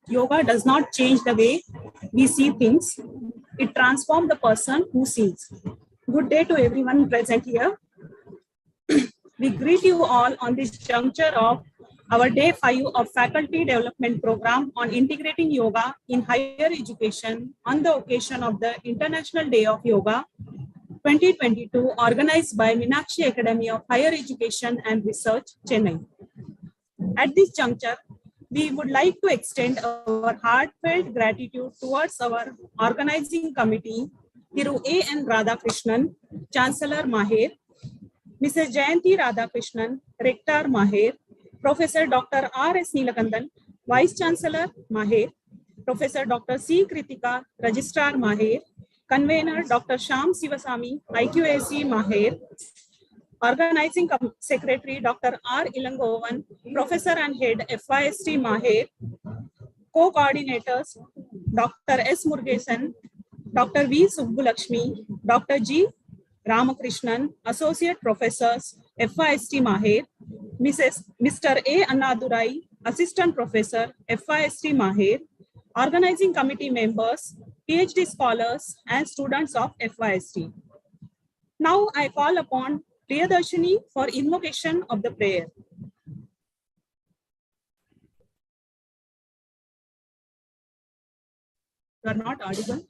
Yoga does not change the way we see things. It transforms the person who sees. Good day to everyone present here. We greet you all on this juncture of our Day 5 of Faculty Development Program on Integrating Yoga in Higher Education on the occasion of the International Day of Yoga 2022, organized by Meenakshi Academy of Higher Education and Research, Chennai. At this juncture, we would like to extend our heartfelt gratitude towards our organizing committee, Thiru A.N. Radhakrishnan, Chancellor Maher, Mrs. Jayanti Radhakrishnan, Rector Maher, Professor Dr. R.S. Neelakandan, Vice Chancellor Maher, Professor Dr. C. Kritika, Registrar Maher, Convener Dr. Sham Sivasamy, IQAC Maher, Organizing Secretary Dr. R. Ilangovan, Professor and Head FIST Maher, Co-Coordinators Dr. S. Murugesan, Dr. V. Subbulakshmi, Dr. G. Ramakrishnan, Associate Professors, FIST Maher, Mr. A. Annadurai, Assistant Professor, FIST Maher, Organizing Committee members, PhD scholars, and students of FIST. Now I call upon Priyadarshini for invocation of the prayer. You are not audible?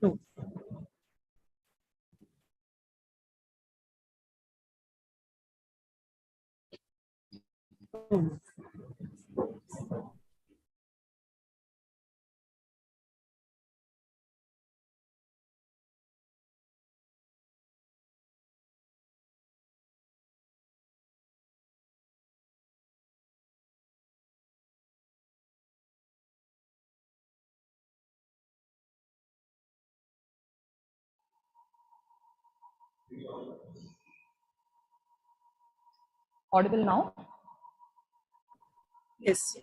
No. Oh. Audible now? Yes.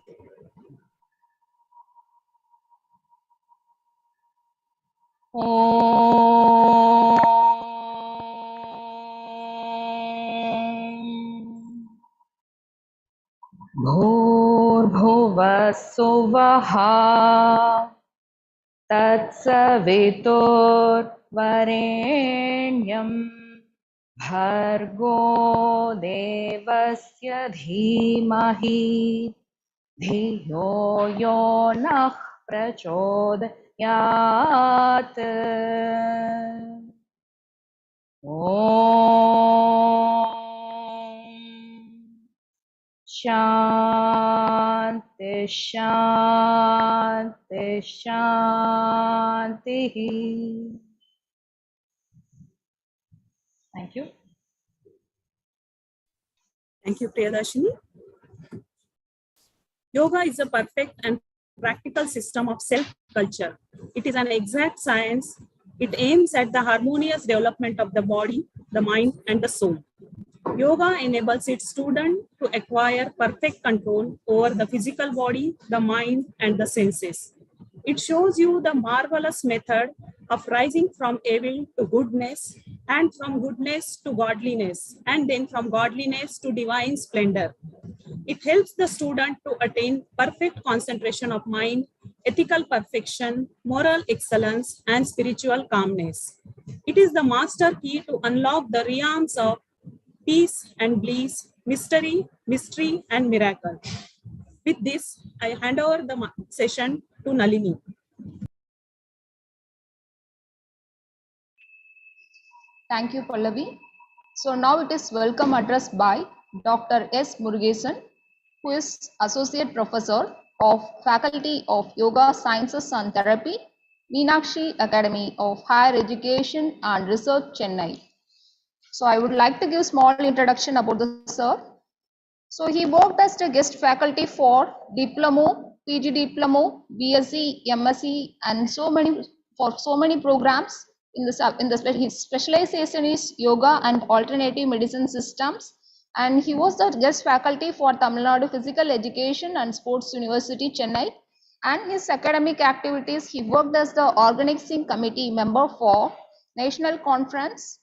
भूर्भुवस्सुवः तत्सवितुर्वरेण्यं भर्गो देवस्य धीमहि धियो यो नः प्रचोदयात्। शांति शांति शांति। Thank you. Thank you, Priyadarshini. Yoga is a perfect and practical system of self-culture. It is an exact science. It aims at the harmonious development of the body, the mind, and the soul. Yoga enables its student to acquire perfect control over the physical body, the mind, and the senses. It shows you the marvelous method of rising from evil to goodness, and from goodness to godliness, and then from godliness to divine splendor. It helps the student to attain perfect concentration of mind, ethical perfection, moral excellence, and spiritual calmness. It is the master key to unlock the realms of peace and bliss, mystery, and miracle. With this, I hand over the session to Nalini. Thank you, Pallavi. So now it is welcome address by Dr. S. Murugesan, who is Associate Professor of Faculty of Yoga Sciences and Therapy, Meenakshi Academy of Higher Education and Research, Chennai. So I would like to give small introduction about the sir. So he worked as a guest faculty for Diploma, PG Diploma, BSc, MSc, and so many programs. His specialization is yoga and alternative medicine systems, and he was the guest faculty for Tamil Nadu Physical Education and Sports University, Chennai. And his academic activities, he worked as the organizing committee member for National Conference,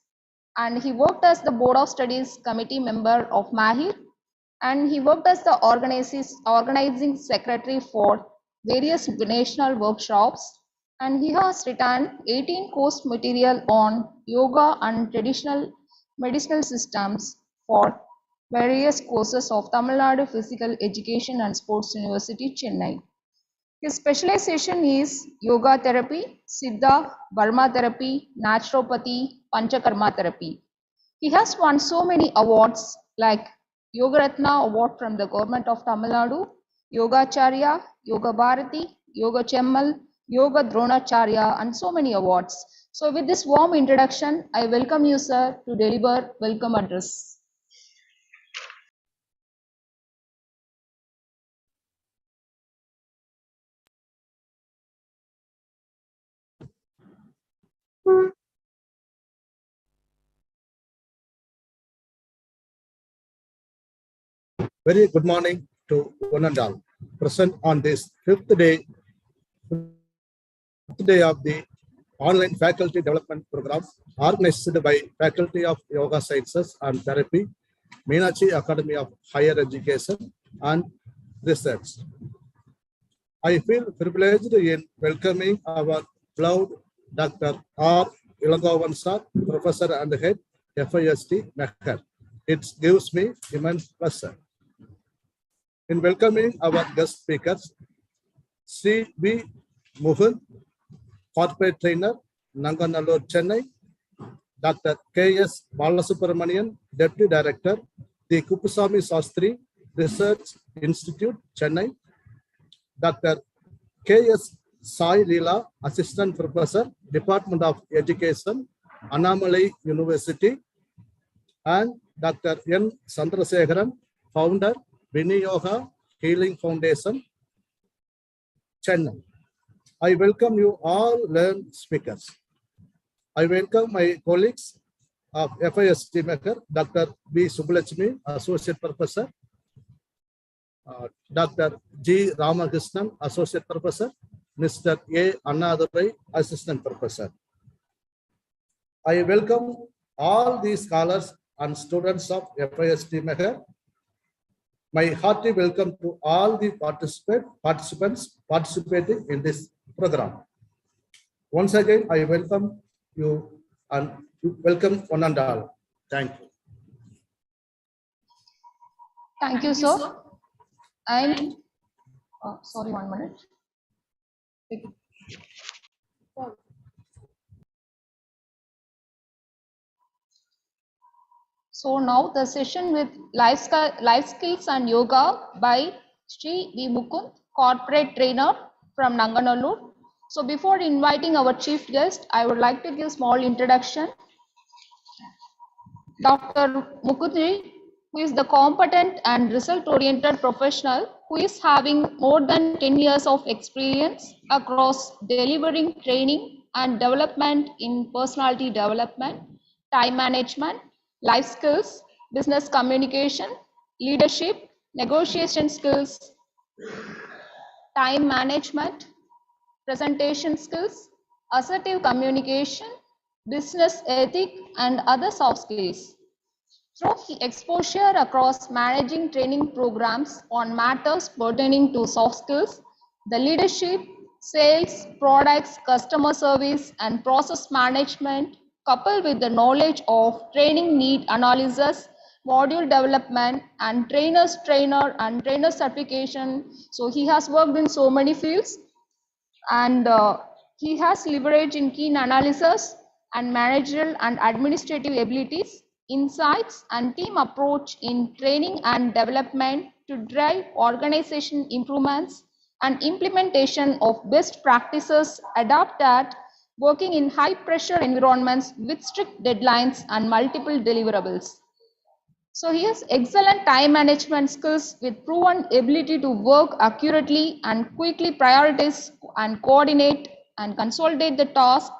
and he worked as the Board of Studies committee member of Maher, and he worked as the organizing secretary for various national workshops, and he has written 18 course material on yoga and traditional medicinal systems for various courses of Tamil Nadu Physical Education and Sports University, Chennai. His specialization is yoga therapy, Siddha, Burma therapy, naturopathy, Panchakarma therapy. He has won so many awards like Yoga Ratna Award from the Government of Tamil Nadu, Yogacharya, Yoga Bharati, Yoga Chemmal, Yoga Dronacharya, and so many awards. So with this warm introduction, I welcome you, sir, to deliver welcome address. Very good morning to one and all present on this fifth day of the online faculty development program organized by Faculty of Yoga Sciences and Therapy, Meenakshi Academy of Higher Education and Research. I feel privileged in welcoming our beloved Dr. R. Ilangovan sir, Professor and Head, FIST Maher. It gives me immense pleasure. In welcoming our guest speakers, Sri B. Maher, Corporate Trainer, Nanganallur, Chennai, Dr. K.S. Balasubramanian, Deputy Director, the Kupusami Sastri Research Institute, Chennai, Dr. K.S. Sai Leela, Assistant Professor, Department of Education, Annamalai University, and Dr. N. Chandrasekharan, Founder, Viniyoga Healing Foundation, Chennai. I welcome you all learned speakers. I welcome my colleagues of FIST Maher, Dr. B. Subbulakshmi, Associate Professor, Dr. G. Ramakrishnan, Associate Professor, Mr. A. Annadurai, Assistant Professor. I welcome all the scholars and students of FIST Maher. My hearty welcome to all the participants participating in this program. Once again, I welcome you and welcome one and all. Thank you. Thank you, sir. And sorry, 1 minute. So now the session with life skills and yoga by Sri V. Mukund, Corporate Trainer from Nanganallur. So before inviting our chief guest, I would like to give small introduction. Dr. Mukundji, who is the competent and result-oriented professional who is having more than 10 years of experience across delivering training and development in personality development, time management, life skills, business communication, leadership, negotiation skills, time management, presentation skills, assertive communication, business ethic, and other soft skills. Through exposure across managing training programs on matters pertaining to soft skills, the leadership, sales, products, customer service, and process management, coupled with the knowledge of training need analysis, module development, and trainer certification. So he has worked in so many fields, and he has leverage in keen analysis and managerial and administrative abilities, insights, and team approach in training and development to drive organization improvements and implementation of best practices adapted at working in high pressure environments with strict deadlines and multiple deliverables. So he has excellent time management skills with proven ability to work accurately and quickly prioritize and coordinate and consolidate the task,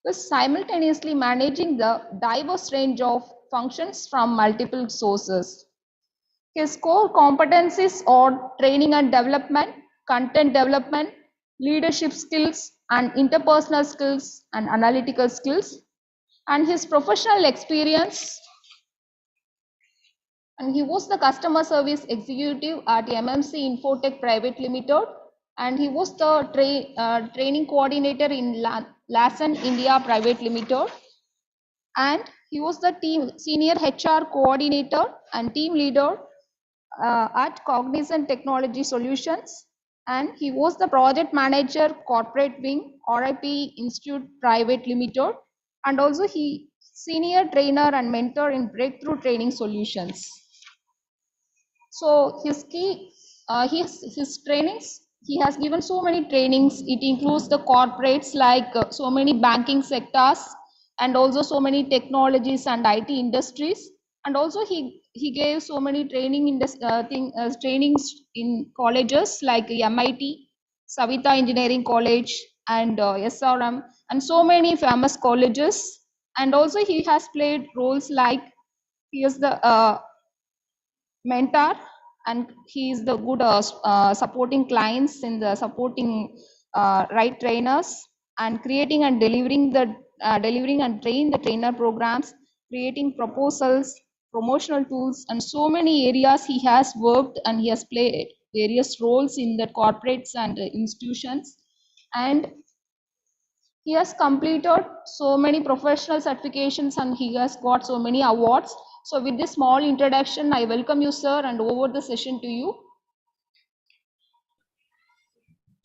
with simultaneously managing the diverse range of functions from multiple sources. His core competencies are training and development, content development, leadership skills, and interpersonal skills and analytical skills. And his professional experience, and he was the customer service executive at MMC Infotech Private Limited, and he was the training coordinator in Lassen India Private Limited, and he was the senior HR coordinator and team leader at Cognizant Technology Solutions, and he was the project manager corporate wing RIP Institute Private Limited, and also he senior trainer and mentor in breakthrough training solutions. So his trainings, he has given so many trainings. It includes the corporates like so many banking sectors, and also so many technologies and IT industries. And also he gave so many training in this trainings in colleges like MIT, Savita Engineering College, and SRM, and so many famous colleges. And also he has played roles like he is the mentor, and he is the good supporting clients in the supporting right trainers, and creating and delivering and train the trainer programs, creating proposals, promotional tools, and so many areas he has worked, and he has played various roles in the corporates and institutions, and he has completed so many professional certifications, and he has got so many awards. So with this small introduction, I welcome you, sir, and over the session to you.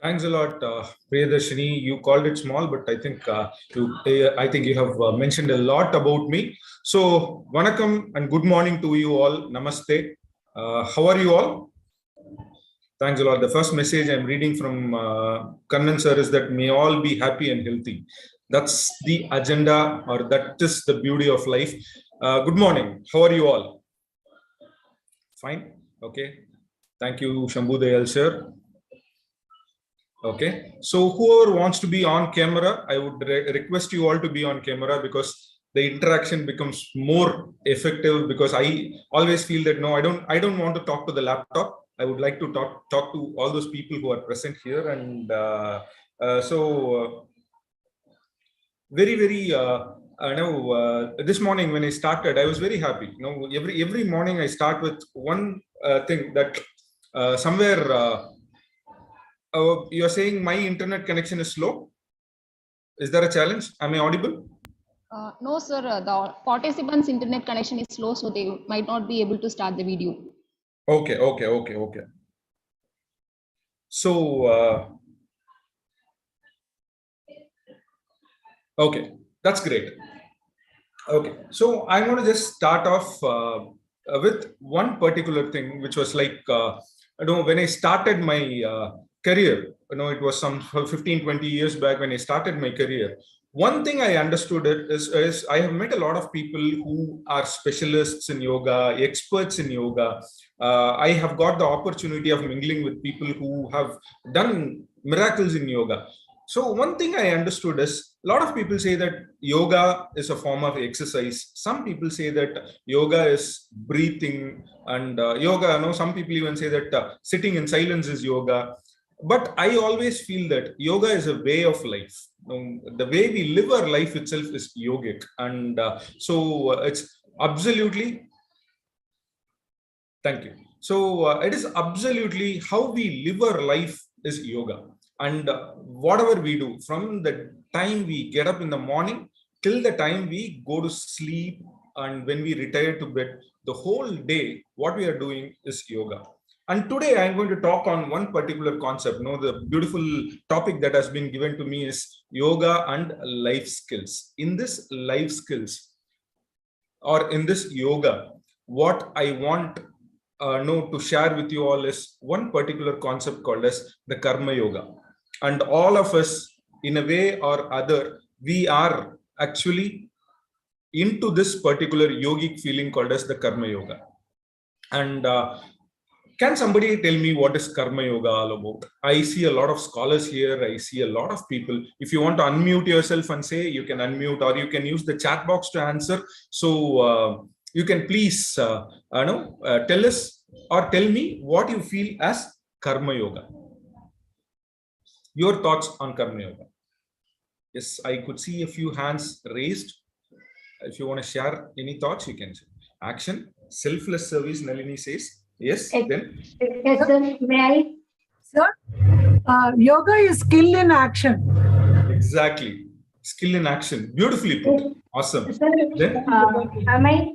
Thanks a lot, Priyadarshini. You called it small, but I think you have mentioned a lot about me. So, vanakkam and good morning to you all. Namaste. How are you all? Thanks a lot. The first message I'm reading from Kannan sir is that may all be happy and healthy. That's the agenda, or that is the beauty of life. Good morning. How are you all? Fine. Okay. Thank you, Shambhu Dayal sir. Okay. So whoever wants to be on camera, I would request you all to be on camera, because the interaction becomes more effective, because I always feel that no, I don't want to talk to the laptop. I would like to talk to all those people who are present here. And this morning when I started, I was very happy. Every morning I start with one thing, that somewhere you're saying my internet connection is slow. Is there a challenge? Am I audible? No, sir. The participants' internet connection is slow, so they might not be able to start the video. Okay. So, okay, that's great. Okay, so I'm going to just start off with one particular thing, which was like, when I started my career, it was some 15-20 years back when I started my career. One thing I understood is I have met a lot of people who are specialists in yoga, experts in yoga. I have got the opportunity of mingling with people who have done miracles in yoga. So one thing I understood is, a lot of people say that yoga is a form of exercise. Some people say that yoga is breathing, and yoga, some people even say that sitting in silence is yoga. But I always feel that yoga is a way of life. The way we live our life itself is yogic. And it's absolutely, thank you. So it is absolutely how we live our life is yoga. And whatever we do, from the time we get up in the morning till the time we go to sleep and when we retire to bed, the whole day, what we are doing is yoga. And today I'm going to talk on one particular concept. The beautiful topic that has been given to me is yoga and life skills. In this life skills or in this yoga, what I want to share with you all is one particular concept called as the karma yoga. And all of us, in a way or other, we are actually into this particular yogic feeling called as the karma yoga. And can somebody tell me what is karma yoga all about? I see a lot of scholars here. I see a lot of people. If you want to unmute yourself and say, you can unmute, or you can use the chat box to answer. So you can please tell us or tell me what you feel as karma yoga. Your thoughts on karma yoga. Yes, I could see a few hands raised. If you want to share any thoughts, you can say. Action, selfless service, Nalini says. Yes, then. Yes, sir. May I? Sir, yoga is skill in action. Exactly. Skill in action. Beautifully put. Awesome. Sir, Then? am I?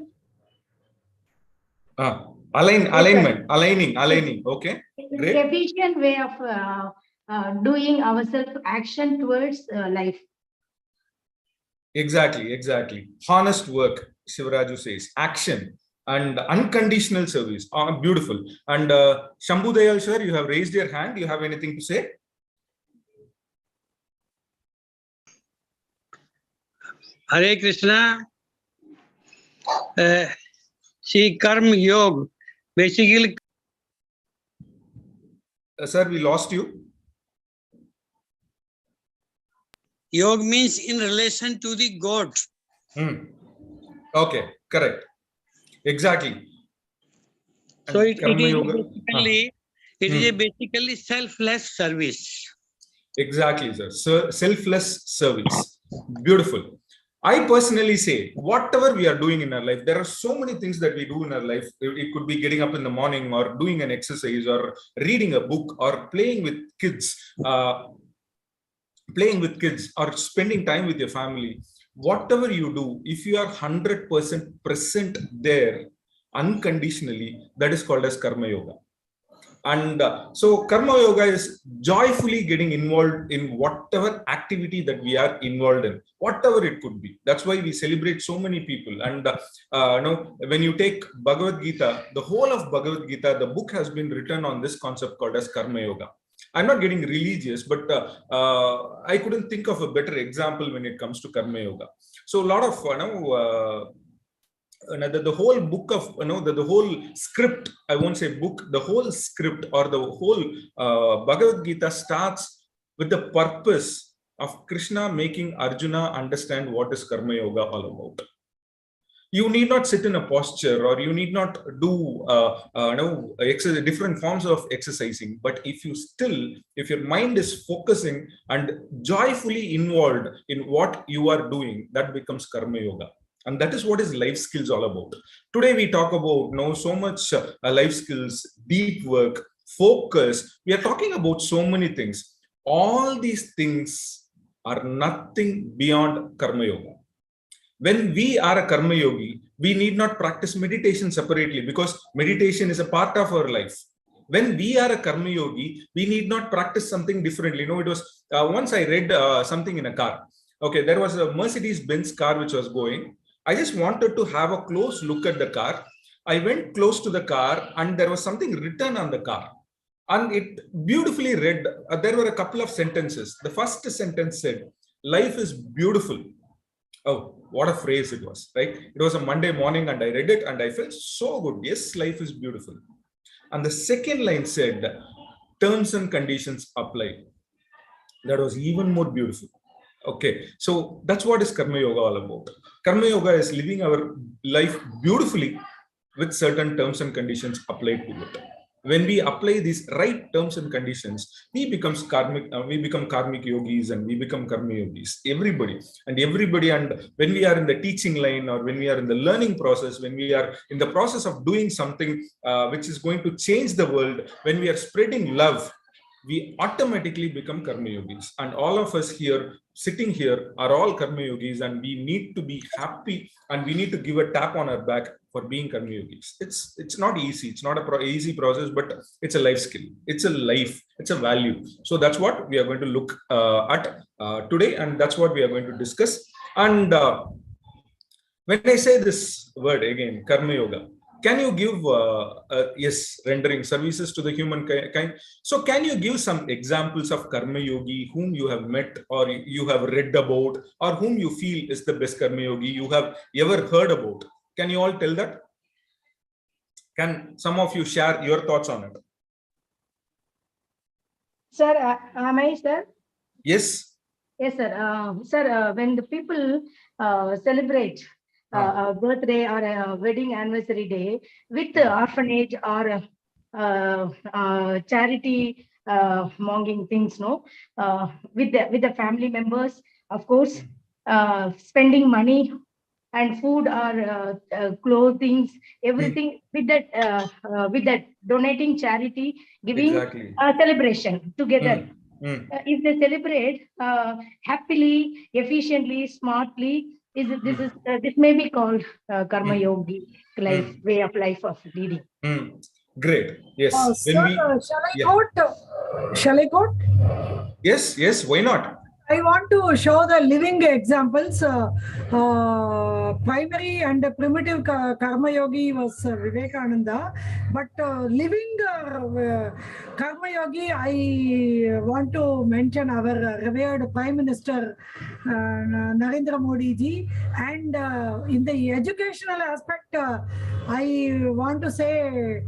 Aligning. Okay. Great. Efficient way of doing ourselves action towards life. Exactly. Honest work, Shivaraju says. Action and unconditional service. Beautiful. And Shambhu Dayal, sir, you have raised your hand. You have anything to say? Hare Krishna. See, Karma Yoga, basically. Sir, we lost you. Yoga means in relation to the God. Okay, correct. Exactly. So it is basically selfless service. Exactly, sir. Selfless service. Beautiful. I personally say, whatever we are doing in our life, there are so many things that we do in our life. It could be getting up in the morning or doing an exercise or reading a book or playing with kids or spending time with your family. Whatever you do, if you are 100% present there unconditionally, that is called as karma yoga. And so karma yoga is joyfully getting involved in whatever activity that we are involved in, whatever it could be. That's why we celebrate so many people. And when you take Bhagavad Gita, the whole of Bhagavad Gita, the book has been written on this concept called as karma yoga. I'm not getting religious, but I couldn't think of a better example when it comes to karma yoga. So a lot of the whole book of the whole script, I won't say book, the whole script or the whole Bhagavad Gita starts with the purpose of Krishna making Arjuna understand what is karma yoga all about. You need not sit in a posture, or you need not do different forms of exercising. But if your mind is focusing and joyfully involved in what you are doing, that becomes karma yoga. And that is what is life skills all about. Today we talk about so much life skills, deep work, focus. We are talking about so many things. All these things are nothing beyond karma yoga. When we are a karma yogi, we need not practice meditation separately, because meditation is a part of our life. When we are a karma yogi, we need not practice something differently. It was once I read something in a car. Okay, there was a Mercedes-Benz car which was going. I just wanted to have a close look at the car. I went close to the car and there was something written on the car. And it beautifully read, there were a couple of sentences. The first sentence said, "Life is beautiful." Oh, what a phrase it was, right? It was a Monday morning and I read it and I felt so good. Yes, life is beautiful. And the second line said, "Terms and conditions apply." That was even more beautiful. Okay, so that's what is karma yoga all about. Karma yoga is living our life beautifully with certain terms and conditions applied to it. when we apply these right terms and conditions, we become karmic yogis, and we become karma yogis, everybody. And when we are in the teaching line, or when we are in the learning process, when we are in the process of doing something which is going to change the world, when we are spreading love, we automatically become karma yogis. And all of us here sitting here are all karma yogis, and we need to be happy, and we need to give a tap on our back for being karma yogis. It's not easy, it's not a easy process, but it's a life skill, it's a life, it's a value. So that's what we are going to look at today, and that's what we are going to discuss. And when I say this word again, karma yoga, can you give yes, rendering services to the human kind? So can you give some examples of karma yogi whom you have met, or you have read about, or whom you feel is the best karma yogi you have ever heard about? Can you all tell that? Can some of you share your thoughts on it? Sir, am I, sir? Yes. Yes, sir. Sir, when the people celebrate a birthday or a wedding anniversary day with orphanage or charity monging things, no, with the family members, of course, spending money and food or clothing, everything with that donating charity, giving Exactly. a celebration together. If they celebrate happily, efficiently, smartly, this may be called karma yogi life, way of life of leading. Great. Yes. Sir, shall I quote? Yes, why not? I want to show the living examples. Primary and primitive karma yogi was Vivekananda, but living karma yogi, I want to mention our revered Prime Minister Narendra Modi ji. And in the educational aspect, I want to say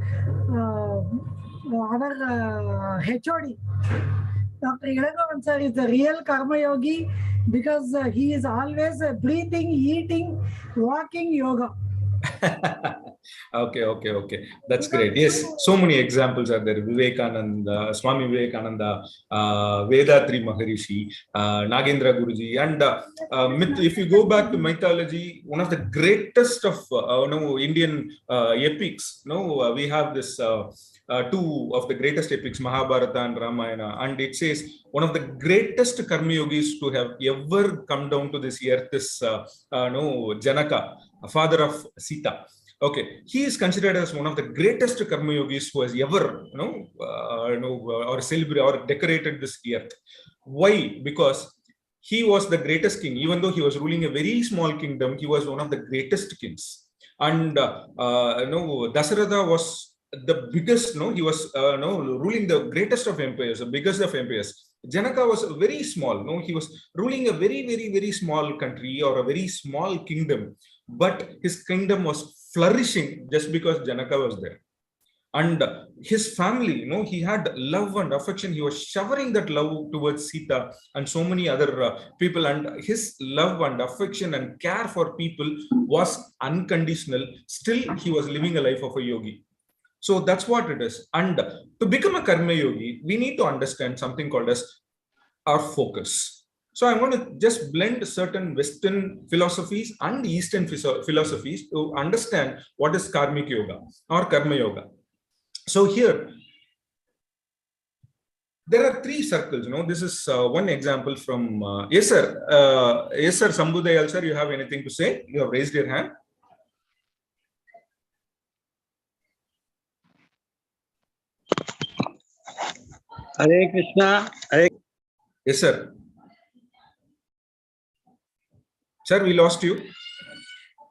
our HOD. Dr. Ilagavan sir is the real karma yogi, because he is always breathing, eating, walking yoga. Okay. That's great. Yes, so many examples are there. Vivekananda, Swami Vivekananda, Vedatri Maharishi, Nagendra Guruji, and if you go back to mythology, one of the greatest of Indian epics. We have this two of the greatest epics, Mahabharata and Ramayana, and it says one of the greatest karma yogis to have ever come down to this earth is Janaka, father of Sita. Okay, he is considered as one of the greatest karma yogis who has ever or celebrated or decorated this earth. Why? Because he was the greatest king. Even though he was ruling a very small kingdom, he was one of the greatest kings. And Dasaratha was the biggest. He was ruling the greatest of empires, the biggest of empires. Janaka was very small. He was ruling a very, very, very small country, or a very small kingdom. But his kingdom was flourishing just because Janaka was there. And his family, he had love and affection. He was showering that love towards Sita and so many other people. And his love and affection and care for people was unconditional. Still, he was living a life of a yogi. So that's what it is. And to become a karma yogi, we need to understand something called as our focus. So I'm going to just blend certain Western philosophies and Eastern philosophies to understand what is karmic yoga or karma yoga. So here, there are three circles. This is one example from yes sir, Sambudayal sir, you have anything to say? You have raised your hand. Hare Krishna. Yes sir. Sir, we lost you.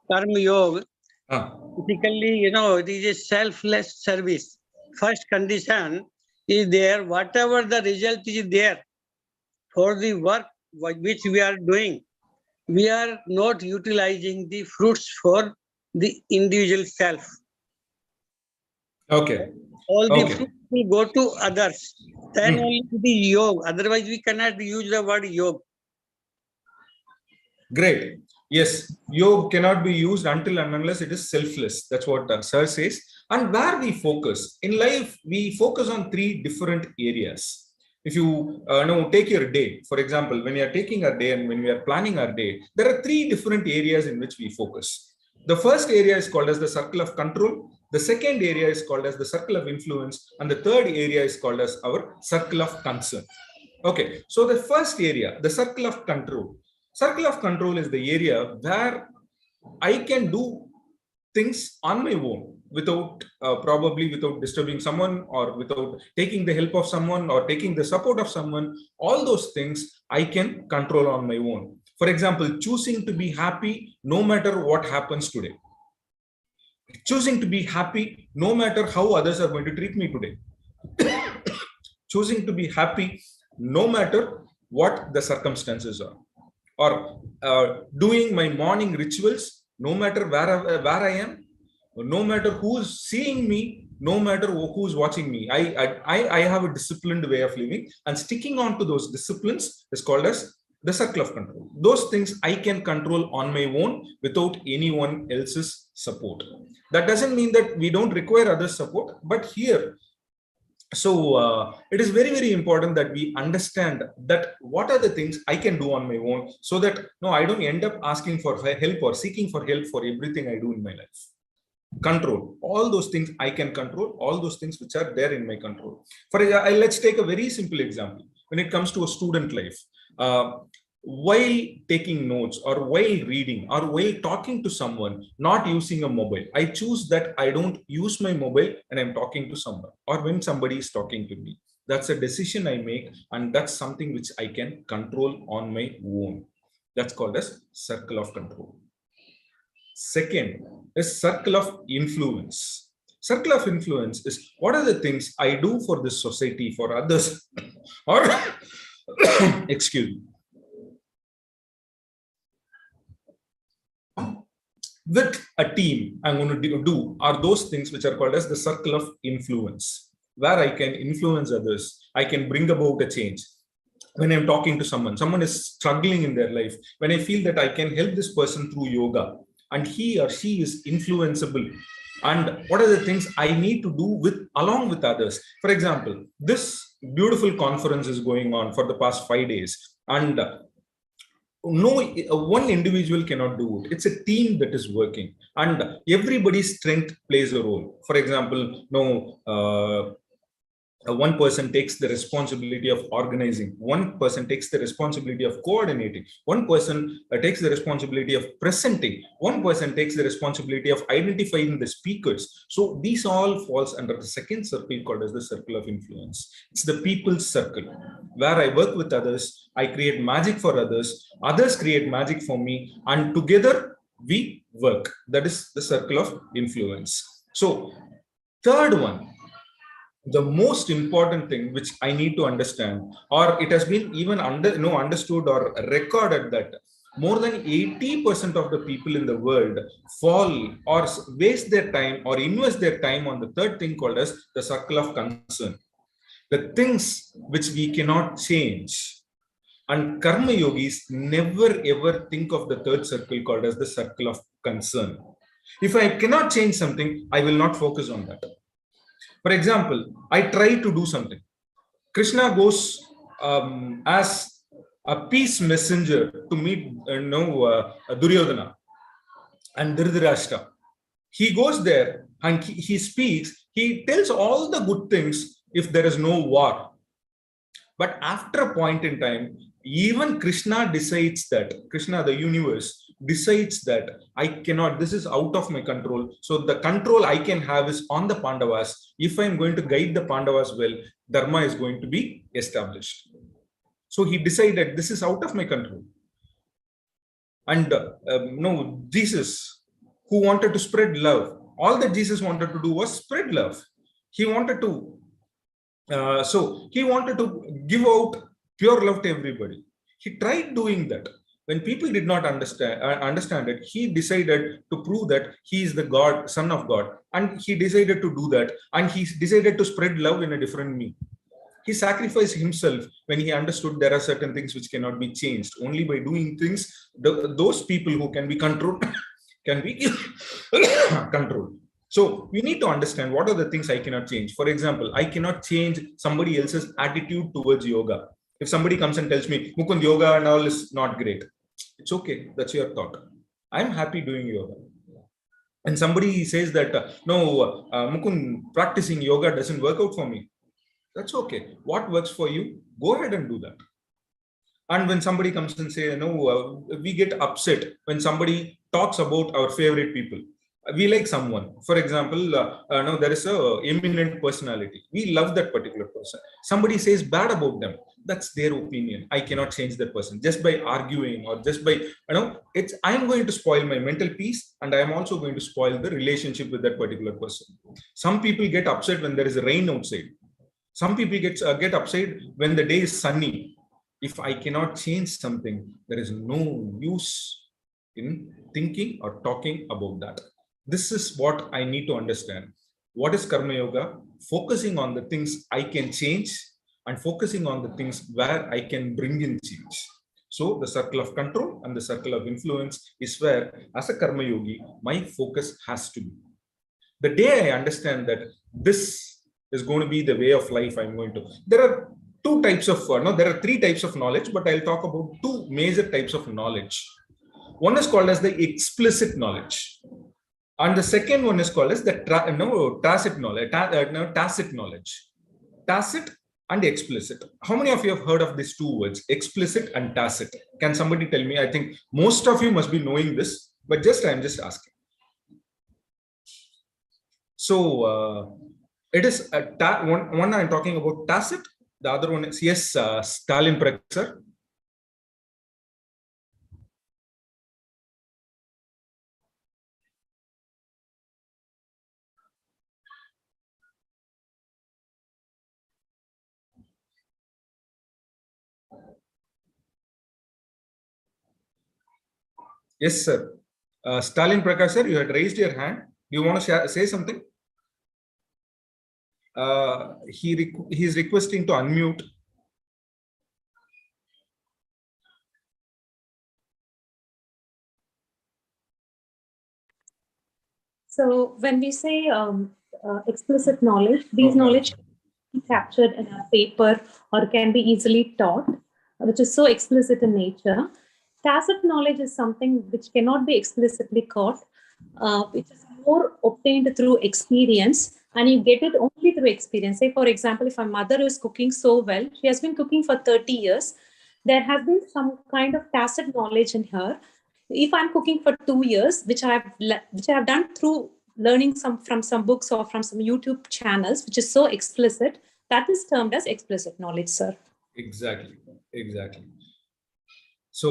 Karma yoga. Typically, it is a selfless service. First condition is there, whatever the result is there for the work which we are doing, we are not utilizing the fruits for the individual self. Okay. All the fruits will go to others. Then only the yoga. Otherwise, we cannot use the word yoga. Great. Yes, yoga cannot be used until and unless it is selfless. That's what sir says. And where we focus in life, we focus on 3 different areas. If you take your day, for example, when you are taking our day and when we are planning our day, there are 3 different areas in which we focus. The first area is called as the circle of control. The second area is called as the circle of influence. And the third area is called as our circle of concern. Okay, so the first area, the circle of control. Circle of control is the area where I can do things on my own without probably without disturbing someone or without taking the help of someone or taking the support of someone. All those things I can control on my own. For example, choosing to be happy no matter what happens today. Choosing to be happy no matter how others are going to treat me today. Choosing to be happy no matter what the circumstances are. Or doing my morning rituals no matter where I am, no matter who's seeing me, no matter who's watching me. I have a disciplined way of living, and sticking on to those disciplines is called as the circle of control. Those things I can control on my own without anyone else's support. That doesn't mean that we don't require others' support, but here, so it is very, very important that we understand that what are the things I can do on my own, so that I don't end up asking for help or seeking for help for everything I do in my life. Control all those things I can control, all those things which are there in my control. For example, let's take a very simple example. When it comes to a student life, while taking notes or while reading or while talking to someone, not using a mobile, I choose that I don't use my mobile and I'm talking to someone, or when somebody is talking to me. That's a decision I make, and that's something which I can control on my own. That's called as circle of control. Second is circle of influence. Circle of influence is what are the things I do for this society, for others, or excuse me, with a team I'm going to do are those things which are called as the circle of influence, where I can influence others, I can bring about a change. When I'm talking to someone is struggling in their life, when I feel that I can help this person through yoga, and he or she is influenceable, and what are the things I need to do along with others. For example, this beautiful conference is going on for the past 5 days, and one individual cannot do it. It's a team that is working, and everybody's strength plays a role. For example, one person takes the responsibility of organizing, one person takes the responsibility of coordinating, one person takes the responsibility of presenting, one person takes the responsibility of identifying the speakers. So these all falls under the second circle called as the circle of influence. It's the people's circle, where I work with others, I create magic for others, others create magic for me, and together we work. That is the circle of influence. So third one, the most important thing which I need to understand, or it has been even understood or recorded, that more than 80% of the people in the world fall or waste their time or invest their time on the third thing called as the circle of concern. The things which we cannot change. And karma yogis never ever think of the third circle called as the circle of concern. If I cannot change something, I will not focus on that. For example, I try to do something. Krishna goes as a peace messenger to meet Duryodhana and Dhritarashtra. He goes there and he speaks. He tells all the good things if there is no war. But after a point in time, even Krishna decides that, Krishna, the universe, decides that I cannot, this is out of my control. So the control I can have is on the Pandavas. If I'm going to guide the Pandavas well, Dharma is going to be established. So he decided this is out of my control. And Jesus, who wanted to spread love, all that Jesus wanted to do was spread love. He wanted to, he wanted to give out pure love to everybody. He tried doing that. When people did not understand it, he decided to prove that he is the God, Son of God. And he decided to do that. And he decided to spread love in a different means. He sacrificed himself when he understood there are certain things which cannot be changed. Only by doing things, those people who can be controlled can be controlled. So we need to understand what are the things I cannot change. For example, I cannot change somebody else's attitude towards yoga. If somebody comes and tells me, Mukund, yoga and all is not great, it's okay. That's your thought. I'm happy doing yoga. And somebody says that, no, Mukund, practicing yoga doesn't work out for me. That's okay. What works for you? Go ahead and do that. And when somebody comes and say, we get upset when somebody talks about our favorite people. We like someone. For example, there is a eminent personality. We love that particular person. Somebody says bad about them. That's their opinion. I cannot change that person just by arguing or just by, I'm going to spoil my mental peace, and I am also going to spoil the relationship with that particular person. Some people get upset when there is rain outside. Some people get upset when the day is sunny. If I cannot change something, there is no use in thinking or talking about that. This is what I need to understand. What is Karma Yoga? Focusing on the things I can change and focusing on the things where I can bring in change. So the circle of control and the circle of influence is where, as a Karma Yogi, my focus has to be. The day I understand that this is going to be the way of life I'm going to. There are three types of knowledge, but I'll talk about two major types of knowledge. One is called as the explicit knowledge. And the second one is called as the tacit knowledge. Tacit and explicit. How many of you have heard of these two words, explicit and tacit? Can somebody tell me? I think most of you must be knowing this, but I'm just asking. So it is one I'm talking about tacit. The other one is, yes, Stalin Prakar. Yes, sir. Stalin Prakar, sir, you had raised your hand. Do you want to say something? He is requesting to unmute. So when we say explicit knowledge, these knowledge can be captured in a paper or can be easily taught, which is so explicit in nature. Tacit knowledge is something which cannot be explicitly caught, which is more obtained through experience, and you get it only through experience. Say, for example, if my mother is cooking so well, she has been cooking for 30 years, there has been some kind of tacit knowledge in her. If I'm cooking for 2 years, which I have done through learning from some books or from some YouTube channels, which is so explicit, that is termed as explicit knowledge, sir. Exactly. So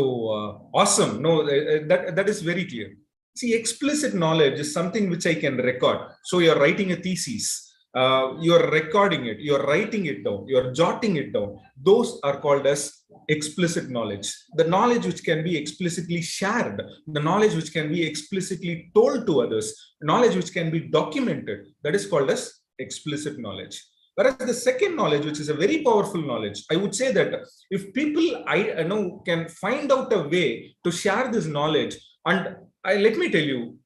awesome. No, that is very clear. See, explicit knowledge is something which I can record. So you're writing a thesis, you're recording it, you're writing it down, you're jotting it down. Those are called as explicit knowledge. The knowledge which can be explicitly shared, the knowledge which can be explicitly told to others, knowledge which can be documented, that is called as explicit knowledge. Whereas the second knowledge, which is a very powerful knowledge, I would say that if people can find out a way to share this knowledge, and let me tell you,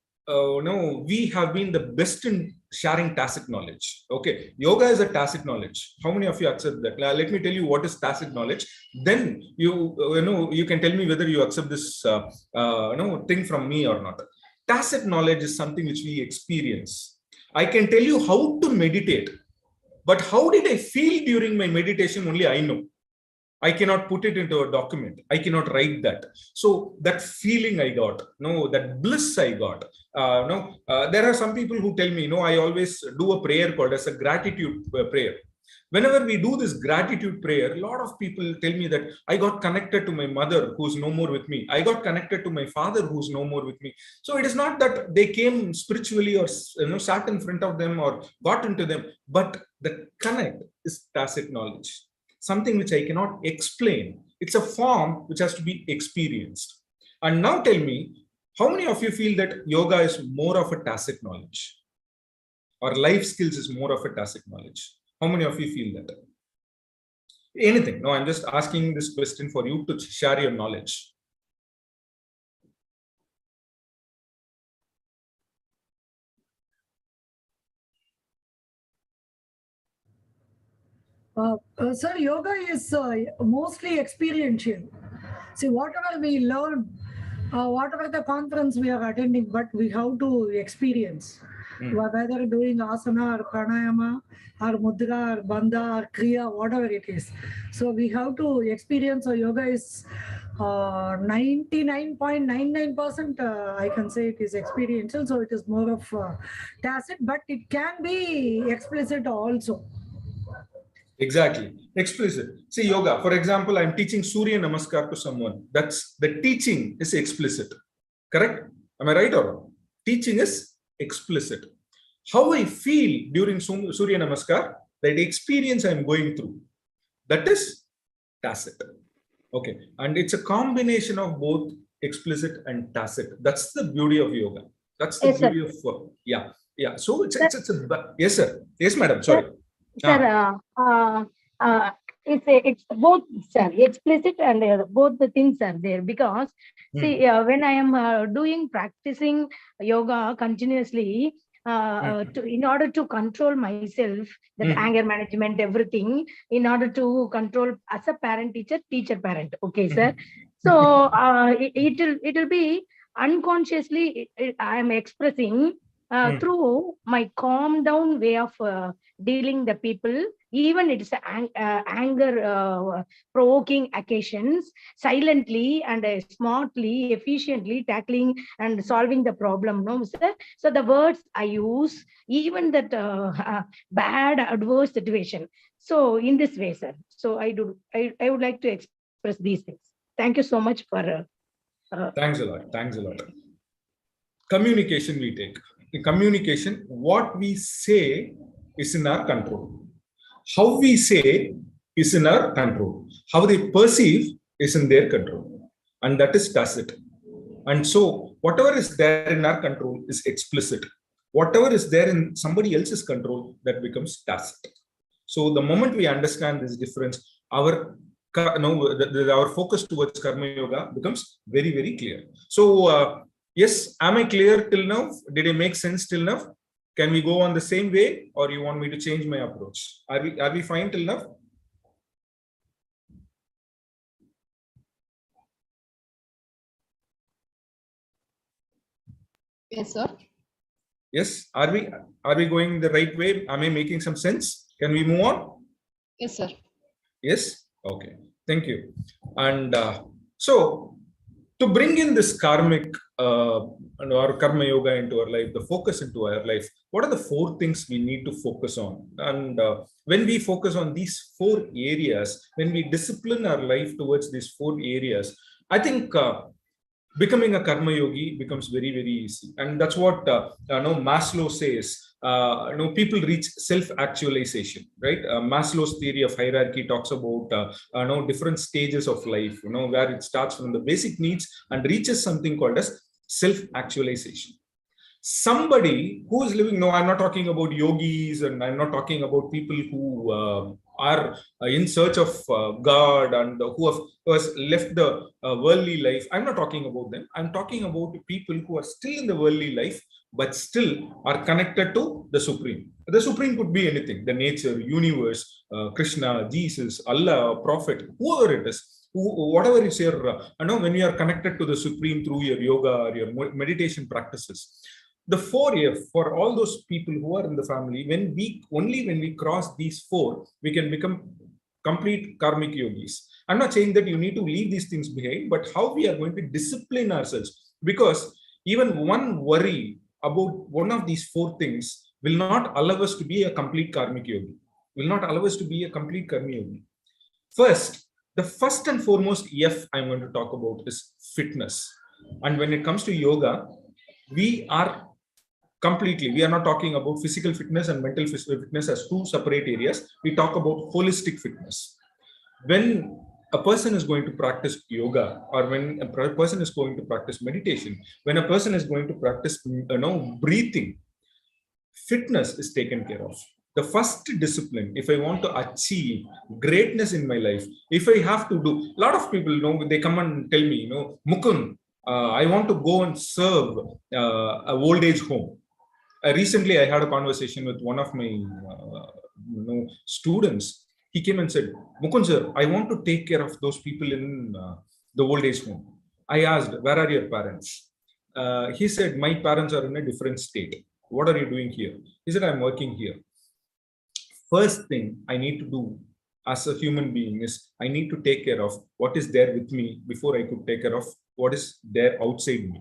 we have been the best in sharing tacit knowledge. Okay, yoga is a tacit knowledge. How many of you accept that? Let me tell you what is tacit knowledge. Then you can tell me whether you accept this thing from me or not. Tacit knowledge is something which we experience. I can tell you how to meditate, but how did I feel during my meditation? Only I know. I cannot put it into a document. I cannot write that. So that feeling I got, that bliss I got. There are some people who tell me, I always do a prayer called as a gratitude prayer. Whenever we do this gratitude prayer, a lot of people tell me that I got connected to my mother who's no more with me. I got connected to my father who's no more with me. So it is not that they came spiritually or sat in front of them or got into them, but the connect is tacit knowledge. Something which I cannot explain. It's a form which has to be experienced. And now tell me, how many of you feel that yoga is more of a tacit knowledge? Or life skills is more of a tacit knowledge? How many of you feel that? Anything? No, I'm just asking this question for you to share your knowledge. Sir, yoga is mostly experiential. See, whatever we learn, whatever the conference we are attending, but we have to experience. Whether doing asana or pranayama or mudra or bandha or kriya, whatever it is. So we have to experience. So yoga is 99.99%, I can say it is experiential. So it is more of tacit, but it can be explicit also. Exactly. Explicit. See, yoga, for example, I'm teaching Surya Namaskar to someone. That's the teaching is explicit. Correct? Am I right or wrong? Teaching is explicit. How I feel during Surya Namaskar, that experience I'm going through, that is tacit. Okay. And it's a combination of both explicit and tacit. That's the beauty of yoga. That's the beauty of, yeah. Yeah. So it's a, yes, sir. Yes, madam. Sorry. Sir, it's both, sir, explicit and both the things are there, because see, when I am practicing yoga continuously, in order to control myself, that anger management, everything, in order to control as a parent, teacher, parent. Okay, sir. So it will be unconsciously, I am expressing through my calm down way of dealing the people, even it's anger provoking occasions, silently and smartly, efficiently tackling and solving the problem. No, sir. So the words I use, even that bad adverse situation. So in this way, sir. So I would like to express these things. Thank you so much for. Thanks a lot. Thanks a lot. Communication we take. In communication, what we say is in our control. How we say is in our control. How they perceive is in their control. And that is tacit. And so whatever is there in our control is explicit. Whatever is there in somebody else's control, that becomes tacit. So the moment we understand this difference, our focus towards Karma Yoga becomes very, very clear. So yes, am I clear till now? Did it make sense till now? Can we go on the same way, or you want me to change my approach? Are we fine till now? Yes, sir. Yes. Are we going the right way? Am I making some sense? Can we move on? Yes, sir. Yes. Okay. Thank you. And so to bring in this karmic or karma yoga into our life, the focus into our life, what are the 4 things we need to focus on? And when we focus on these 4 areas, when we discipline our life towards these 4 areas, I think becoming a karma yogi becomes very, very easy. And that's what Maslow says. People reach self-actualization, right? Maslow's theory of hierarchy talks about different stages of life, where it starts from the basic needs and reaches something called as self-actualization. Somebody who is living, no, I'm not talking about yogis, and I'm not talking about people who are in search of God and who has left the worldly life. I'm not talking about them. I'm talking about people who are still in the worldly life, but still are connected to the Supreme. The Supreme could be anything, the nature, universe, Krishna, Jesus, Allah, Prophet, whoever it is. Whatever is your, when you are connected to the Supreme through your yoga or your meditation practices. The 4F for all those people who are in the family, when we cross these 4, we can become complete karmic yogis. I'm not saying that you need to leave these things behind, but how we are going to discipline ourselves, because even one worry about one of these 4 things will not allow us to be a complete karmic yogi. Will not allow us to be a complete karmic yogi. The first and foremost F I'm going to talk about is fitness. And when it comes to yoga, we are not talking about physical fitness and mental fitness as 2 separate areas. We talk about holistic fitness. When a person is going to practice yoga, or when a person is going to practice meditation, when a person is going to practice breathing, fitness is taken care of. The first discipline, if I want to achieve greatness in my life, if I have to do, a lot of people they come and tell me, Mukund, I want to go and serve a old age home. Recently, I had a conversation with one of my students, He came and said, Mukund sir, I want to take care of those people in the old age home. I asked, where are your parents? He said, my parents are in a different state. What are you doing here? He said, I'm working here. First thing I need to do as a human being is I need to take care of what is there with me before I could take care of what is there outside me.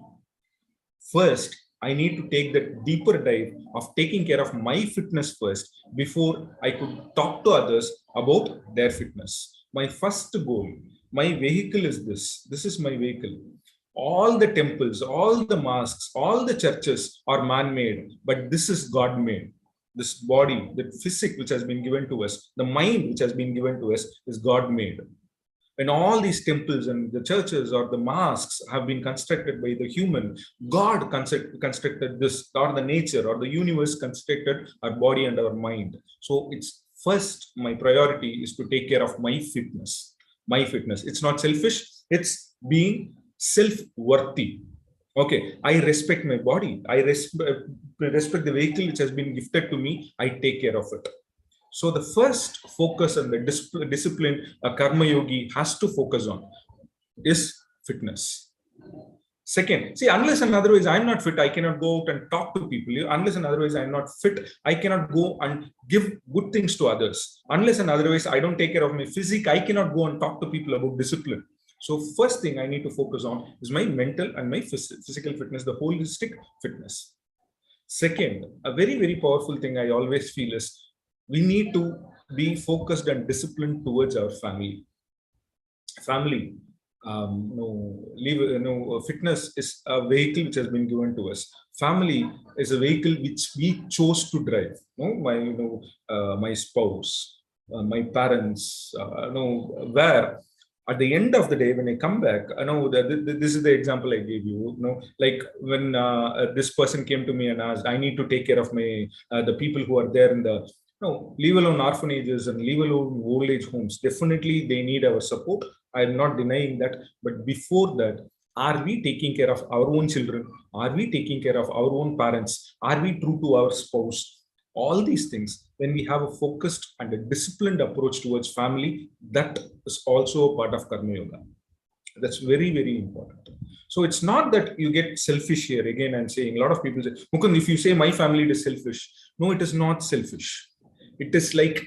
First, I need to take that deeper dive of taking care of my fitness first before I could talk to others about their fitness. My first goal, my vehicle is this. This is my vehicle. All the temples, all the mosques, all the churches are man-made, but this is God-made. This body, the physique which has been given to us, the mind which has been given to us is God-made. When all these temples and the churches or the mosques have been constructed by the human, God constructed this, or the nature or the universe constructed our body and our mind. So it's first, my priority is to take care of my fitness. My fitness. It's not selfish. It's being self-worthy. Okay, I respect my body. I respect the vehicle which has been gifted to me. I take care of it. So the first focus and the discipline a karma yogi has to focus on is fitness. Second, see, unless and otherwise I'm not fit, I cannot go out and talk to people. Unless and otherwise I'm not fit, I cannot go and give good things to others. Unless and otherwise I don't take care of my physique, I cannot go and talk to people about discipline. So first thing I need to focus on is my mental and my physical fitness, the holistic fitness. Second, a very, very powerful thing I always feel is we need to be focused and disciplined towards our family. Family, fitness is a vehicle which has been given to us. Family is a vehicle which we chose to drive. My spouse, my parents, where at the end of the day, when I come back, I know that this is the example I gave you. Like when this person came to me and asked, I need to take care of my the people who are there in the leave alone orphanages and leave alone old age homes. Definitely, they need our support. I'm not denying that. But before that, are we taking care of our own children? Are we taking care of our own parents? Are we true to our spouse? All these things, when we have a focused and a disciplined approach towards family, that is also a part of Karma Yoga. That's very, very important. So it's not that you get selfish here. Again, I'm saying a lot of people say, Mukund, if you say my family, it is selfish. No, it is not selfish. It is like,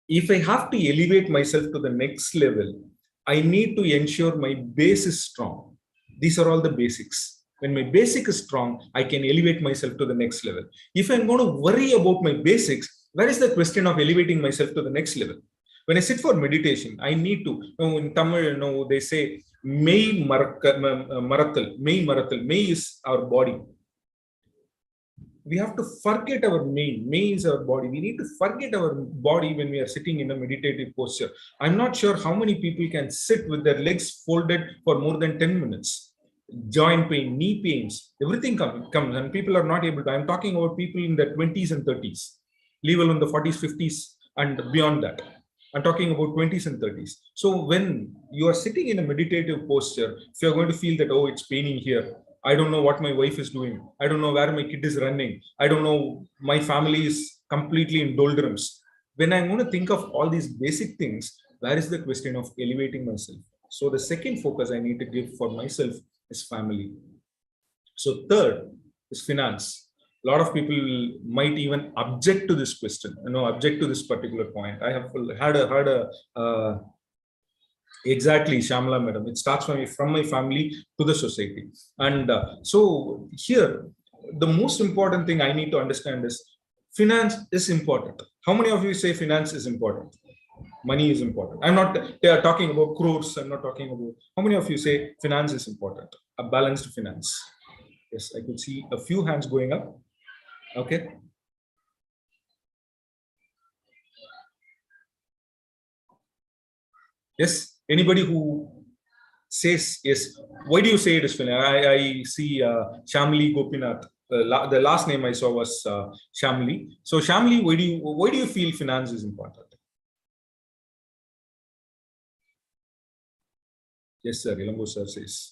if I have to elevate myself to the next level, I need to ensure my base is strong. These are all the basics. When my basic is strong, I can elevate myself to the next level. If I'm going to worry about my basics, where is the question of elevating myself to the next level? When I sit for meditation, I need to, in Tamil, they say, Mei Marathal. Mei is our body. We have to forget our main. Main is our body. We need to forget our body when we are sitting in a meditative posture. I'm not sure how many people can sit with their legs folded for more than 10 minutes. Joint pain, knee pains, everything comes and people are not able to. I'm talking about people in their 20s and 30s, leave alone the 40s, 50s and beyond that. I'm talking about 20s and 30s. So when you are sitting in a meditative posture, if you're going to feel that, oh, it's paining here, I don't know what my wife is doing, I don't know where my kid is running, I don't know, my family is completely in doldrums. When I'm going to think of all these basic things, where is the question of elevating myself? So the second focus I need to give for myself is family. So third is finance. A lot of people might even object to this question, object to this particular point. I have heard exactly, Shamla madam. It starts from my family to the society. And so here, the most important thing I need to understand is finance is important. How many of you say finance is important? Money is important. I'm not talking about crores. I'm not talking about, how many of you say finance is important? A balanced finance. Yes, I could see a few hands going up. Okay. Yes, anybody who says yes. Why do you say it is finance? I see Shamli Gopinath. The last name I saw was Shamli. So Shamli, why do you feel finance is important? Yes, sir. Ilambo sir says.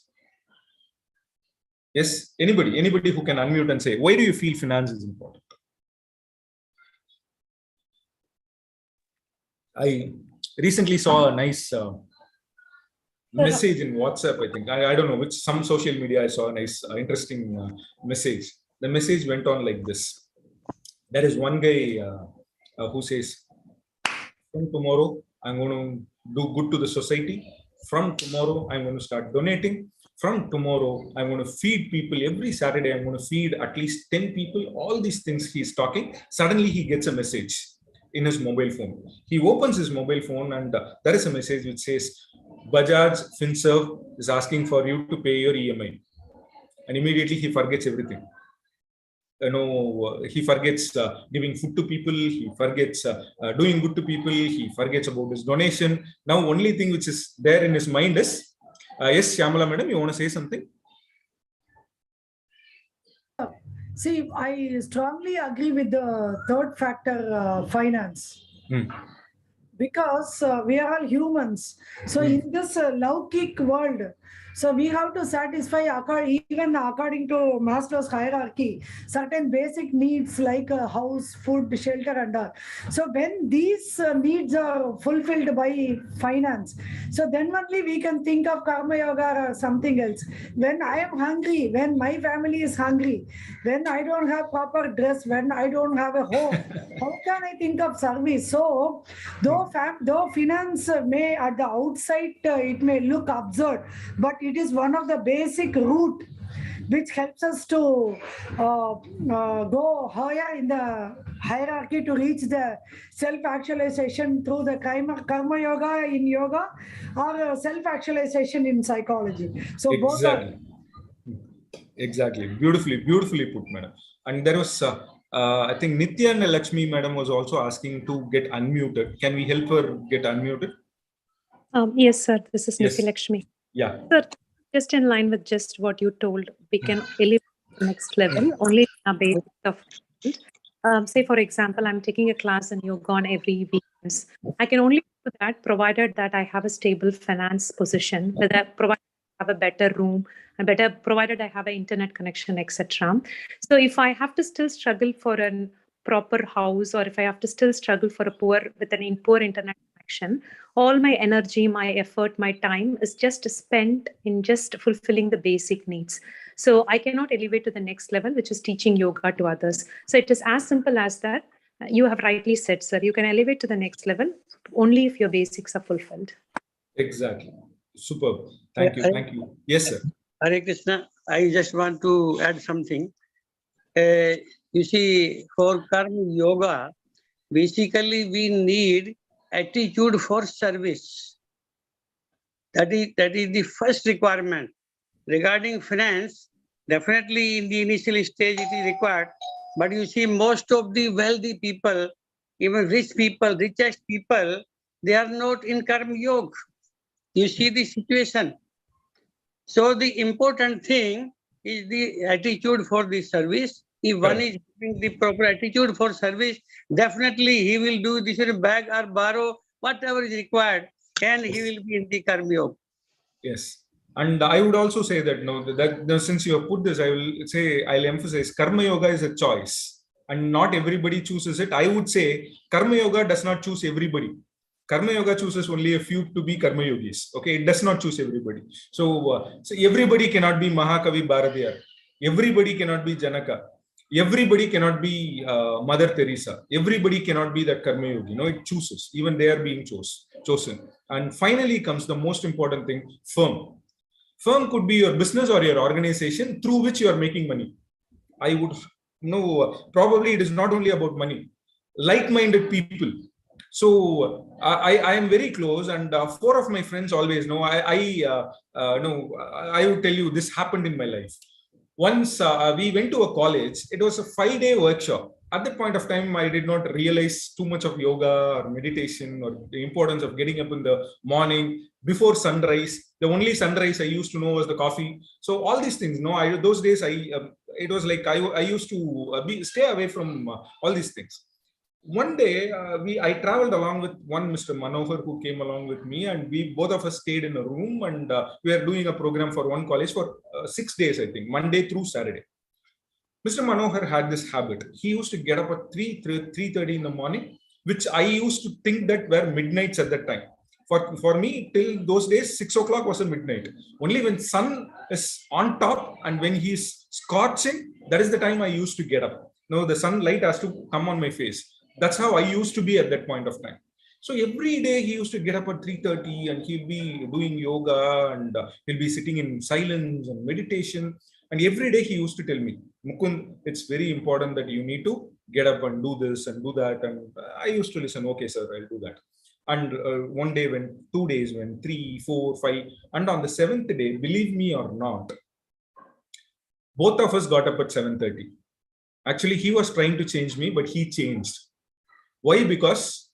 Yes, anybody who can unmute and say, why do you feel finance is important? recently saw a nice message in WhatsApp, I think. I don't know which, some social media. I saw a nice, interesting message. The message went on like this. There is one guy who says, from tomorrow, I'm going to do good to the society. From tomorrow, I'm going to start donating. From tomorrow, I'm going to feed people. Every Saturday, I'm going to feed at least 10 people. All these things he's talking. Suddenly, he gets a message in his mobile phone. He opens his mobile phone and there is a message which says, Bajaj Finserv is asking for you to pay your EMI. And immediately he forgets everything. He forgets giving food to people. He forgets doing good to people. He forgets about his donation. Now, only thing which is there in his mind is, yes, Shyamala madam, you want to say something? See, I strongly agree with the third factor, finance. Because we are all humans. So in this Laukik world, so we have to satisfy even according to Maslow's hierarchy, certain basic needs like house, food, shelter and all. So when these needs are fulfilled by finance, so then only we can think of karma yoga or something else. When I am hungry, when my family is hungry, when I don't have proper dress, when I don't have a home, how can I think of service? So though finance may at the outside it may look absurd, but it is one of the basic route which helps us to go higher in the hierarchy to reach the self-actualization through the karma yoga in yoga or self-actualization in psychology. So exactly. Exactly. Beautifully put, madam. And there was, I think Nitya and Lakshmi madam was also asking to get unmuted. Can we help her get unmuted? Yes, sir. This is Yes. Nitya Lakshmi. Yeah. Sir, just in line with just what you told, we can elevate the next level only a basic of. Say, for example, I'm taking a class in yoga on every weekends. I can only do that provided that I have a stable finance position, provided I have a better room, provided I have an internet connection, etc. So if I have to still struggle for a proper house, or if I have to still struggle for a poor internet connection, all my energy, my effort, my time is just spent in just fulfilling the basic needs. So I cannot elevate to the next level, which is teaching yoga to others. So it is as simple as that. You have rightly said, sir. You can elevate to the next level only if your basics are fulfilled. Exactly. Superb. Thank you. Thank you. Yes, sir. Hare Krishna. I just want to add something. You see, for karma yoga, basically we need attitude for service. That is the first requirement. Regarding finance, definitely in the initial stage it is required. But you see, most of the wealthy people, even rich people, richest people, they are not in karma yoga. You see the situation. So the important thing is the attitude for the service. If one is having the proper attitude for service, definitely he will do this in beg or borrow, whatever is required, and he will be in the karma yoga. Yes. And I would also say that since you have put this, I'll emphasize karma yoga is a choice and not everybody chooses it. I would say karma yoga does not choose everybody. Karma yoga chooses only a few to be karma yogis. Okay, it does not choose everybody. So everybody cannot be Mahakavi Bharatiyar. Everybody cannot be Janaka. Everybody cannot be Mother Teresa. Everybody cannot be that karma yogi. No, it chooses. Even they are being chosen. And finally comes the most important thing: firm. Firm could be your business or your organization through which you are making money. I would know probably it is not only about money. Like-minded people. So I am very close, and 4 of my friends always know. I would tell you this happened in my life. Once we went to a college. It was a 5-day workshop. At that point of time, I did not realize too much of yoga or meditation or the importance of getting up in the morning before sunrise. The only sunrise I used to know was the coffee. So all these things, those days it was like I used to stay away from all these things. One day, I traveled along with one Mr. Manohar who came along with me, and we both of us stayed in a room, and we were doing a program for one college for 6 days, I think, Monday through Saturday. Mr. Manohar had this habit. He used to get up at 3:30 in the morning, which I used to think that were midnights at that time. For me, till those days, 6 o'clock was a midnight. Only when sun is on top and when he's scorching, that is the time I used to get up. No, the sunlight has to come on my face. That's how I used to be at that point of time. So every day he used to get up at 3:30 and he'll be doing yoga and he'll be sitting in silence and meditation. And every day he used to tell me, Mukund, it's very important that you need to get up and do this and do that. And I used to listen, okay, sir, I'll do that. And one day went, 2 days went, 3, 4, 5. And on the 7th day, believe me or not, both of us got up at 7:30. Actually, he was trying to change me, but he changed. Why? Because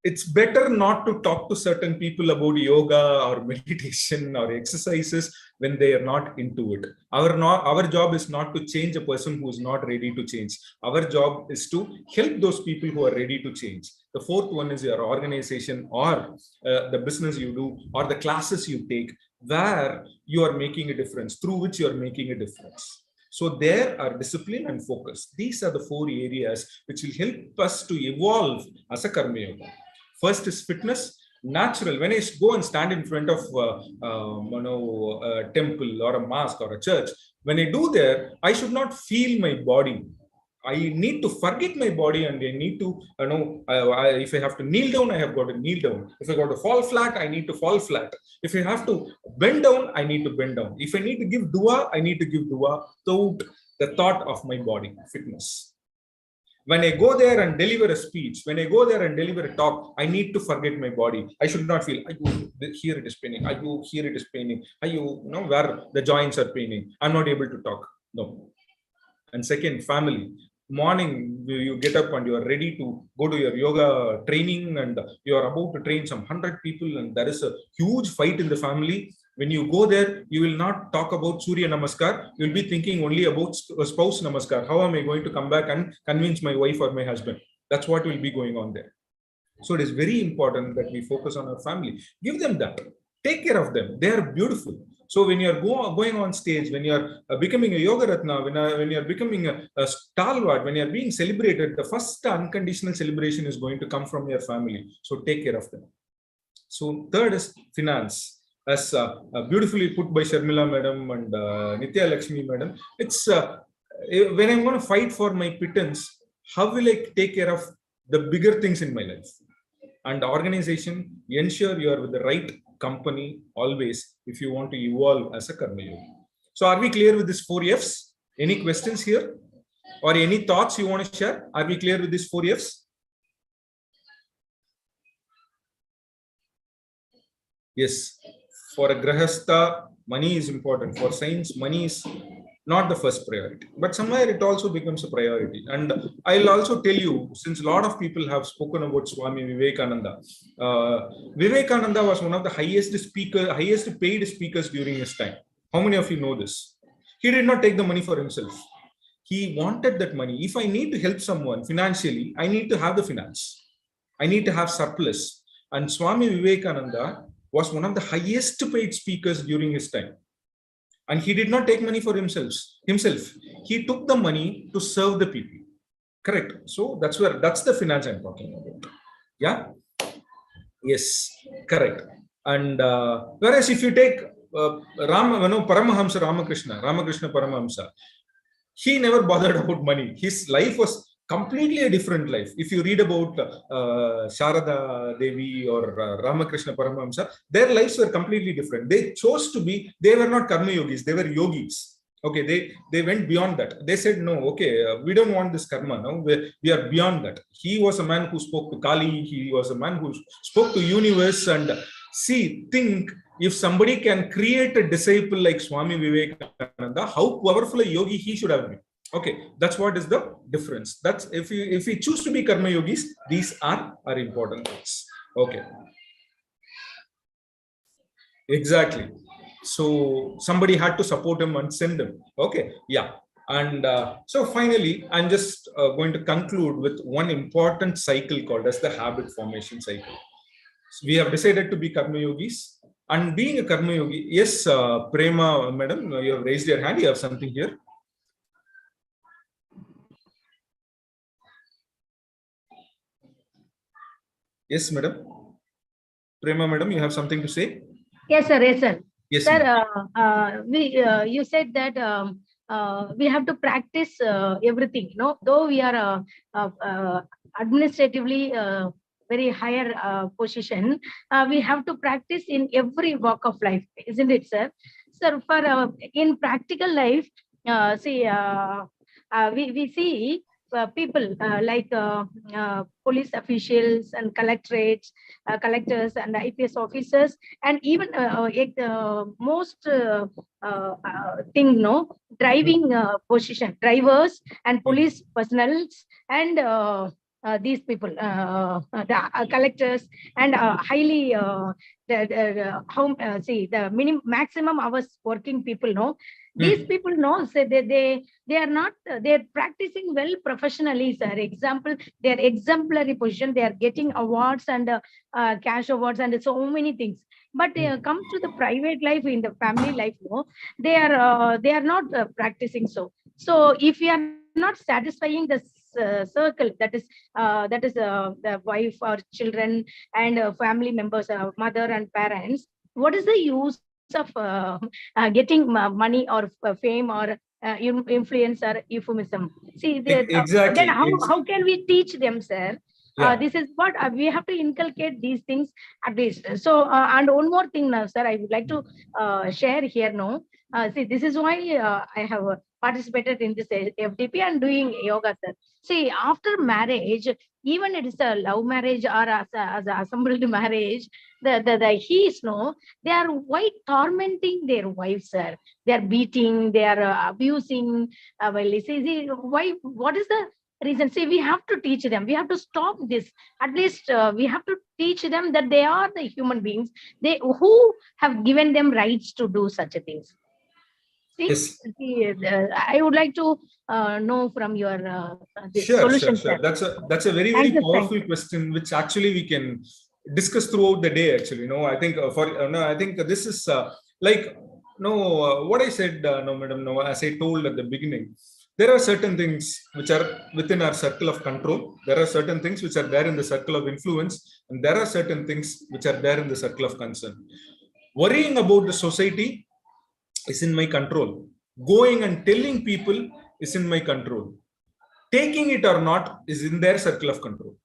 it's better not to talk to certain people about yoga or meditation or exercises when they are not into it. Our job is not to change a person who is not ready to change. Our job is to help those people who are ready to change. The fourth one is your organization or the business you do or the classes you take where you are making a difference, through which you are making a difference. So there are discipline and focus. These are the 4 areas which will help us to evolve as a Karma Yoga. First is fitness, natural. When I go and stand in front of a temple or a mosque or a church, when I do there, I should not feel my body. I need to forget my body and I need to, if I have to kneel down, I have got to kneel down. If I got to fall flat, I need to fall flat. If I have to bend down, I need to bend down. If I need to give dua, I need to give dua without the thought of my body, fitness. When I go there and deliver a speech, when I go there and deliver a talk, I need to forget my body. I should not feel, here it is paining, here it is paining, where the joints are paining. I'm not able to talk. No. And second, family. Morning, you get up and you are ready to go to your yoga training and you are about to train some 100 people and there is a huge fight in the family. When you go there, you will not talk about Surya Namaskar. You will be thinking only about spouse Namaskar. How am I going to come back and convince my wife or my husband? That's what will be going on there. So it is very important that we focus on our family. Give them that. Take care of them. They are beautiful. So when you are going on stage, when you are becoming a Yoga Ratna, when you are becoming a stalwart, when you are being celebrated, the first unconditional celebration is going to come from your family. So take care of them. So third is finance. As beautifully put by Sharmila Madam and Nitya Lakshmi Madam, it's when I'm going to fight for my pittance, how will I take care of the bigger things in my life? And the organization, ensure you are with the right company always if you want to evolve as a Karma Yogi. So are we clear with these 4 Fs? Any questions here? Or any thoughts you want to share? Are we clear with these 4 Fs? Yes. For a Grahastha, money is important. For science, money is not the first priority. But somewhere it also becomes a priority. And I'll also tell you, since a lot of people have spoken about Swami Vivekananda, Vivekananda was one of the highest paid speakers during his time. How many of you know this? He did not take the money for himself. He wanted that money. If I need to help someone financially, I need to have the finance. I need to have surplus. And Swami Vivekananda was one of the highest paid speakers during his time. And he did not take money for himself. He took the money to serve the people. Correct. So that's the finance I'm talking about. Yeah. Yes. Correct. And whereas if you take Paramahamsa Ramakrishna Paramahamsa, he never bothered about money. His life was completely a different life. If you read about Sharada Devi or Ramakrishna Paramahamsa, their lives were completely different. They chose to be, they were not Karma Yogis, they were yogis. Okay, they went beyond that. They said, no, okay, we don't want this karma. No, we are beyond that. He was a man who spoke to Kali. He was a man who spoke to universe. And think if somebody can create a disciple like Swami Vivekananda, how powerful a yogi he should have been. Okay, that's what is the difference. That's if we choose to be Karma Yogis, these are important things. Okay. Exactly. So somebody had to support him and send him. Okay. Yeah. And so finally, I'm just going to conclude with one important cycle called as the habit formation cycle. So we have decided to be Karma Yogis. And being a Karma Yogi, yes, Prema, madam, you have raised your hand. You have something here. Yes, madam. Prema, madam, you have something to say? Yes, sir. Yes, sir. Yes, sir, you said that we have to practice everything. No, though we are administratively very higher position, we have to practice in every walk of life, isn't it, sir? Sir, for in practical life, we see people like police officials and collectors and IPS officers, and even most thing, no, driving position, drivers and police personnel and these people, the collectors and highly the maximum hours working people, no, these people know, say they are not, they're practicing well professionally, sir. Example, their exemplary position, they are getting awards and cash awards and so many things. But come to the private life, in the family life, no, they are not practicing. So if we are not satisfying the circle, that is the wife or children and family members, mother and parents, what is the use of getting money or fame or influence or euphemism? See, exactly. Then how can we teach them, sir? Yeah. This is what we have to inculcate these things at least. So, and one more thing now, sir, I would like to share here. No, see, this is why I have participated in this FDP and doing yoga, sir. See, after marriage, even it is a love marriage or as an assembled marriage, the he's, no, they are quite tormenting their wives, sir. They are beating, they are abusing. Well, see, why? What is the reason? See, we have to teach them. We have to stop this. At least we have to teach them that they are the human beings. They who have given them rights to do such a things. See, yes. I would like to know from your solution. Sure. That's a very powerful question, which actually we can discuss throughout the day. Actually, no, I think I think this is like what I said. No, madam. No, as I told at the beginning, there are certain things which are within our circle of control. There are certain things which are there in the circle of influence, and there are certain things which are there in the circle of concern. Worrying about the society is in my control. Going and telling people is in my control. Taking it or not is in their circle of control.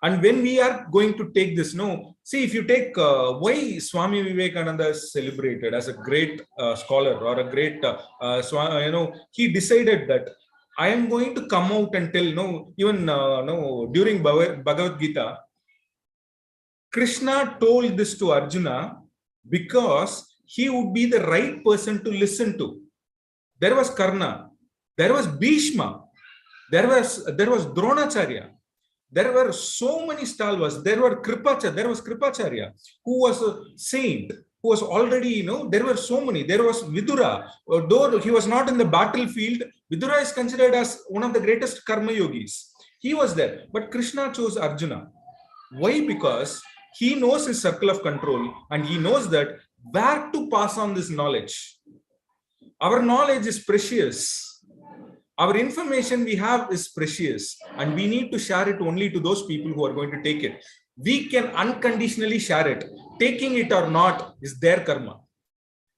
And when we are going to take this, no, see, if you take why Swami Vivekananda is celebrated as a great scholar or a great, he decided that I am going to come out and tell, even during Bhagavad Gita, Krishna told this to Arjuna because he would be the right person to listen to. There was Karna, there was Bhishma, there was Dronacharya, there were so many stalwarts. There was Kripacharya, who was a saint, who was already, there were so many. There was Vidura, though he was not in the battlefield. Vidura is considered as one of the greatest karma yogis. He was there, but Krishna chose Arjuna. Why? Because he knows his circle of control and he knows that where to pass on this knowledge. Our knowledge is precious. Our information we have is precious, and we need to share it only to those people who are going to take it. We can unconditionally share it. Taking it or not is their karma.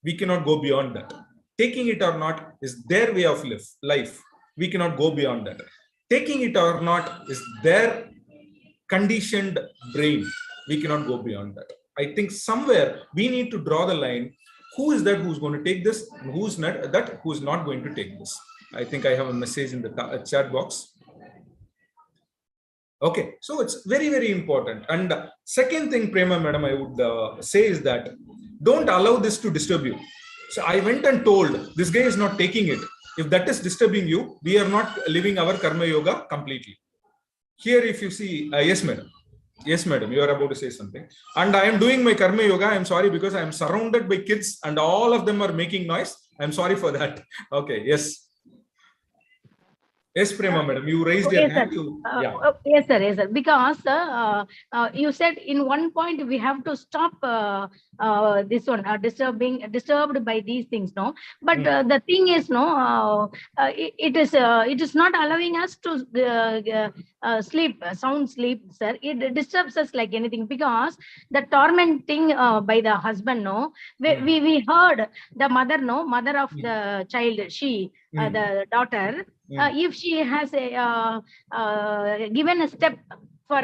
We cannot go beyond that. Taking it or not is their way of life. We cannot go beyond that. Taking it or not is their conditioned brain. We cannot go beyond that. I think somewhere we need to draw the line. Who is that who's going to take this, and who's not that who's not going to take this? I think I have a message in the chat box. Okay, so it's very, very important. And second thing, Prema madam, I would say is that don't allow this to disturb you. So I went and told this guy is not taking it. If that is disturbing you, we are not living our karma yoga completely. Here, if you see, yes, madam. Yes, madam, you are about to say something. And I am doing my karma yoga. I'm sorry because I am surrounded by kids and all of them are making noise. I'm sorry for that. Okay, yes. Yes, Prema madam, you raised your hand. Yes, sir. Yes, sir. Because you said in one point we have to stop this one disturbed by these things, no. But the thing is, no, it is not allowing us to sleep, sound sleep, sir. It disturbs us like anything, because the tormenting by the husband, no. We heard the mother, no, mother of the child, she, the daughter. If she has given a step for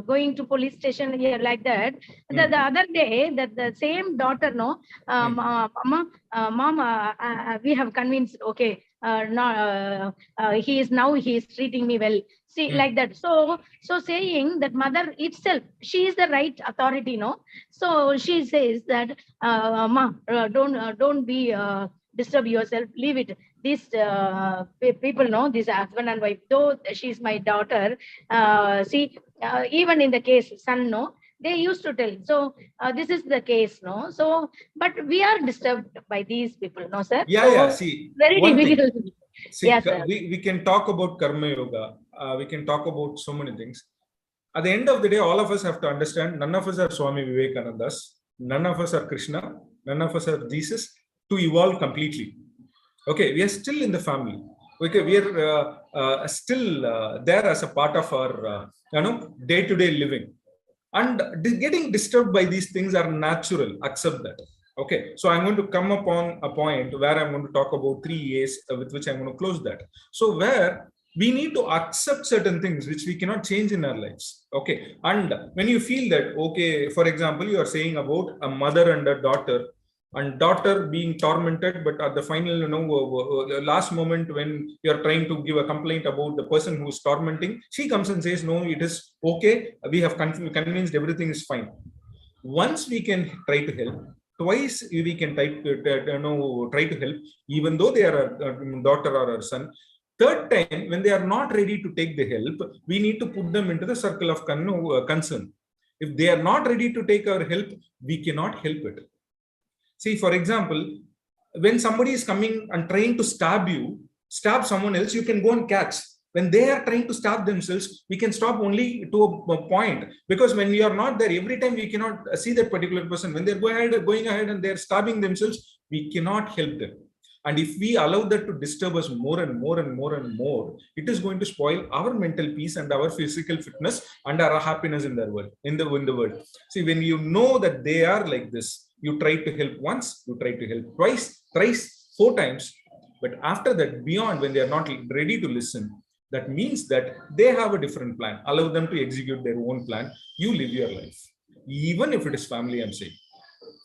going to police station here like that, the other day that the same daughter, no, mama, we have convinced, okay, he is treating me well. See, like that. So saying that mother itself, she is the right authority, no. So she says that, ma, don't be disturb yourself, leave it. These people know, this husband and wife, though she's my daughter, see, even in the case son, no, they used to tell. So this is the case, no. So, but we are disturbed by these people, no, sir. Yeah, see, very difficult. See, yes, we can talk about karma yoga. We can talk about so many things. At the end of the day, all of us have to understand, none of us are Swami Vivekanandas, none of us are Krishna, none of us are Jesus to evolve completely. Okay, we are still in the family. Okay, we are still there as a part of our day-to-day living, and getting disturbed by these things are natural. Accept that. Okay, so I'm going to come upon a point where I'm going to talk about 3 A's with which I'm going to close that. So where we need to accept certain things which we cannot change in our lives. Okay, and when you feel that, okay, for example, you are saying about a mother and a daughter, and daughter being tormented, but at the final, last moment when you're trying to give a complaint about the person who's tormenting, she comes and says, no, it is okay, we have convinced everything is fine. Once we can try to help, twice we can try to help, even though they are a daughter or a son. Third time, when they are not ready to take the help, we need to put them into the circle of concern. If they are not ready to take our help, we cannot help it. See, for example, when somebody is coming and trying to stab someone else, you can go and catch. When they are trying to stab themselves, we can stop only to a point, because when we are not there, every time we cannot see that particular person. When they're going ahead and they're stabbing themselves, we cannot help them. And if we allow that to disturb us more and more and more and more, it is going to spoil our mental peace and our physical fitness and our happiness in the world. See, when you know that they are like this, you try to help once, you try to help twice, thrice, 4 times. But after that, beyond, when they are not ready to listen, that means that they have a different plan. Allow them to execute their own plan. You live your life, even if it is family, I'm saying.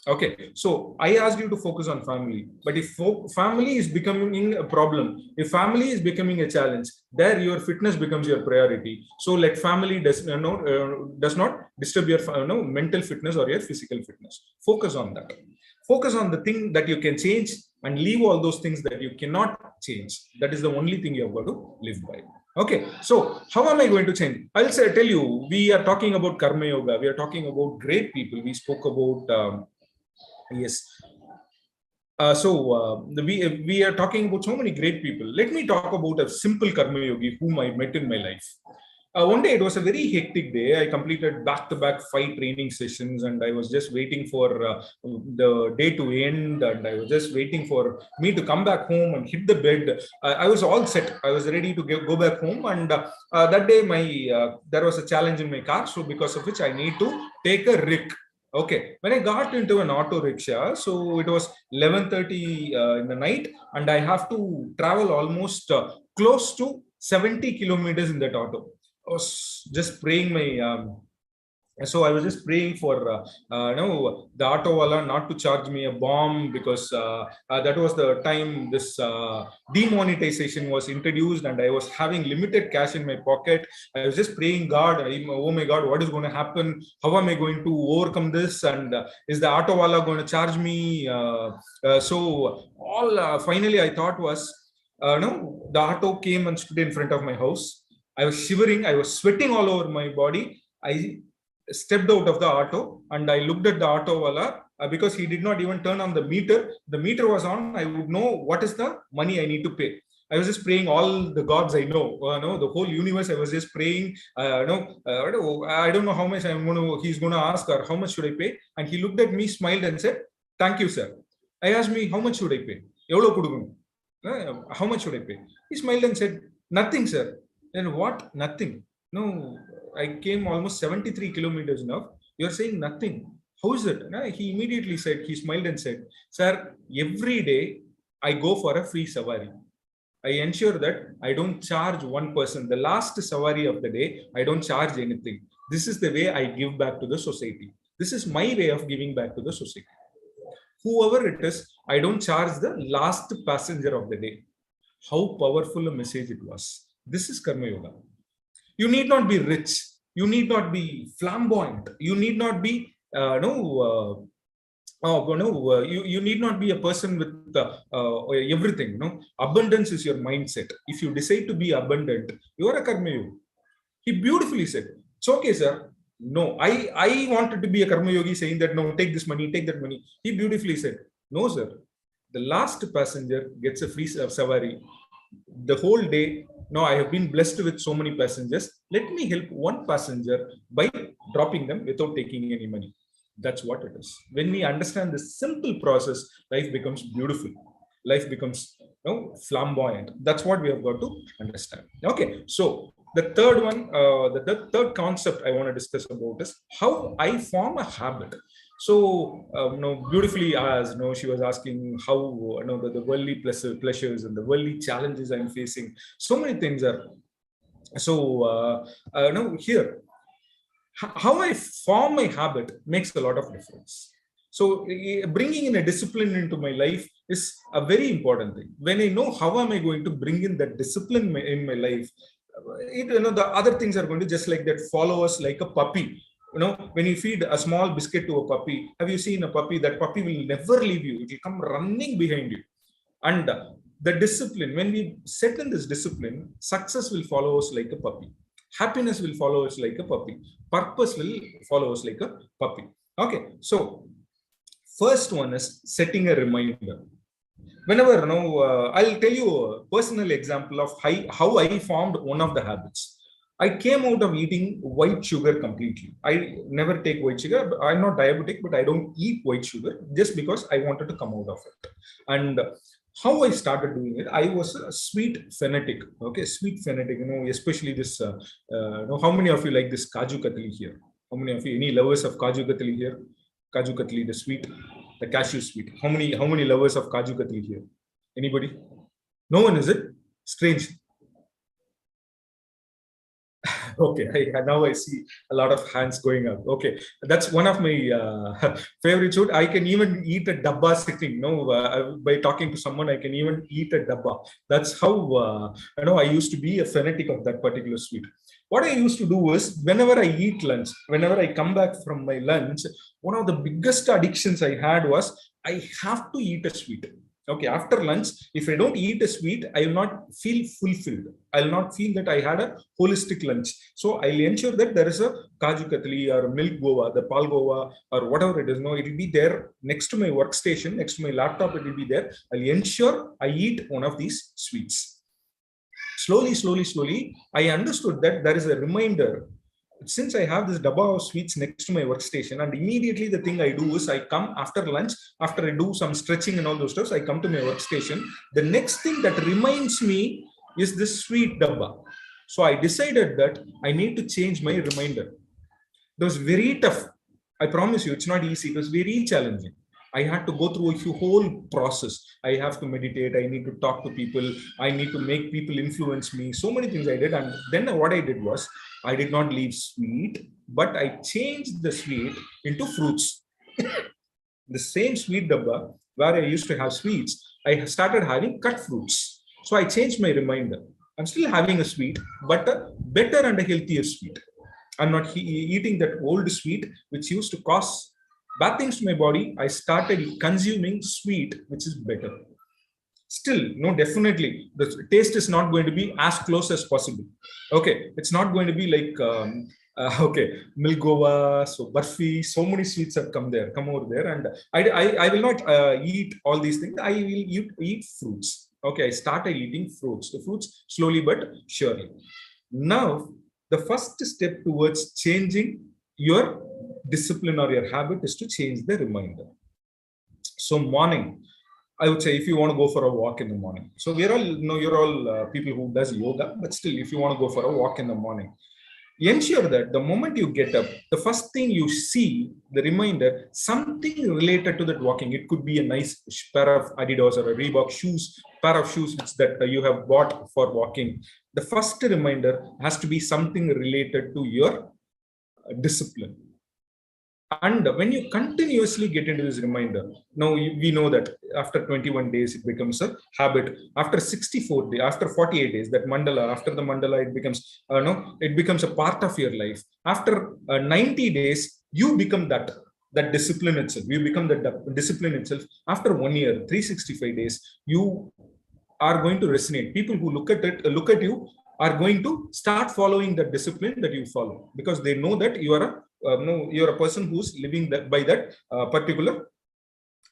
Okay, so I asked you to focus on family, but if family is becoming a problem, if family is becoming a challenge, there your fitness becomes your priority. So let family does not disturb your mental fitness or your physical fitness. Focus on that. Focus on the thing that you can change and leave all those things that you cannot change. That is the only thing you have got to live by. Okay, so how am I going to change? I'll tell you, we are talking about karma yoga. We are talking about great people. We spoke about yes. We are talking about so many great people. Let me talk about a simple karma yogi whom I met in my life. One day, it was a very hectic day. I completed back-to-back 5 training sessions, and I was just waiting for the day to end, and I was just waiting for me to come back home and hit the bed. I was all set. I was ready to go back home, and that day there was a challenge in my car, so because of which I need to take a rick. Okay, when I got into an auto rickshaw, so it was 11:30 in the night, and I have to travel almost close to 70 kilometers in that auto. I was just praying I was just praying for the auto wala not to charge me a bomb, because that was the time this demonetization was introduced, and I was having limited cash in my pocket. I was just praying, God, oh my God, what is going to happen? How am I going to overcome this? And is the auto wala going to charge me? Finally I thought was, the auto came and stood in front of my house. I was shivering. I was sweating all over my body. I stepped out of the auto and I looked at the auto wala because he did not even turn on the meter. The meter was on. I would know what is the money I need to pay. I was just praying all the gods I know, the whole universe. I was just praying. I don't know how much he's going to ask, or how much should I pay? And he looked at me, smiled, and said, "Thank you, sir." I asked me, "How much should I pay? How much should I pay?" He smiled and said, "Nothing, sir." Then what? Nothing? No, I came almost 73 kilometers now. You're saying nothing. How is it? He immediately said, he smiled and said, "Sir, every day I go for a free savari. I ensure that I don't charge one person. The last savari of the day, I don't charge anything. This is the way I give back to the society. This is my way of giving back to the society. Whoever it is, I don't charge the last passenger of the day." How powerful a message it was. This is Karma Yoga. You need not be rich. You need not be flamboyant. You need not be you need not be a person with everything. Abundance is your mindset. If you decide to be abundant, you are a Karma Yogi. He beautifully said, "It's okay, sir. No, I wanted to be a Karma Yogi saying that, no, take this money, take that money." He beautifully said, "No, sir. The last passenger gets a free savari. The whole day, no, I have been blessed with so many passengers. Let me help one passenger by dropping them without taking any money." That's what it is. When we understand this simple process, life becomes beautiful. Life becomes flamboyant. That's what we have got to understand. Okay, so the third one, the third concept I want to discuss about is how I form a habit. So, beautifully as she was asking how the worldly pleasures and the worldly challenges I'm facing. So many things are. So, here, how I form my habit makes a lot of difference. So, bringing in a discipline into my life is a very important thing. When I know how am I going to bring in that discipline in my life, the other things are going to just like that follow us like a puppy. When you feed a small biscuit to a puppy, have you seen a puppy? That puppy will never leave you. It will come running behind you. And the discipline, when we set in this discipline, success will follow us like a puppy. Happiness will follow us like a puppy. Purpose will follow us like a puppy. Okay, so first one is setting a reminder. Whenever, I'll tell you a personal example of how I formed one of the habits. I came out of eating white sugar completely. I never take white sugar. I'm not diabetic, but I don't eat white sugar just because I wanted to come out of it. And how I started doing it, I was a sweet fanatic. Okay, sweet fanatic. Especially this. How many of you like this Kaju Katli here? How many of you? Any lovers of Kaju Katli here? Kaju Katli, the sweet, the cashew sweet. How many lovers of Kaju Katli here? Anybody? No one, is it? Strange. Okay, now I see a lot of hands going up. Okay, that's one of my favorite food. I can even eat a dabba sitting. By talking to someone, I can even eat a dabba. That's how I used to be a fanatic of that particular sweet. What I used to do was, whenever I eat lunch, whenever I come back from my lunch, one of the biggest addictions I had was I have to eat a sweet. Okay, after lunch, if I don't eat a sweet, I will not feel fulfilled. I will not feel that I had a holistic lunch. So I'll ensure that there is a Kaju Katli or milk gova, the pal gova, or whatever it is. It will be there next to my workstation, next to my laptop. It will be there. I'll ensure I eat one of these sweets. Slowly, I understood that there is a reminder. Since I have this dabba of sweets next to my workstation, and immediately the thing I do is I come after lunch, after I do some stretching and all those stuff, I come to my workstation. The next thing that reminds me is this sweet dabba. So I decided that I need to change my reminder. It was very tough. I promise you, it's not easy. It was very challenging. I had to go through a whole process. I have to meditate. I need to talk to people. I need to make people influence me. So many things I did. And then what I did was, I did not leave sweet, but I changed the sweet into fruits. The same sweet dabba where I used to have sweets, I started having cut fruits. So I changed my reminder. I'm still having a sweet, but a better and a healthier sweet. I'm not eating that old sweet, which used to cause bad things to my body. I started consuming sweet, which is better. Still, no, definitely, the taste is not going to be as close as possible. Okay, it's not going to be like, milgova, so barfi, so many sweets have come over there. And I will not eat all these things. I will eat fruits. Okay, I started eating fruits. The fruits slowly but surely. Now, the first step towards changing your discipline or your habit is to change the reminder. So morning, I would say if you want to go for a walk in the morning. So we're all, you're all people who does yoga, but still, if you want to go for a walk in the morning, ensure that the moment you get up, the first thing you see, the reminder, something related to that walking. It could be a nice pair of Adidas or a Reebok shoes, pair of shoes that you have bought for walking. The first reminder has to be something related to your discipline. And when you continuously get into this reminder, now we know that after 21 days, it becomes a habit. After 64 days, after 48 days, that mandala, after the mandala, it becomes a part of your life. After 90 days, you become that discipline itself. You become the discipline itself. After 1 year, 365 days, you are going to resonate. People who look at you are going to start following the discipline that you follow, because they know that you are you're a person who's living by that particular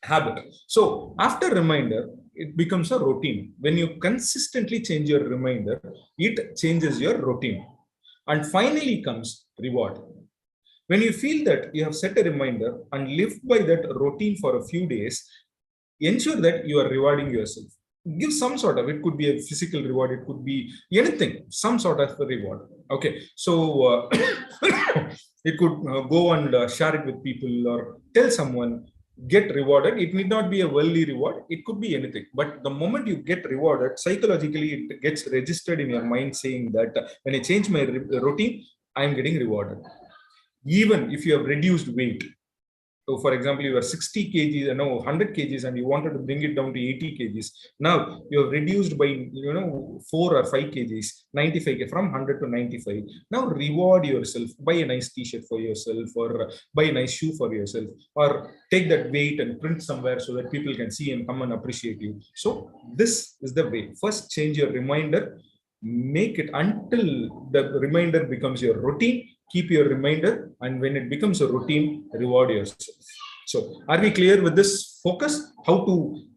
habit. So after reminder, it becomes a routine. When you consistently change your reminder, it changes your routine. And finally comes reward. When you feel that you have set a reminder and live by that routine for a few days, ensure that you are rewarding yourself. Give some sort of, it could be a physical reward, it could be anything, some sort of a reward. Okay, so it could go and share it with people or tell someone, get rewarded. It need not be a worldly reward, it could be anything. But the moment you get rewarded, psychologically it gets registered in your mind saying that when I change my routine, I am getting rewarded. Even if you have reduced weight. So, for example, you were 60 kgs, 100 kgs, and you wanted to bring it down to 80 kgs. Now you have reduced by 4 or 5 kgs, 95 from 100 to 95. Now reward yourself. Buy a nice T-shirt for yourself, or buy a nice shoe for yourself, or take that weight and print somewhere so that people can see and come and appreciate you. So this is the way. First, change your reminder. Make it until the reminder becomes your routine. Keep your reminder, and when it becomes a routine, reward yourself. So are we clear with this focus?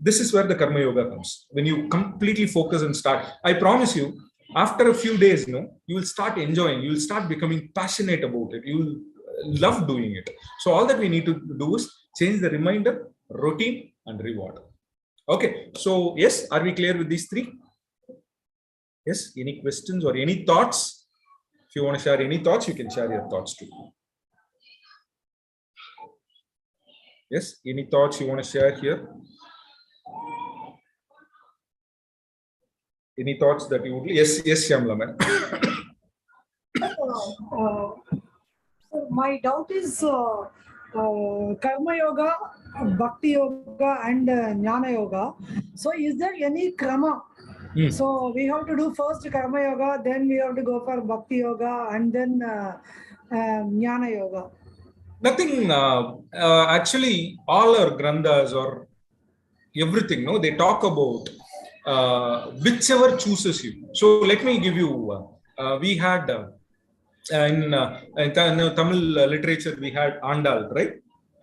This is where the Karma Yoga comes. When you completely focus and start, I promise you, after a few days, you will start enjoying, you will start becoming passionate about it. You will love doing it. So all that we need to do is change the reminder, routine, and reward. Okay. So yes, are we clear with these three? Yes. Any questions or any thoughts? If you want to share any thoughts, you can share your thoughts too. Yes, any thoughts you want to share here? Any thoughts that you would? Yes, Shyamla, man. My doubt is Karma Yoga, Bhakti Yoga, and Jnana Yoga. So, is there any krama? So we have to do first Karma Yoga, then we have to go for Bhakti Yoga, and then Jnana Yoga. Nothing. Actually, all our granthas or everything, they talk about whichever chooses you. So let me give you. We had in Tamil literature, we had Andal, right?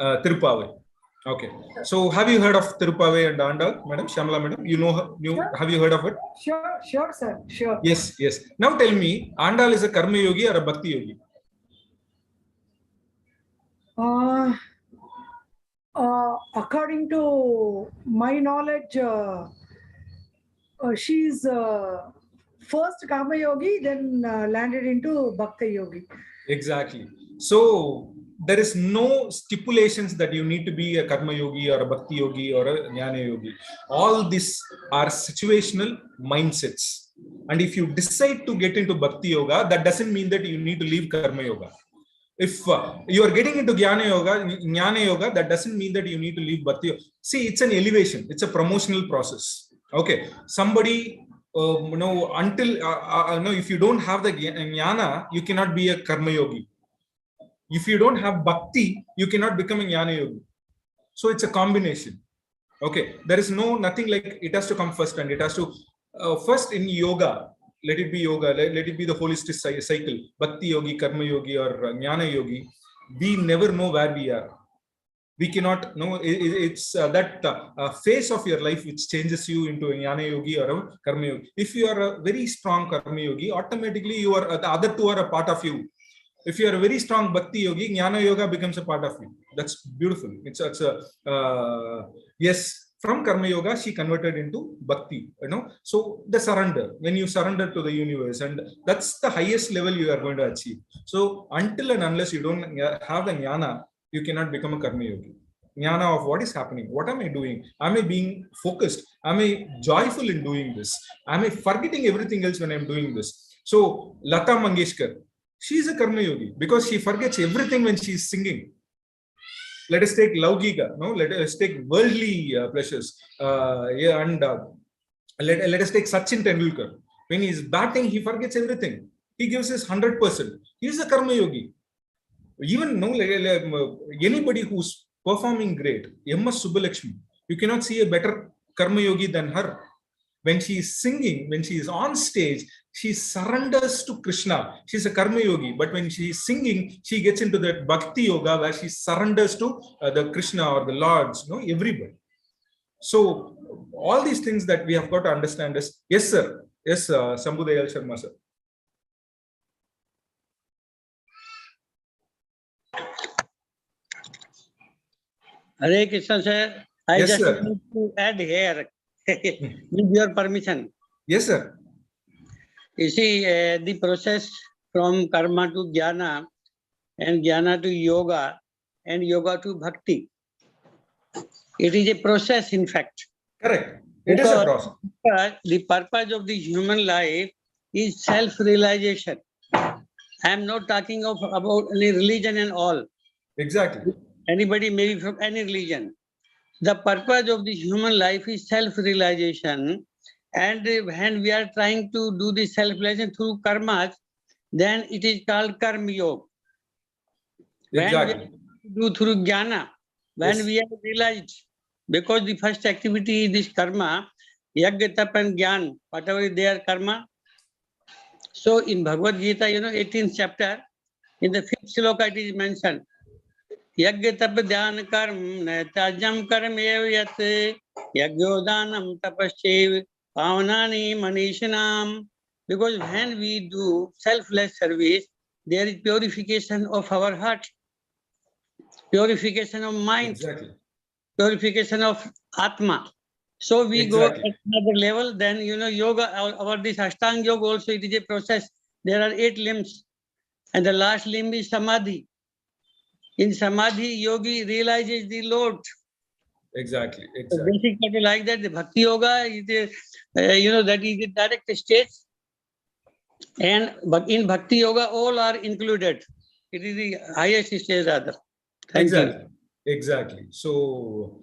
Tirupavai. Okay. So have you heard of Tirupavai and Andal, Madam Shyamala, Madam? Sure. Have you heard of it? Sure, sir. Sure. Yes. Now tell me, Andal is a Karma Yogi or a Bhakti Yogi? According to my knowledge, she's first Karma Yogi, then landed into Bhakti Yogi. Exactly. So there is no stipulations that you need to be a Karma Yogi or a Bhakti Yogi or a Jnana Yogi. All these are situational mindsets. And if you decide to get into Bhakti Yoga, that doesn't mean that you need to leave Karma Yoga. If you are getting into Jnana Yoga, that doesn't mean that you need to leave Bhakti Yoga. See, it's an elevation. It's a promotional process. Okay. Somebody, until, if you don't have the Jnana, you cannot be a Karma Yogi. If you don't have Bhakti, you cannot become a Jnana Yogi. So it's a combination. Okay. There is nothing like it has to come first, and it has to, first in yoga, let it be yoga, let it be the holistic cycle, Bhakti Yogi, Karma Yogi, or Jnana Yogi. We never know where we are. We cannot, no, it's that phase of your life which changes you into a Jnana Yogi or a Karma Yogi. If you are a very strong Karma Yogi, automatically you are, the other two are a part of you. If you are a very strong Bhakti Yogi, Jnana Yoga becomes a part of you. That's beautiful. It's a, yes, from Karma Yoga, she converted into Bhakti, you know. So the surrender, when you surrender to the universe, and that's the highest level you are going to achieve. So until and unless you don't have the Jnana, you cannot become a Karma Yogi. Jnana of what is happening, what am I doing? Am I being focused? Am I joyful in doing this? Am I forgetting everything else when I'm doing this? So Lata Mangeshkar, she is a Karma Yogi because she forgets everything when she is singing. Let us take Laugika, no? Let us take worldly pleasures. Let us take Sachin Tendulkar. When he is batting, he forgets everything. He gives his 100%. He is a Karma Yogi. Even no, anybody who's performing great, M.S. Subbalakshmi, you cannot see a better Karma Yogi than her. When she is singing, when she is on stage, she surrenders to Krishna. She's a Karma Yogi. But when she is singing, she gets into that Bhakti Yoga where she surrenders to the Krishna or the Lords, you know, everybody. So all these things that we have got to understand is, yes, sir. Yes, Sambudayal Sharma, sir. Hare Krishna, sir. I Yes, just sir. want to add here, with your permission. Yes, sir. You see, the process from karma to jnana, and jnana to yoga, and yoga to bhakti. It is a process, in fact. Correct. It is a process. The purpose of the human life is self-realization. I am not talking about any religion and all. Exactly. Anybody may be from any religion. The purpose of the human life is self-realization. And when we are trying to do the self-realization through karmas, then it is called karma yoga. Exactly. When we do through jnana, when Yes. we have realized, because the first activity is this karma, yagya, tap and jnana, whatever is their karma. So in Bhagavad Gita, 18th chapter, in the 5th sloka it is mentioned, yagya tap dhyan karm tajam karm evyat yagyodanam tapasyev pavanani manishanam. Because when we do selfless service, there is purification of our heart, purification of mind, Exactly. purification of atma. So we Exactly. go at another level. Then yoga, our this Ashtanga yoga also, it is a process. There are 8 limbs, and the last limb is samadhi. In samadhi, yogi realizes the Lord. Exactly. So Exactly. basically, like that, the bhakti yoga is that is the direct stage. And but in bhakti yoga, all are included. It is the highest stage rather. Thank you. Exactly. So,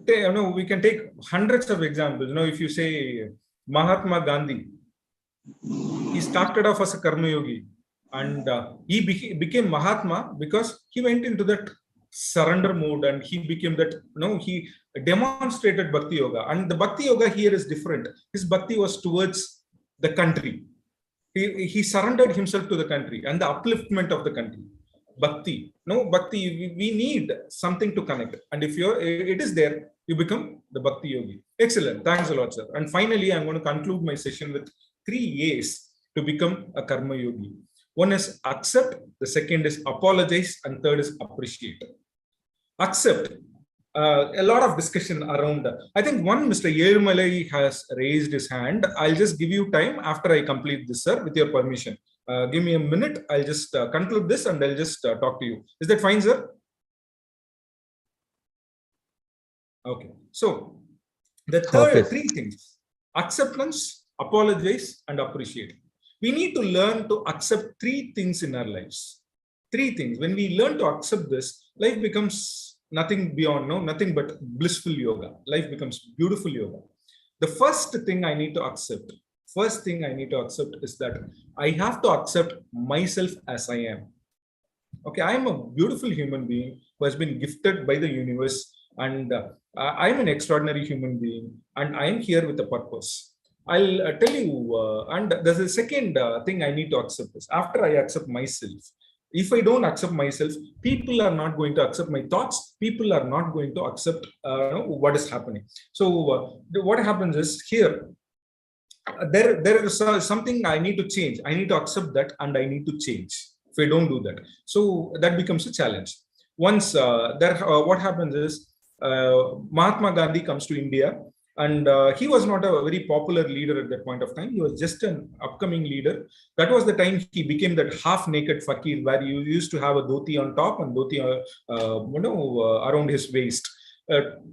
we can take hundreds of examples. If you say Mahatma Gandhi, he started off as a Karma Yogi, and he became Mahatma because he went into that surrender mode, and he became that. He demonstrated Bhakti Yoga, and the Bhakti Yoga here is different. His Bhakti was towards the country. He surrendered himself to the country and the upliftment of the country. Bhakti, we need something to connect, and if it is there, you become the Bhakti Yogi. Excellent. Thanks a lot, sir. And finally, I'm going to conclude my session with 3 A's to become a Karma Yogi. One is accept, the second is apologize, and third is appreciate. Accept. A lot of discussion around. I think one Mr. Yerumalai has raised his hand. I'll just give you time after I complete this, sir, with your permission. Give me a minute. I'll just conclude this and I'll just talk to you. Is that fine, sir? Okay. So the third 3 things: acceptance, apologize, and appreciate. We need to learn to accept 3 things in our lives. 3 things. When we learn to accept this, life becomes nothing beyond, nothing but blissful yoga. Life becomes beautiful yoga. The first thing I need to accept is that I have to accept myself as I am. Okay, I am a beautiful human being who has been gifted by the universe, and I am an extraordinary human being, and I am here with a purpose. I'll tell you, and there's a second thing I need to accept is after I accept myself, If I don't accept myself, people are not going to accept my thoughts. People are not going to accept what is happening. So what happens is here, there is something I need to change. I need to accept that, and I need to change. If I don't do that, so that becomes a challenge. Once what happens is Mahatma Gandhi comes to India, and he was not a very popular leader at that point of time. He was just an upcoming leader. That was the time he became that half-naked fakir, where you used to have a dhoti on top and dhoti around his waist.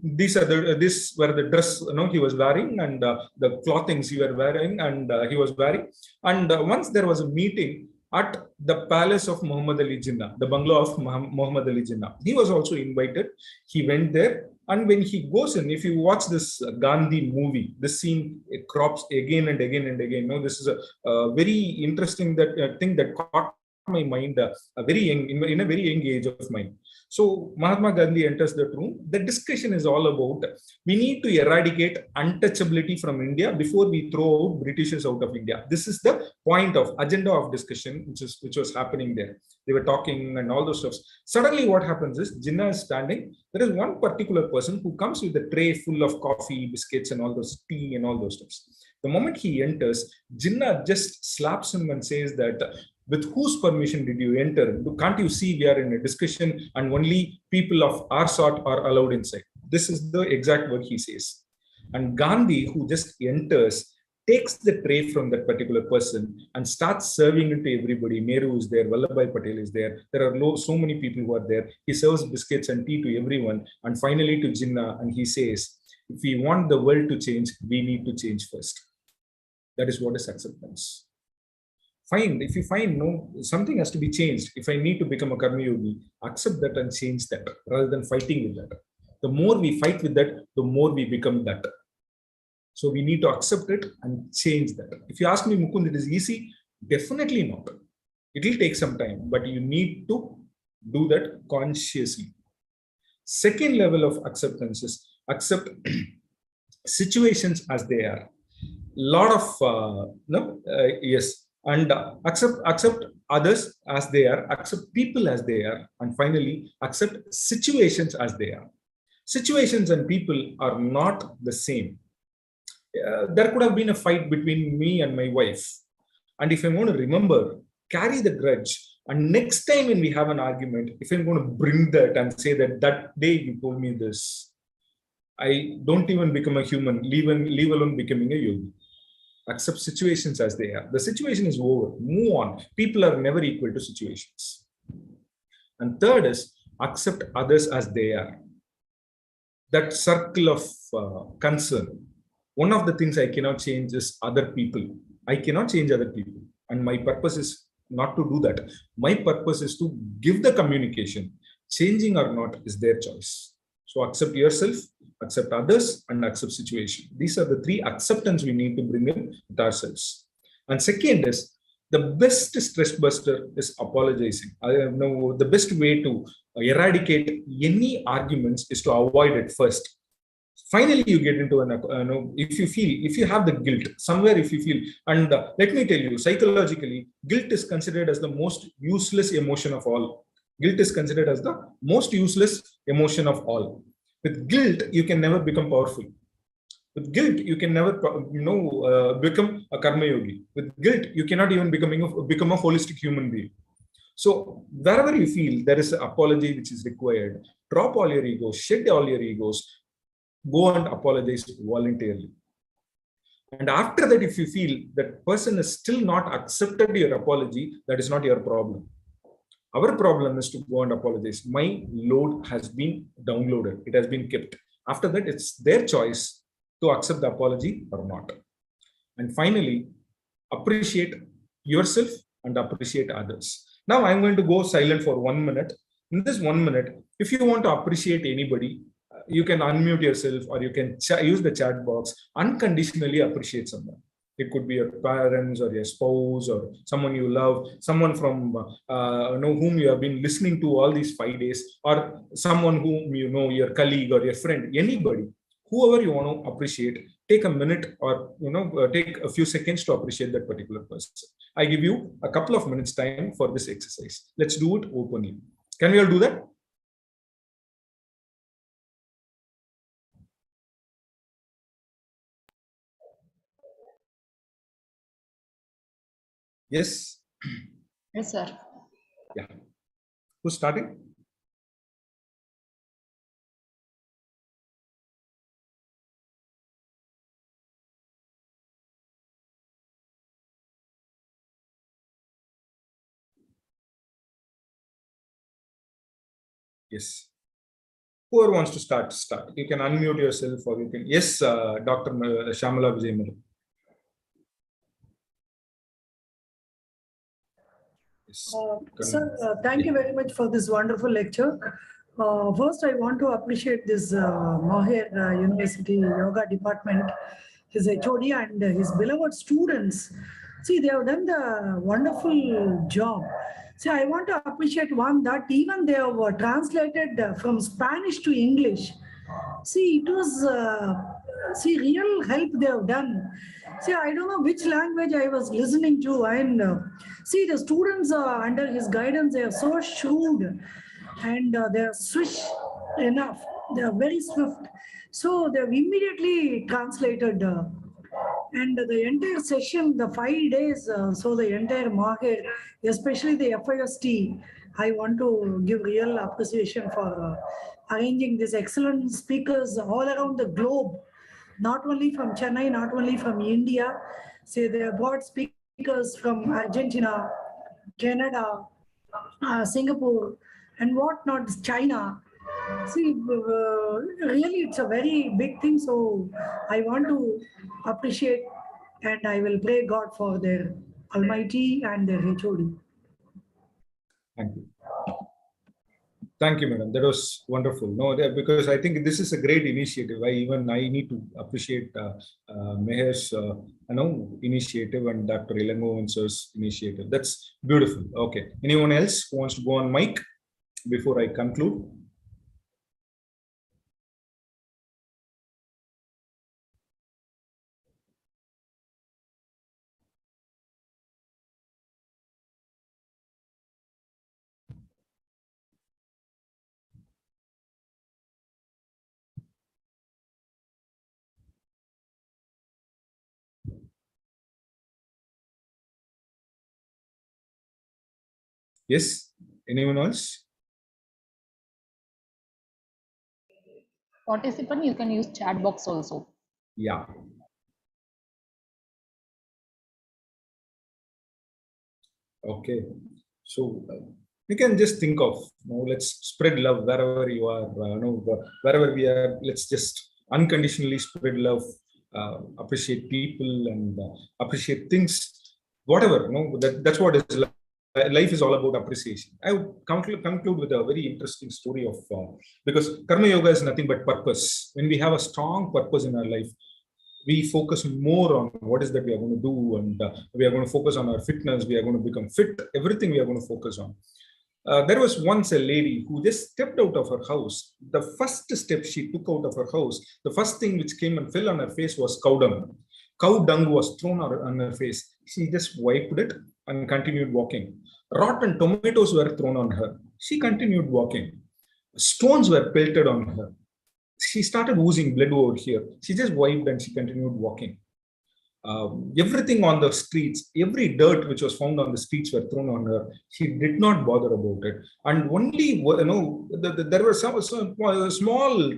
These were the dress he was wearing, and the clothings he were wearing, and he was wearing. And once there was a meeting at the palace of Muhammad Ali Jinnah, the bungalow of Muhammad Ali Jinnah. He was also invited. He went there, and when he goes in, if you watch this Gandhi movie, this scene crops again and again and again. This is a very interesting thing that caught my mind very young, in a very young age of mine. So Mahatma Gandhi enters the room. The discussion is all about, we need to eradicate untouchability from India before we throw out Britishers out of India. This is the point of agenda of discussion, which was happening there. They were talking and all those stuff. Suddenly what happens is, Jinnah is standing. There is one particular person who comes with a tray full of coffee, biscuits, and all those tea and all those stuff. The moment he enters, Jinnah just slaps him and says that, with whose permission did you enter? Can't you see we are in a discussion and only people of our sort are allowed inside? This is the exact word he says. And Gandhi, who just enters, takes the tray from that particular person and starts serving it to everybody. Nehru is there, Vallabhbhai Patel is there. There are so many people who are there. He serves biscuits and tea to everyone. And finally to Jinnah, and he says, if we want the world to change, we need to change first. That is what is acceptance. If you find something has to be changed, if I need to become a Karma Yogi, accept that and change that rather than fighting with that. The more we fight with that, the more we become that. So we need to accept it and change that. If you ask me, Mukund, it is easy? Definitely not. It will take some time, but you need to do that consciously. Second level of acceptance is accept situations as they are. Lot of yes. And accept others as they are, accept people as they are, and finally accept situations as they are. Situations and people are not the same. There could have been a fight between me and my wife, and if I'm going to remember, carry the grudge, and next time when we have an argument, if I'm going to bring that and say that day you told me this, I don't even become a human, leave alone becoming a yogi. Accept situations as they are. The situation is over. Move on. People are never equal to situations. And third is accept others as they are. That circle of concern. One of the things I cannot change is other people. I cannot change other people. And my purpose is not to do that. My purpose is to give the communication. Changing or not is their choice. So accept yourself, accept others, and accept situation. These are the three acceptance we need to bring in with ourselves. And second is, the best stress buster is apologizing. The best way to eradicate any arguments is to avoid it first. Finally, you get into if you have the guilt somewhere, if you feel, and let me tell you, psychologically, guilt is considered as the most useless emotion of all. Guilt is considered as the most useless emotion of all. With guilt, you can never become powerful. With guilt, you can never, become a karma yogi. With guilt, you cannot even become a holistic human being. So wherever you feel there is an apology which is required, drop all your egos, shed all your egos, go and apologize voluntarily. And after that, if you feel that person has still not accepted your apology, that is not your problem. Our problem is to go and apologize. My load has been downloaded. It has been kept. After that, it's their choice to accept the apology or not. And finally, appreciate yourself and appreciate others. Now I'm going to go silent for 1 minute. In this 1 minute, if you want to appreciate anybody, you can unmute yourself, or you can use the chat box, unconditionally appreciate someone. It could be your parents or your spouse or someone you love, someone from whom you have been listening to all these 5 days, or someone whom you know, your colleague or your friend, anybody whoever you want to appreciate, take a minute or take a few seconds to appreciate that particular person. I give you a couple of minutes time for this exercise. Let's do it openly. Can we all do that? Yes. Yes, sir. Yeah. Who's starting? Yes. Whoever wants to start. You can unmute yourself or you can. Yes, Dr. Shamala Vijay. Yes. Sir, thank you very much for this wonderful lecture. First, I want to appreciate this Maher University Yoga Department, his HOD and his beloved students. See, they have done the wonderful job. See, I want to appreciate one that even they have translated from Spanish to English. See, it was, real help they have done. See, I don't know which language I was listening to. And see, the students under his guidance, they are so shrewd and they are swish enough. They are very swift. So they have immediately translated and the entire session, the 5 days, so the entire Maher, especially the FIST, I want to give real appreciation for arranging these excellent speakers all around the globe, not only from Chennai, not only from India. Say they have brought speakers from Argentina, Canada, Singapore, and whatnot, China. See, really, it's a very big thing. So I want to appreciate and I will pray God for their Almighty and their HOD. Thank you. Thank you, madam. That was wonderful. No, because I think this is a great initiative. I need to appreciate Maher's initiative and Dr. Ilangovan's initiative. That's beautiful. Okay. Anyone else who wants to go on mic before I conclude? Yes. Anyone else? Participant, you can use chat box also. Yeah. Okay. So you can just think of, let's spread love wherever you are, wherever we are. Let's just unconditionally spread love, appreciate people and appreciate things, whatever. That's what is life. Life is all about appreciation. I would conclude with a very interesting story of because Karma Yoga is nothing but purpose. When we have a strong purpose in our life, we focus more on what is that we are going to do, and we are going to focus on our fitness. We are going to become fit. Everything we are going to focus on. There was once a lady who just stepped out of her house. The first step she took out of her house, the first thing which came and fell on her face was cow dung. Cow dung was thrown on her face. She just wiped it and continued walking. Rotten tomatoes were thrown on her. She continued walking. Stones were pelted on her. She started oozing blood over here. She just wiped and she continued walking. Everything on the streets, every dirt which was found on the streets were thrown on her. She did not bother about it. And only, there was some small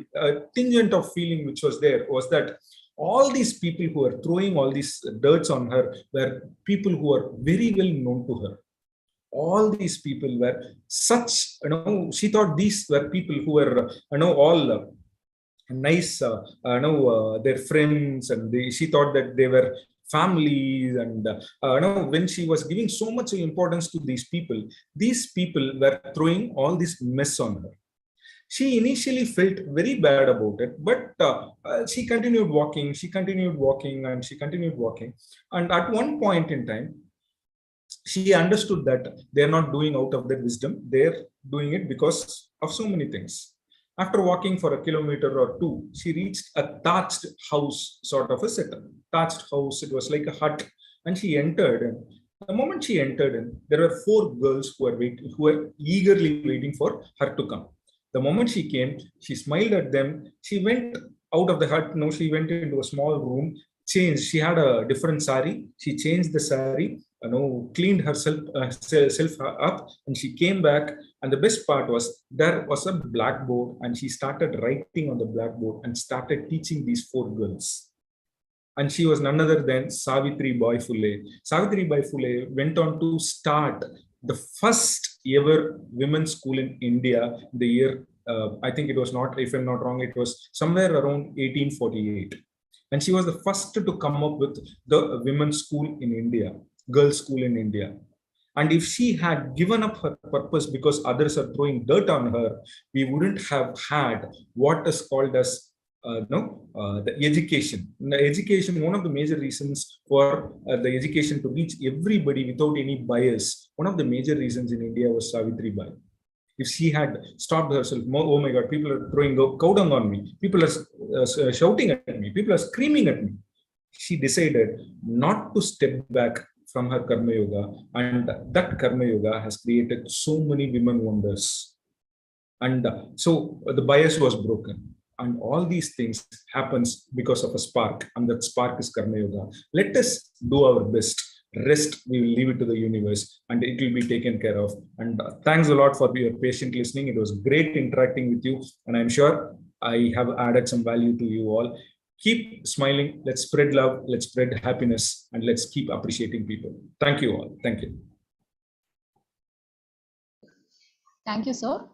tingent of feeling which was there, was that all these people who were throwing all these dirts on her were people who were very well known to her. All these people were such, she thought these were people who were, all nice, their friends, and she thought that they were families. And when she was giving so much importance to these people were throwing all this mess on her. She initially felt very bad about it, but she continued walking, and she continued walking. And at one point in time, she understood that they're not doing out of their wisdom. They're doing it because of so many things. After walking for a kilometer or two, she reached a thatched house, sort of a setup. Thatched house, it was like a hut. And she entered. And the moment she entered in, there were 4 girls who were eagerly waiting for her to come. The moment she came, she smiled at them. She went out of the hut. No, she went into a small room, changed. She had a different sari. She changed the sari, cleaned herself up, and she came back. And the best part was there was a blackboard, and she started writing on the blackboard and started teaching these 4 girls. And she was none other than Savitri Bai Phule. Savitri Bai Phule went on to start the first ever women's school in India in the year, I think it was not, if I'm not wrong, it was somewhere around 1848. And she was the first to come up with the women's school in India, girls' school in India. And if she had given up her purpose because others are throwing dirt on her, we wouldn't have had what is called as the education. In the education, one of the major reasons for the education to reach everybody without any bias, one of the major reasons in India was Savitri Bai. If she had stopped herself, oh my God, people are throwing cow dung on me, people are shouting at me, people are screaming at me. She decided not to step back from her Karma Yoga, and that Karma Yoga has created so many women wonders. And so the bias was broken. And all these things happens because of a spark, and that spark is Karma Yoga. Let us do our best. Rest, we will leave it to the universe, and it will be taken care of. And thanks a lot for your patient listening. It was great interacting with you, and I'm sure I have added some value to you all. Keep smiling. Let's spread love. Let's spread happiness, and let's keep appreciating people. Thank you all. Thank you. Thank you, sir.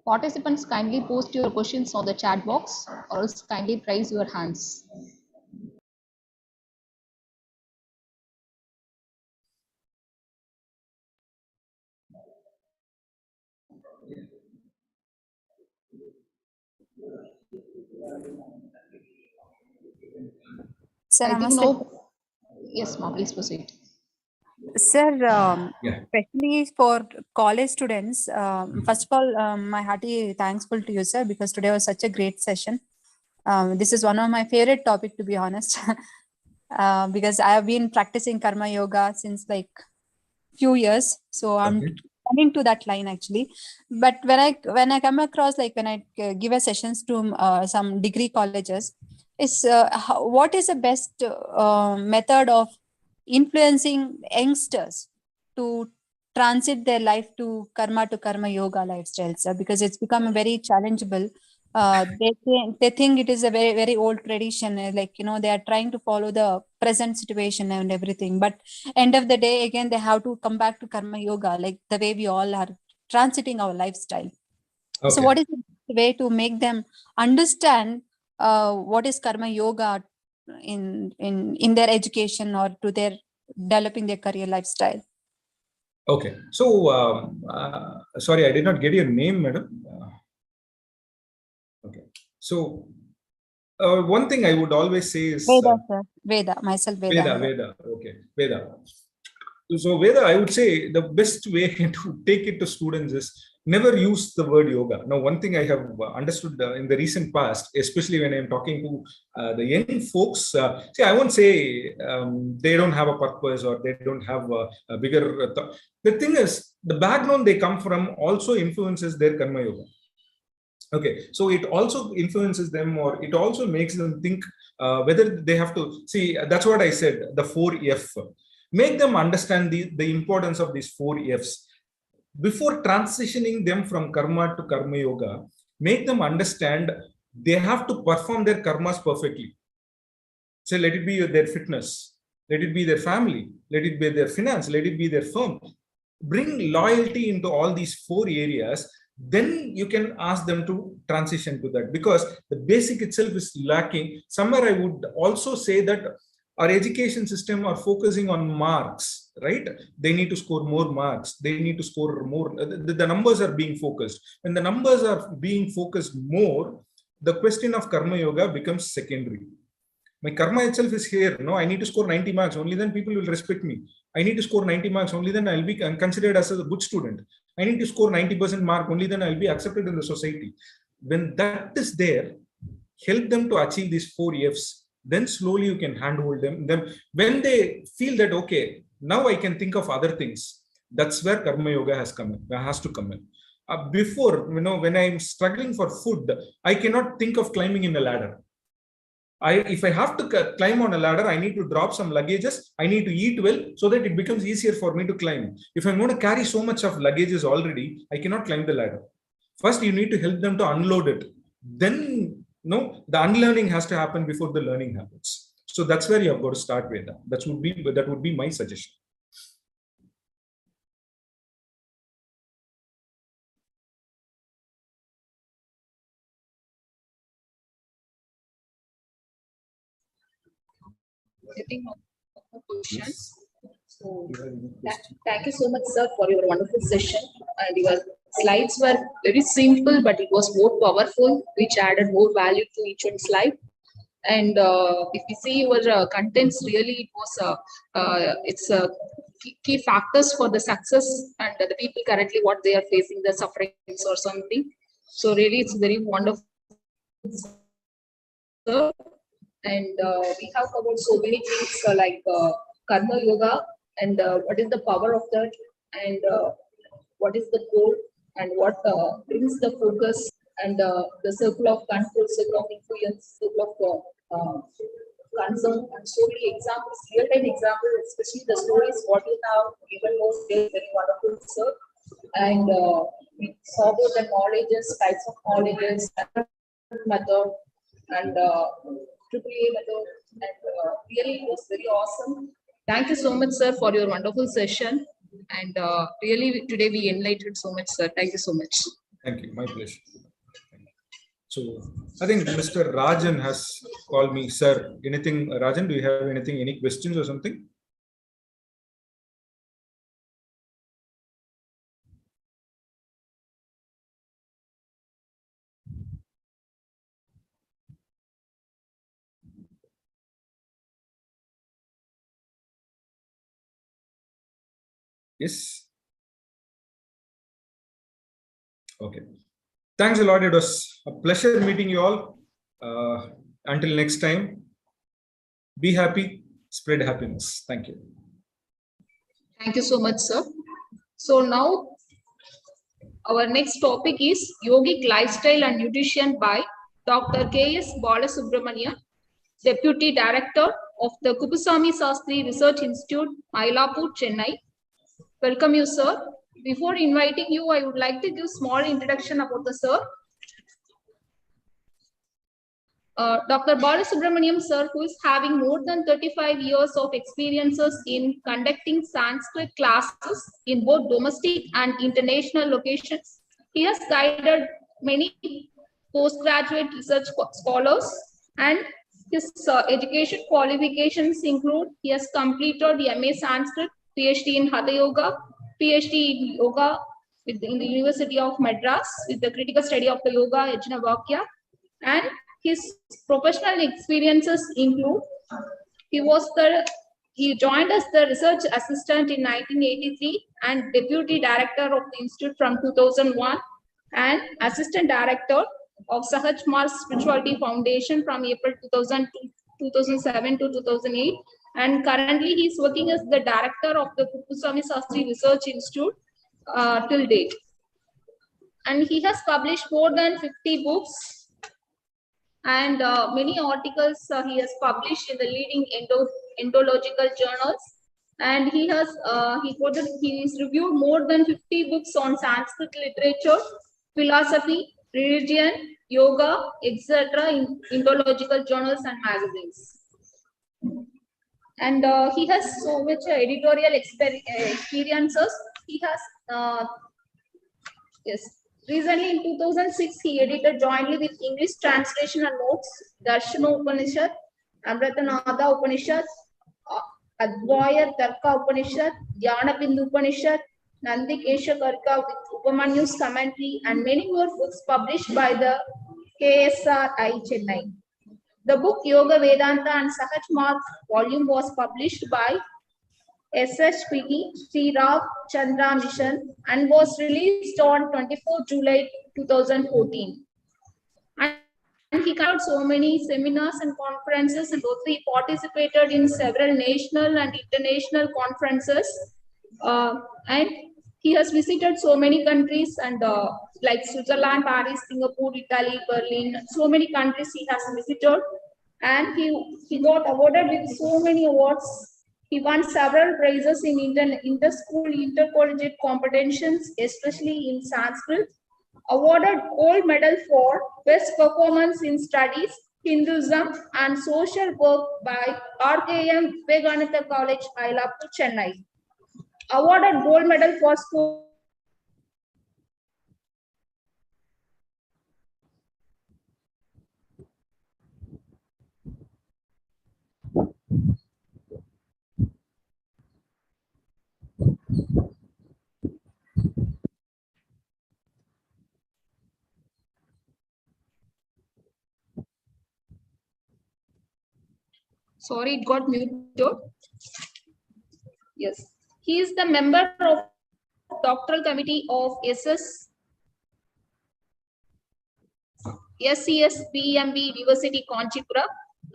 Participants, kindly post your questions on the chat box, or else kindly raise your hands. Sir, I think no. Yes, ma'am, please proceed. Sir, especially for college students, first of all, my hearty thankful to you, sir, because today was such a great session. This is one of my favorite topic, to be honest, because I have been practicing Karma Yoga since like few years. So I'm coming to that line actually. But when I come across, like when I give a sessions to some degree colleges, is what is the best method of influencing youngsters to transit their life to karma yoga lifestyle, sir? Because it's become very challengeable. They think it is a very, very old tradition, like, they are trying to follow the present situation and everything, but end of the day, again, they have to come back to karma yoga, like the way we all are transiting our lifestyle. Okay. So what is the way to make them understand what is karma yoga in their education or to their developing their career lifestyle? Okay, so sorry, I did not get your name, madam. Okay, so one thing I would always say is Veda, sir. Veda, myself, Veda. Veda. Okay, Veda. So Veda, I would say the best way to take it to students is never use the word yoga. Now, one thing I have understood in the recent past, especially when I'm talking to the young folks, see, I won't say they don't have a purpose or they don't have a bigger thought. The thing is, the background they come from also influences their karma yoga. Okay, so it also influences them, or it also makes them think whether they have to see. That's what I said, the 4 F. Make them understand the importance of these 4 Fs. Before transitioning them from karma to karma yoga, make them understand they have to perform their karmas perfectly. So let it be their fitness, let it be their family, let it be their finance, let it be their firm. Bring loyalty into all these 4 areas. Then you can ask them to transition to that, because the basic itself is lacking. Somewhere I would also say that our education system are focusing on marks, right? They need to score more marks. They need to score more. The numbers are being focused. When the numbers are being focused more, the question of karma yoga becomes secondary. My karma itself is here. No, I need to score 90 marks. Only then people will respect me. I need to score 90 marks. Only then I'll be considered as a good student. I need to score 90% mark. Only then I'll be accepted in the society. When that is there, help them to achieve these 4 Fs. Then slowly you can handhold them. Then when they feel that, okay, now I can think of other things, that's where Karma Yoga has to come in. Before, when I'm struggling for food, I cannot think of climbing in a ladder. If I have to climb on a ladder, I need to drop some luggages. I need to eat well so that it becomes easier for me to climb. If I'm going to carry so much of luggages already, I cannot climb the ladder. First, you need to help them to unload it. Then, the unlearning has to happen before the learning happens. So that's where you have got to start with that. That would be my suggestion. Questions. So, thank you so much, sir, for your wonderful session. And your slides were very simple, but it was more powerful, which added more value to each one slide. And if you see your contents, really, it was it's key factors for the success and the people currently what they are facing, the sufferings or something. So really, it's very wonderful. And we have covered so many things like Karma Yoga and what is the power of that, and what is the goal, and what brings the focus, and the circle of control, circle of influence, circle of concern, and so many examples, real-time examples, especially the stories what you have given was very wonderful, sir. And we saw about the knowledges, types of knowledges, method, and AAA method, and really it was very awesome. Thank you so much, sir, for your wonderful session. And really today we enlightened so much, sir. Thank you so much. Thank you. My pleasure. So I think Mr. Rajan has called me, sir. Anything, Rajan, do you have anything, any questions or something? Yes. Okay. Thanks a lot. It was a pleasure meeting you all. Until next time, be happy, spread happiness. Thank you. Thank you so much, sir. So now our next topic is Yogic Lifestyle and Nutrition by Dr. K.S. Balasubramanian, Deputy Director of the Kupusami Sastry Research Institute, Mylapore, Chennai. Welcome you, sir. Before inviting you, I would like to give small introduction about the sir. Dr. Balasubramanian, sir, who is having more than 35 years of experiences in conducting Sanskrit classes in both domestic and international locations. He has guided many postgraduate research scholars, and his education qualifications include he has completed the MA Sanskrit, PhD in Hatha Yoga, PhD in Yoga in the University of Madras with the critical study of the Yoga Yajna Vakya, and his professional experiences include he joined as the research assistant in 1983 and deputy director of the institute from 2001 and assistant director of Sahaj Mars Spirituality Foundation from April 2007 to 2008, and currently he is working as the director of the Kupusami Sastry Research Institute till date. And he has published more than 50 books and many articles he has published in the leading endological journals, and he has reviewed more than 50 books on Sanskrit literature, philosophy, religion, yoga, etc. in endological journals and magazines. And he has so much editorial experiences. He has recently in 2006 he edited jointly with English translation and notes Darshana Upanishad, Amritanatha Upanishad, Advaya Tarka Upanishad, Dhyana Bindu Upanishad, Nandikesha Karka with Upamanyu's commentary, and many more books published by the KSRI Chennai. The book Yoga Vedanta and Sahaj Marg volume was published by SHPD Sri Rav Chandra Mission and was released on 24 July 2014. he conducted so many seminars and conferences, and also he participated in several national and international conferences. And he has visited so many countries and like Switzerland, Paris, Singapore, Italy, Berlin, so many countries he has visited. And he got awarded with so many awards. He won several prizes in inter-school, intercollegiate competitions, especially in Sanskrit. Awarded gold medal for best performance in studies, Hinduism, and social work by RKM Vivekananda College, Mylapore, Chennai. Awarded gold medal for school. Sorry, it got muted. Yes, he is the member of doctoral committee of SCS BMB University Kanchipura,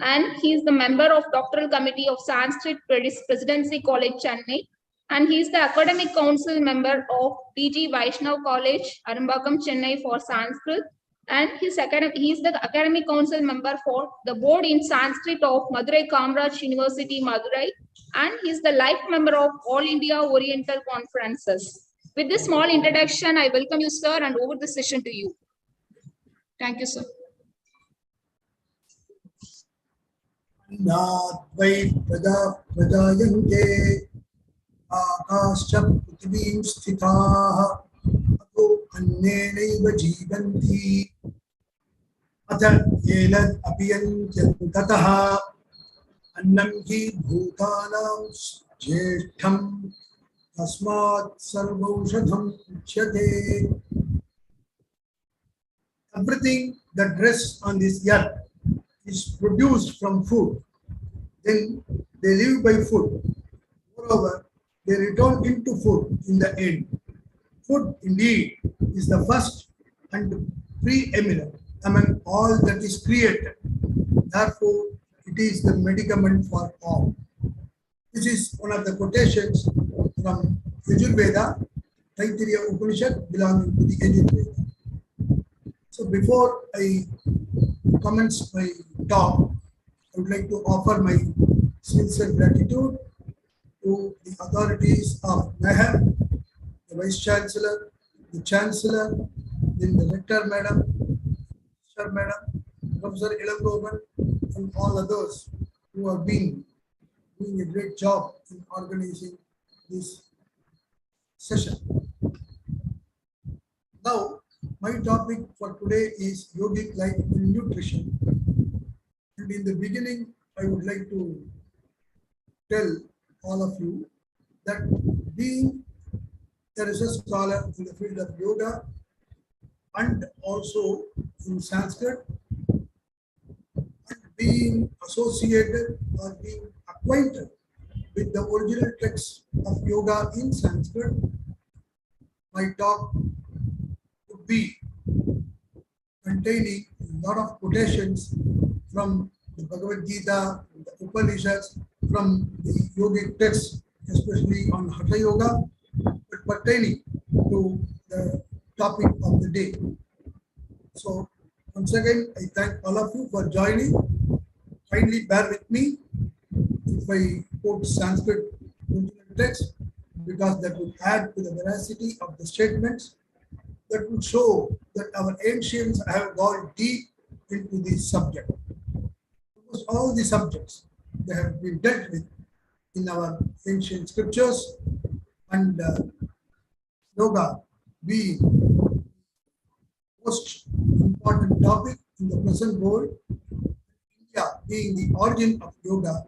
and he is the member of doctoral committee of Sanskrit Presidency College, Chennai, and he is the academic council member of DG Vaishnav College, Arambakam, Chennai for Sanskrit, and he is the academic council member for the board in Sanskrit of Madurai Kamaraj University, Madurai, and he is the life member of All India Oriental Conferences. With this small introduction, I welcome you, sir, and over the session to you. Thank you, sir. प्रजायन्ते आकाश्च पृथिवीं स्थिताः अतो अन्नेनैव जीवन्ति अथ एतद् अभियन्त्यन्ततः अन्नं हि भूतानां ज्येष्ठं तस्मात् सर्वौषधम् उच्यते. Everything that rests on this earth is produced from food. Then they live by food. Moreover, they return into food in the end. Food indeed is the first and preeminent among all that is created. Therefore, it is the medicament for all. This is one of the quotations from Yajurveda, Taittiriya Upanishad belonging to the Yajurveda. So before I commence my talk, I would like to offer my sincere gratitude to the authorities of Maher, the Vice Chancellor, the Chancellor, then the Rector Madam, Sir Madam, Professor Ilangovan, and all others who have been doing a great job in organizing this session. Now, my topic for today is yogic life in nutrition. And in the beginning, I would like to tell all of you that being a research scholar in the field of yoga and also in Sanskrit, and being associated or being acquainted with the original texts of yoga in Sanskrit, my talk would be containing a lot of quotations from the Bhagavad Gita, the Upanishads, from the yogic texts, especially on Hatha Yoga, but pertaining to the topic of the day. So, once again, I thank all of you for joining. Kindly bear with me if I quote Sanskrit text, because that would add to the veracity of the statements, that would show that our ancients have gone deep into this subject. Almost all the subjects that have been dealt with in our ancient scriptures, and yoga being the most important topic in the present world, India being the origin of yoga,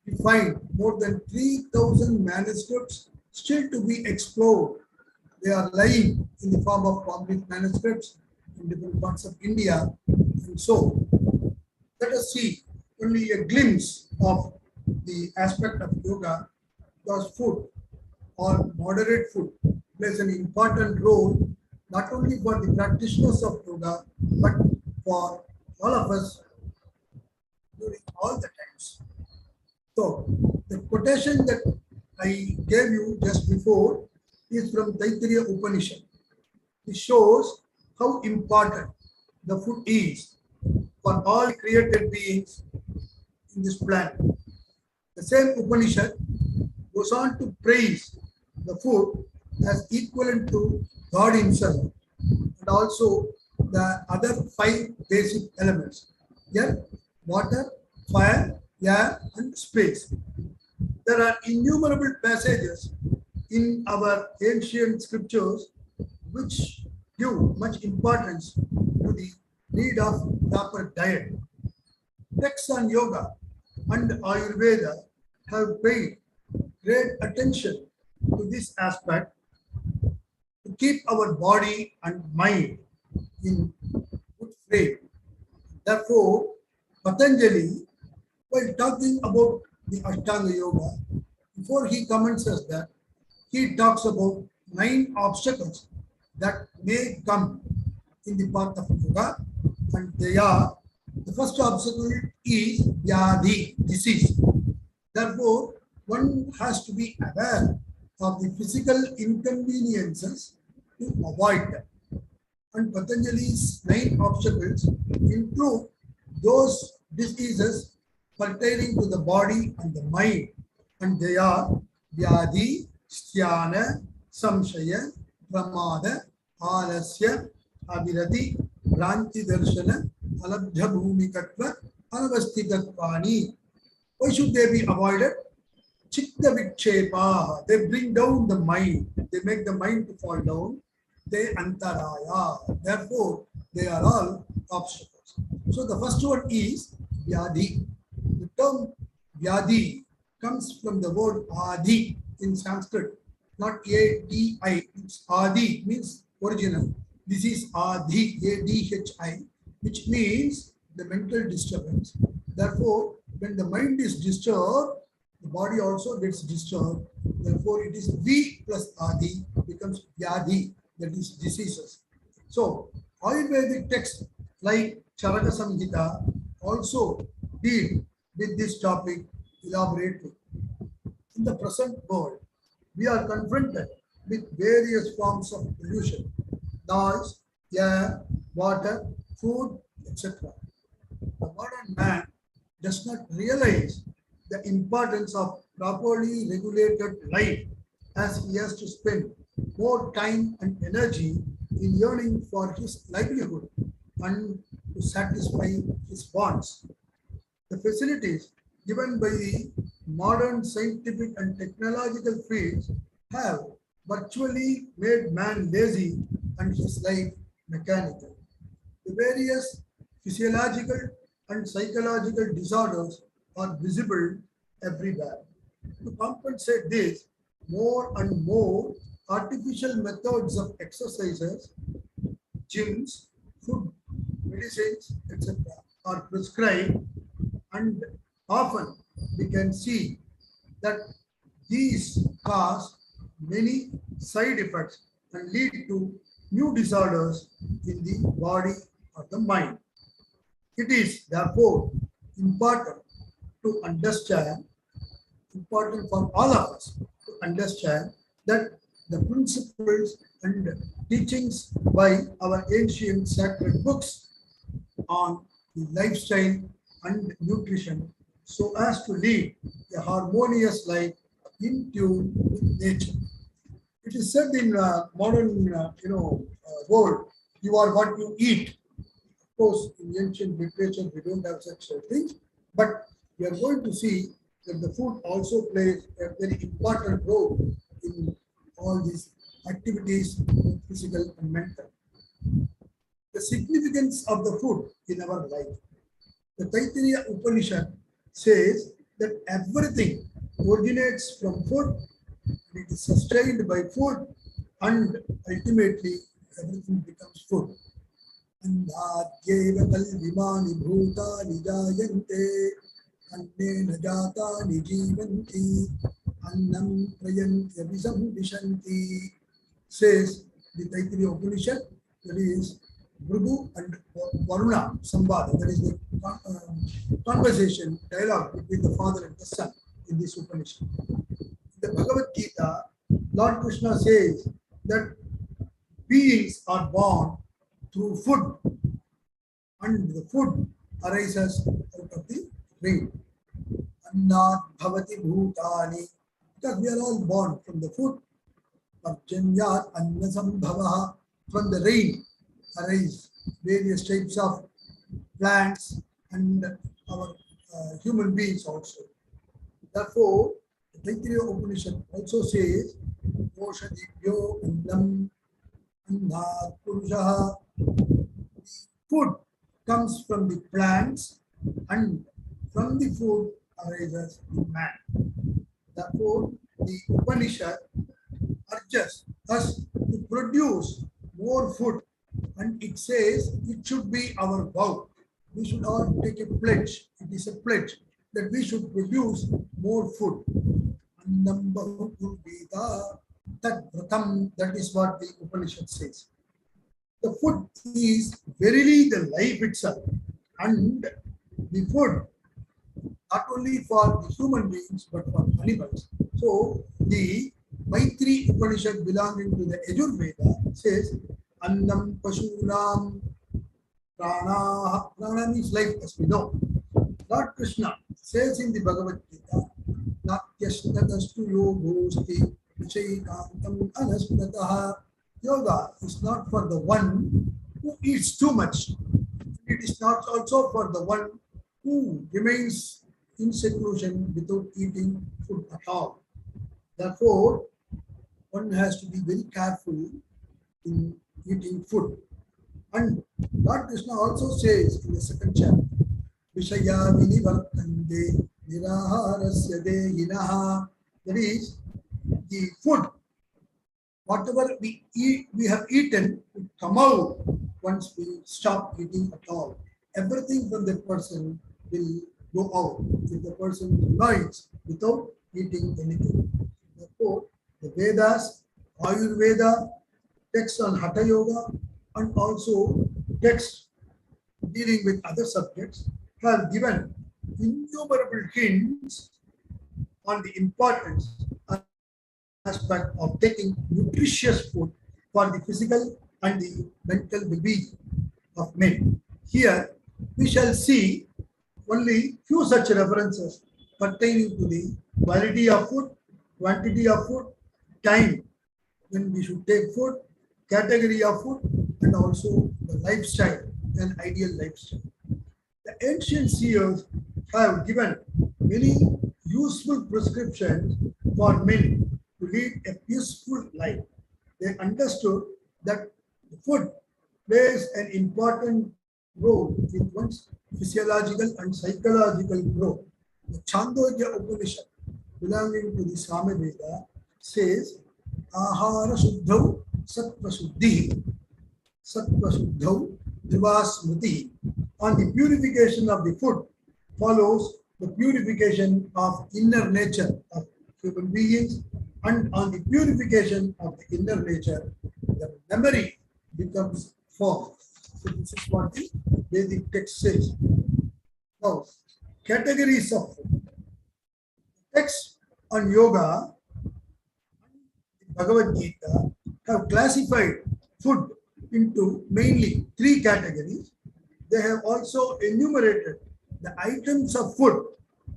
we find more than 3,000 manuscripts still to be explored. They are lying in the form of public manuscripts in different parts of India. And so, let us see only a glimpse of the aspect of yoga, because food or moderate food plays an important role not only for the practitioners of yoga, but for all of us during all the times. So the quotation that I gave you just before is from Taittiriya Upanishad. It shows how important the food is for all created beings in this planet. The same Upanishad goes on to praise the food as equivalent to God himself and also the other 5 basic elements: air, water, fire, air, and space. There are innumerable passages in our ancient scriptures which give much importance to the need of proper diet. Texts on yoga and Ayurveda have paid great attention to this aspect to keep our body and mind in good frame. Therefore, Patanjali, while talking about the Ashtanga Yoga, before he commences that, he talks about 9 obstacles that may come in the path of yoga, and they are: the first obstacle is Vyadhi, disease. Therefore, one has to be aware of the physical inconveniences to avoid them. And Patanjali's 9 obstacles include those diseases pertaining to the body and the mind, and they are Vyadhi, Sthana, Samshaya, Pramada, Alasya, Abhirati, Bhranti Darshana, Alabdha Bhumikatva, Anavastitatvani. Why should they be avoided? Chitta Vikshepa, they bring down the mind, they make the mind to fall down. They antaraya, therefore they are all obstacles. So the first one is Vyadhi. The term Vyadhi comes from the word Adi in Sanskrit, not A-D-I, it's Adi, means original. This is Adi, A-D-H-I, which means the mental disturbance. Therefore, when the mind is disturbed, the body also gets disturbed. Therefore, it is V plus Adi becomes Vyadhi, that is diseases. So, Ayurvedic texts like Charaka Samhita also deal with this topic elaborately. In the present world, we are confronted with various forms of pollution: noise, air, water, food, etc. The modern man does not realize the importance of properly regulated life, as he has to spend more time and energy in yearning for his livelihood and to satisfy his wants. The facilities given by the modern scientific and technological fields have virtually made man lazy and his life mechanical. The various physiological and psychological disorders are visible everywhere. To compensate this, more and more artificial methods of exercises, gyms, food, medicines, etc. are prescribed, and often we can see that these cause many side effects and lead to new disorders in the body or the mind. It is therefore important to understand, important for all of us to understand that the principles and teachings by our ancient sacred books on the lifestyle and nutrition, so as to lead a harmonious life in tune with nature. It is said in modern world, you are what you eat. Of course, in ancient literature, we don't have such things, but we are going to see that the food also plays a very important role in all these activities, physical and mental. The significance of the food in our life. The Taittiriya Upanishad says that everything originates from food, it is sustained by food, and ultimately everything becomes food. Annadyeva kalvimani bhutani jayante annena jatani jivanti annam prayantya vishanti, says the Taittiriya Upanishad. That is, Bhrigu and Varuna Sambhada, that is the conversation, dialogue between the father and the son in this Upanishad. In the Bhagavad Gita, Lord Krishna says that beings are born through food, and the food arises out of the rain. Annat bhavati bhutani, because we are all born from the food. Parjanyat annasambhavaha, from the rain arise various types of plants and our human beings also. Therefore, the Taittiriya Upanishad also says, Oshadibhyo annam annat purushaha. Food comes from the plants, and from the food arises the man. Therefore, the Upanishad urges us to produce more food, and it says it should be our vow. We should all take a pledge. It is a pledge that we should produce more food. That is what the Upanishad says. The food is verily the life itself, and the food not only for the human beings but for animals. So the Maitri Upanishad belonging to the Yajurveda says, Annam Pashunam Prana. Prana means life, as we know. Lord Krishna says in the Bhagavad Gita, Natyasnatastu yogosti vichaikantam anasnataha. Yoga is not for the one who eats too much. It is not also for the one who remains in seclusion without eating food at all. Therefore, one has to be very careful in eating food. And Lord Krishna also says in the second chapter, Vishaya vinivartande niraharasya deyinaha. That is, the food, whatever we eat, we have eaten, will come out once we stop eating at all. Everything from that person will go out if the person remains without eating anything. Therefore, the Vedas, Ayurveda, texts on Hatha Yoga, and also texts dealing with other subjects have given innumerable hints on the importance and aspect of taking nutritious food for the physical and the mental well-being of men. Here, we shall see only few such references pertaining to the quality of food, quantity of food, time when we should take food, category of food, and also the lifestyle, an ideal lifestyle. The ancient seers have given many useful prescriptions for men to lead a peaceful life. They understood that the food plays an important role in one's physiological and psychological growth. The Chandogya Upanishad, belonging to the Samaveda, says, Ahara Shuddhau Sattva Shuddhi, Sattva Shuddhau Drivasmriti. On the purification of the food follows the purification of inner nature of human beings, and on the purification of the inner nature, the memory becomes formed. So this is what the Vedic text says. Now, categories of food. Texts on yoga, the Bhagavad Gita, have classified food into mainly 3 categories. They have also enumerated the items of food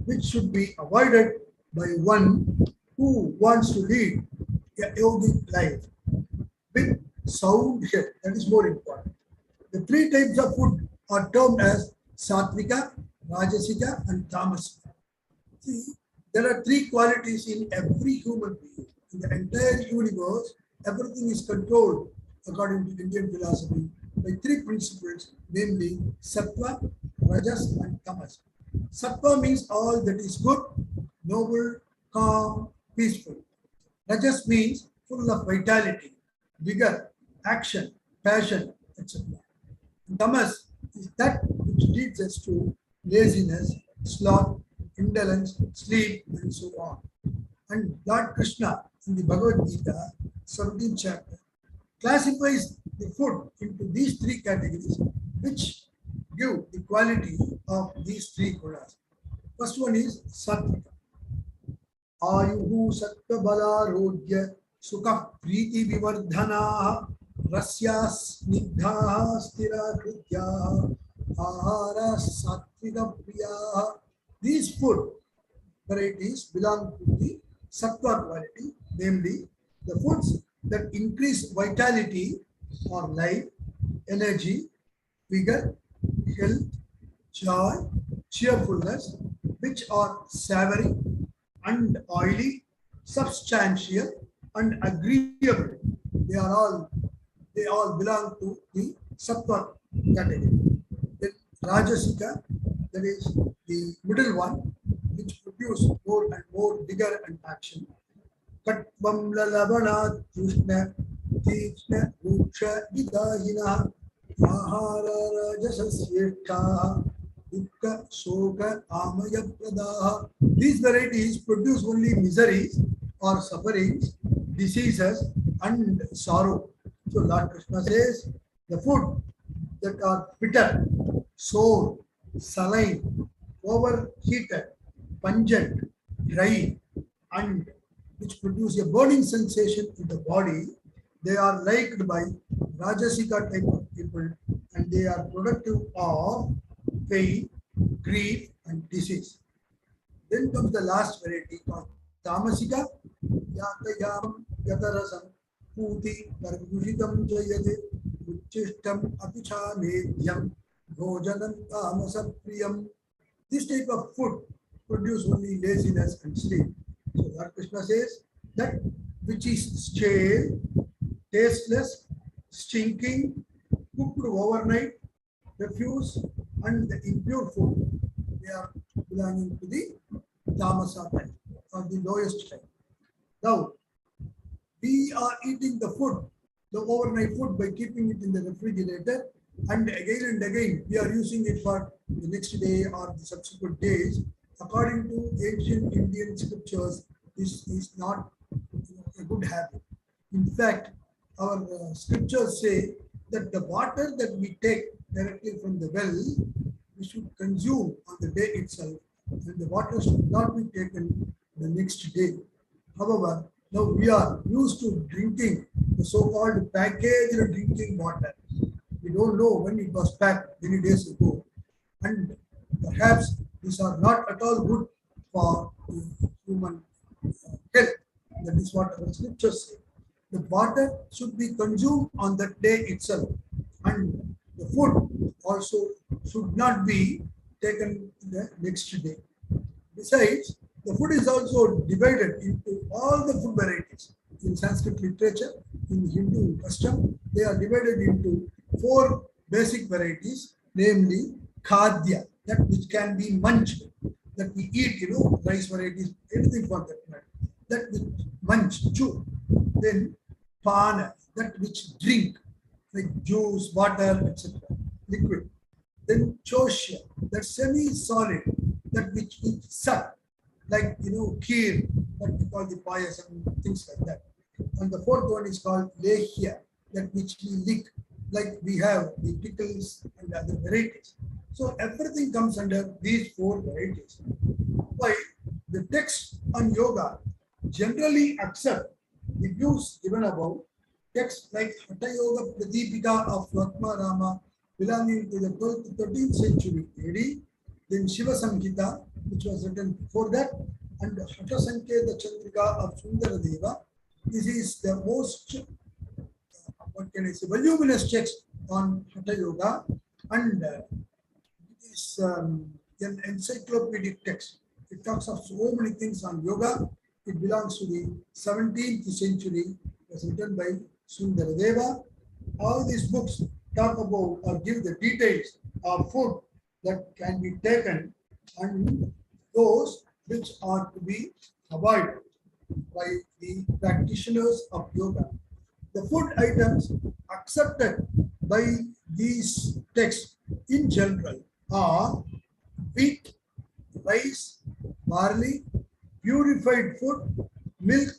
which should be avoided by one who wants to lead a yogic life with sound health. That is more important. The 3 types of food are termed as Sattvika, Rajasika, and Tamasika. See, there are 3 qualities in every human being. In the entire universe, everything is controlled according to Indian philosophy by 3 principles, namely Sattva, Rajas, and Tamas. Sattva means all that is good, noble, calm, peaceful. Rajas means full of vitality, vigor, action, passion, etc. Tamas is that which leads us to laziness, sloth, indolence, sleep, and so on. And Lord Krishna in the Bhagavad Gita, 17th chapter, classifies the food into these three categories, which give the quality of these three gunas. First one is sattvika. Ayuhu sattva bala rodya sukha priti vivardhana rasya snigdha stira kritya ahara sattvika priya. These food varieties belong to the sattva quality, namely the foods that increase vitality or life, energy, vigor, health, joy, cheerfulness, which are savory and oily, substantial and agreeable. They all belong to the sattva category. Then rajasika, that is the middle one, which produce more and more vigor and action. Katvam lalabana tushna tishna ruksha vidahina ahara rajasasyekha dukka soka amaya pradaha. These varieties produce only miseries or sufferings, diseases and sorrow. So Lord Krishna says the food that are bitter, sour, saline, overheated, pungent, dry, and which produce a burning sensation in the body, they are liked by Rajasika type of people, and they are productive of pain, grief, and disease. Then comes the last variety called Tamasika, Yatayam, Yatarasam, Puti, Pargushitam Jayate, Uchishtam Apicha Medyam, Bhojanam Tamasapriyam. This type of food produce only laziness and sleep. So Lord Krishna says that which is stale, tasteless, stinking, cooked overnight, refuse, and the impure food, they are belonging to the Tamasa type or the lowest type. Now, we are eating the food, the overnight food, by keeping it in the refrigerator, and again we are using it for the next day or the subsequent days. According to ancient Indian scriptures, this is not a good habit. In fact, our scriptures say that the water that we take directly from the well, we should consume on the day itself, and the water should not be taken the next day. However, now we are used to drinking the so-called packaged drinking water. We don't know when it was packed many days ago, and perhaps these are not at all good for human health. That is what our scriptures say. The water should be consumed on that day itself, and the food also should not be taken the next day. Besides, the food is also divided into all the food varieties. In Sanskrit literature, in Hindu custom, they are divided into 4 basic varieties, namely khadya, that which can be munched, that we eat, rice varieties, anything for that matter, that which munch, chew. Then pana, that which drink, like juice, water, etc., liquid. Then choshya, that semi-solid, that which we suck, like kheer, what we call the payasam, things like that. And the 4th one is called lehya, that which we lick, like we have the pickles and other varieties. So everything comes under these 4 varieties. Why the text on yoga generally accept the views given above. Texts like Hatha Yoga Pradipika of Vatma Rama, belonging to the 12th to 13th century AD, then Shiva Samhita, which was written before that, and Hatha Sanketa Chandrika of Sundaradeva. This is the most, voluminous text on Hatha Yoga, and it is an encyclopedic text. It talks of so many things on yoga. It belongs to the 17th century. It was written by Sundaradeva. All these books talk about or give the details of food that can be taken and those which are to be avoided by the practitioners of yoga. The food items accepted by these texts in general are wheat, rice, barley, purified food, milk,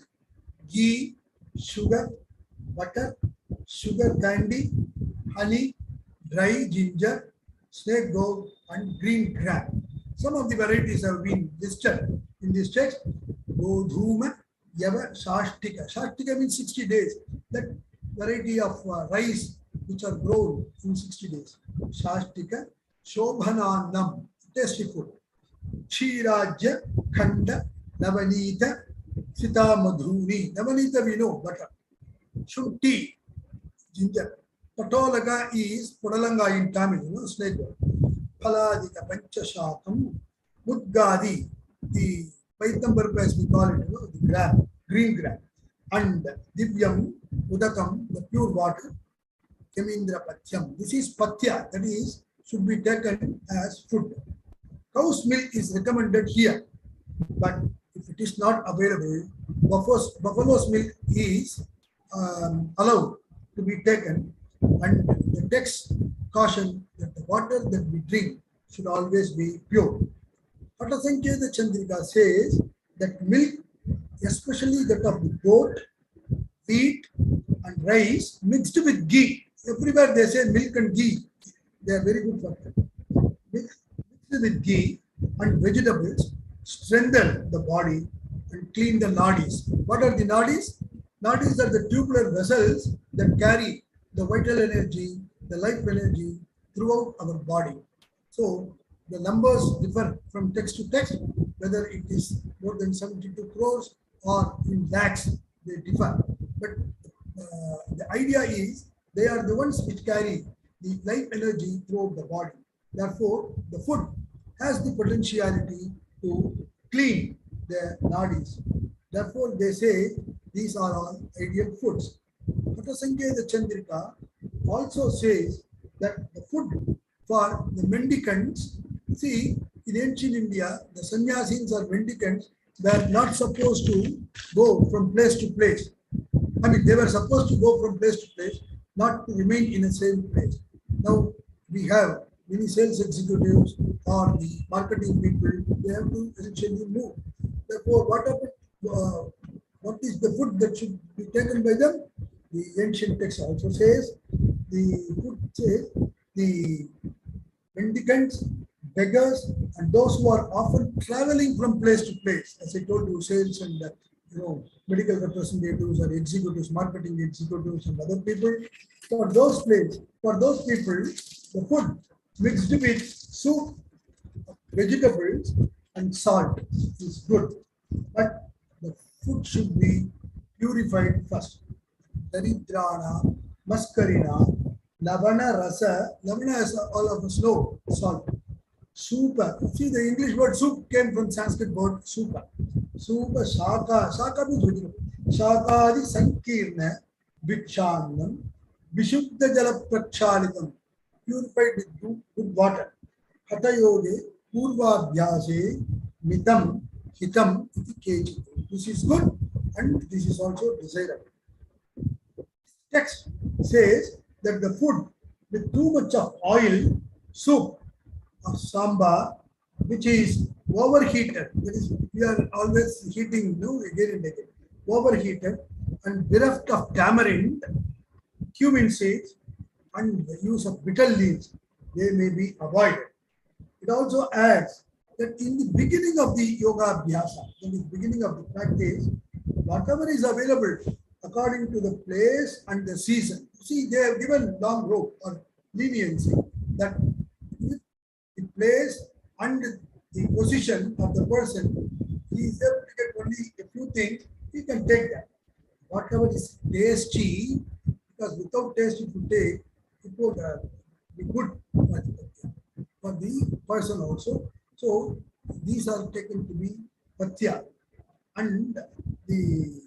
ghee, sugar, butter, sugar candy, honey, dry ginger, snake goat, and green gram. Some of the varieties have been listed in this text. Godhuma, Yava, Shashtika. Shashtika means 60 days. That variety of rice which are grown in 60 days. Shashtika, Shobhananam, tasty food. Kshirajya, Khanda, Navanita, Sita Madhuri. Navanita we know, butter. Shunti, ginger. Patolaga is Podalanga in Tamil, snake goat. Paladika Panchashakam, Mudgadi, the Paitambar as we call it, the gram, green gram, and Divyam, Udakam, the pure water, Kemindra Patyam. This is Patya, that is, should be taken as food. Cow's milk is recommended here, but if it is not available, buffalo's milk is allowed to be taken, and the text caution that the water that we drink should always be pure. Hatasanketa Chandrika says that milk, especially that of the goat, wheat, and rice, mixed with ghee. Everywhere they say milk and ghee. They are very good for that. Mixed with ghee and vegetables strengthen the body and clean the nadis. What are the nadis? Nadis are the tubular vessels that carry the vital energy, the life energy throughout our body. So the numbers differ from text to text, whether it is more than 72 crores or in lakhs, they differ. But the idea is they are the ones which carry the life energy throughout the body. Therefore, the food has the potentiality to clean the nadis. Therefore, they say these are all ideal foods. Hatasanketa Chandrika also says that the food for the mendicants, see, in ancient India, the sannyasins or mendicants were not supposed to go from place to place. I mean, they were supposed to go from place to place, not to remain in the same place. Now, we have many sales executives or the marketing people, they have to essentially move. Therefore, what is the food that should be taken by them? The ancient text also says, the food says, the mendicants, beggars, and those who are often traveling from place to place, as I told you, sales and medical representatives or executives, marketing executives, and other people. For those people, the food mixed with soup, vegetables, and salt is good. But the food should be purified first. Daridrana, Maskarina, Lavana Rasa. Lavana is all of us know, salt. Supa. See, the English word soup came from Sanskrit word supa. Supa, Shaka. Shaka means vegetable. Shakadi Sankirna, Bhikshannam, Vishuddha Jala Prakshalitam, purified with good water. Hatayoge, Purva Bhyase, Mitam, Hitam, iti keji. This is good and this is also desirable. Text says that the food with too much of oil, soup, or sambar, which is overheated, that is, we are always heating again and again, overheated, and bereft of tamarind, cumin seeds, and the use of bitter leaves, they may be avoided. It also adds that in the beginning of the yoga abhyasa, in the beginning of the practice, whatever is available according to the place and the season. See, they have given long rope or leniency that if the place and the position of the person, he is able to get only a few things, he can take that. Whatever is tasty, because without taste if you take, it would be good for the person also. So these are taken to be patya. And the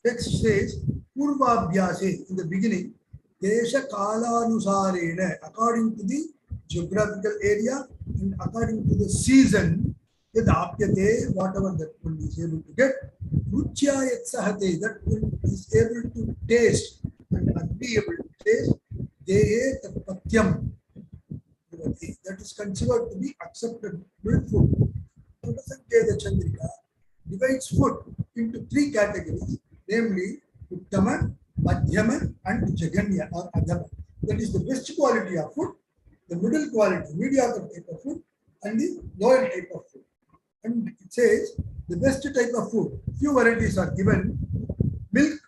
text says, Purvabhyase, in the beginning, Desha Kalanusarena, according to the geographical area and according to the season, whatever that one is able to get, Ruchya Sahate, that one is able to taste and agreeable to taste, Dehe Patyam, that is considered to be acceptable food. Hatasanketa Chandrika divides food into three categories, namely Uttama, Madhyama, and Jaganya or Adhama. That is the best quality of food, the middle quality, mediocre type of food, and the lower type of food. And it says the best type of food, few varieties are given. Milk,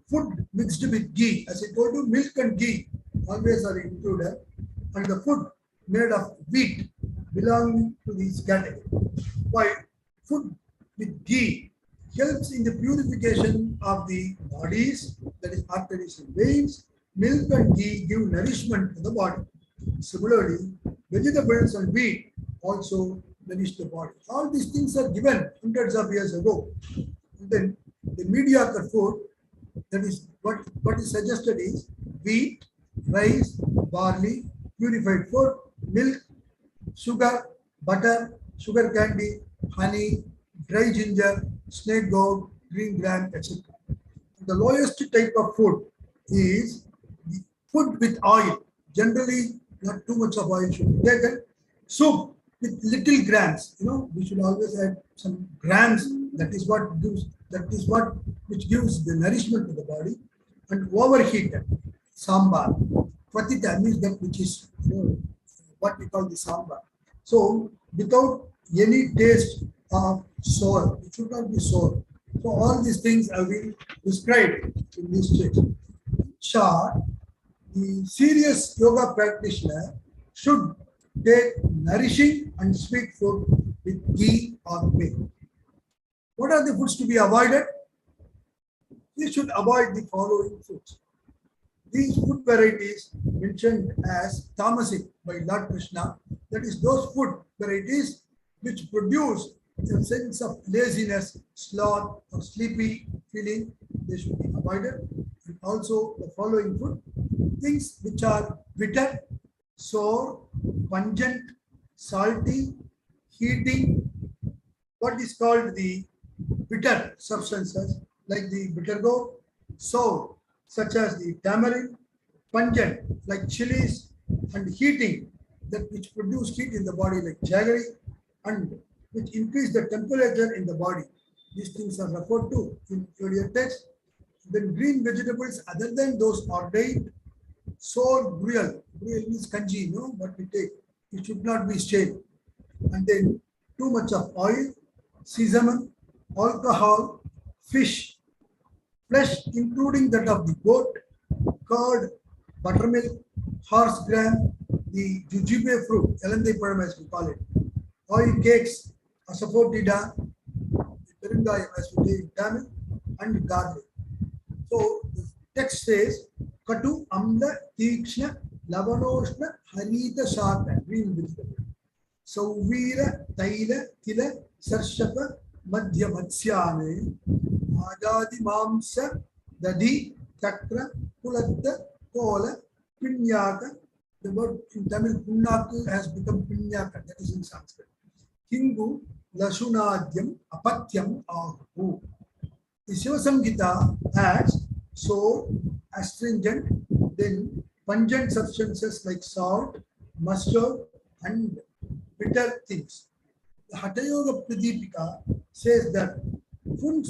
food mixed with ghee. As I told you, milk and ghee always are included. And the food made of wheat belonging to this category. While food with ghee helps in the purification of the bodies, that is arteries and veins. Milk and ghee give nourishment to the body. Similarly, vegetables and wheat also nourish the body. All these things are given hundreds of years ago. And then the mediocre food, that is what is suggested is wheat, rice, barley, purified food, milk, sugar, butter, sugar candy, honey, dry ginger, snake goat, green gram, etc. The lowest type of food is the food with oil. Generally, not too much of oil should be taken. Soup with little grams. We should always add some grams. That is what gives which gives the nourishment to the body. And overheated sambar. Patita means that which is what we call the sambar. So without any taste of sour, it should not be sour. So all these things have been described in this text. Short, the serious yoga practitioner should take nourishing and sweet food with ghee or milk. What are the foods to be avoided? We should avoid the following foods. These food varieties mentioned as tamasic by Lord Krishna, that is those food varieties which produce a sense of laziness, sloth, or sleepy feeling, they should be avoided. And also the following food, things which are bitter, sour, pungent, salty, heating, what is called the bitter substances like the bitter gourd, sour, such as the tamarind, pungent like chilies, and heating, that which produce heat in the body like jaggery, and which increase the temperature in the body. These things are referred to in earlier text. Then green vegetables other than those ordained, sour gruel. Gruel means kanji, what we take. It should not be stale. And then too much of oil, sesame, alcohol, fish, flesh including that of the goat, curd, buttermilk, horse gram, the jujube fruit, elandai padam as we call it, oil cakes, asafoetida, perungayam as we say in Tamil, and garlic. So the text says, Katu amla tikshna lavanoshna harita sharpa, green vegetable. Sauvira taila tila sarshapa madhya matsyane Agadi Mamsa, Dadi, Takra, Kulatta, Kola, Pinyaka. The word in Tamil, Punnaka has become Pinyaka, that is in Sanskrit. Hingu, Lasunadyam, Apatyam, Ahu. The Shiva Samgita adds sour, astringent, then pungent substances like salt, mustard, and bitter things. The Hatha Yoga Pradipika says that food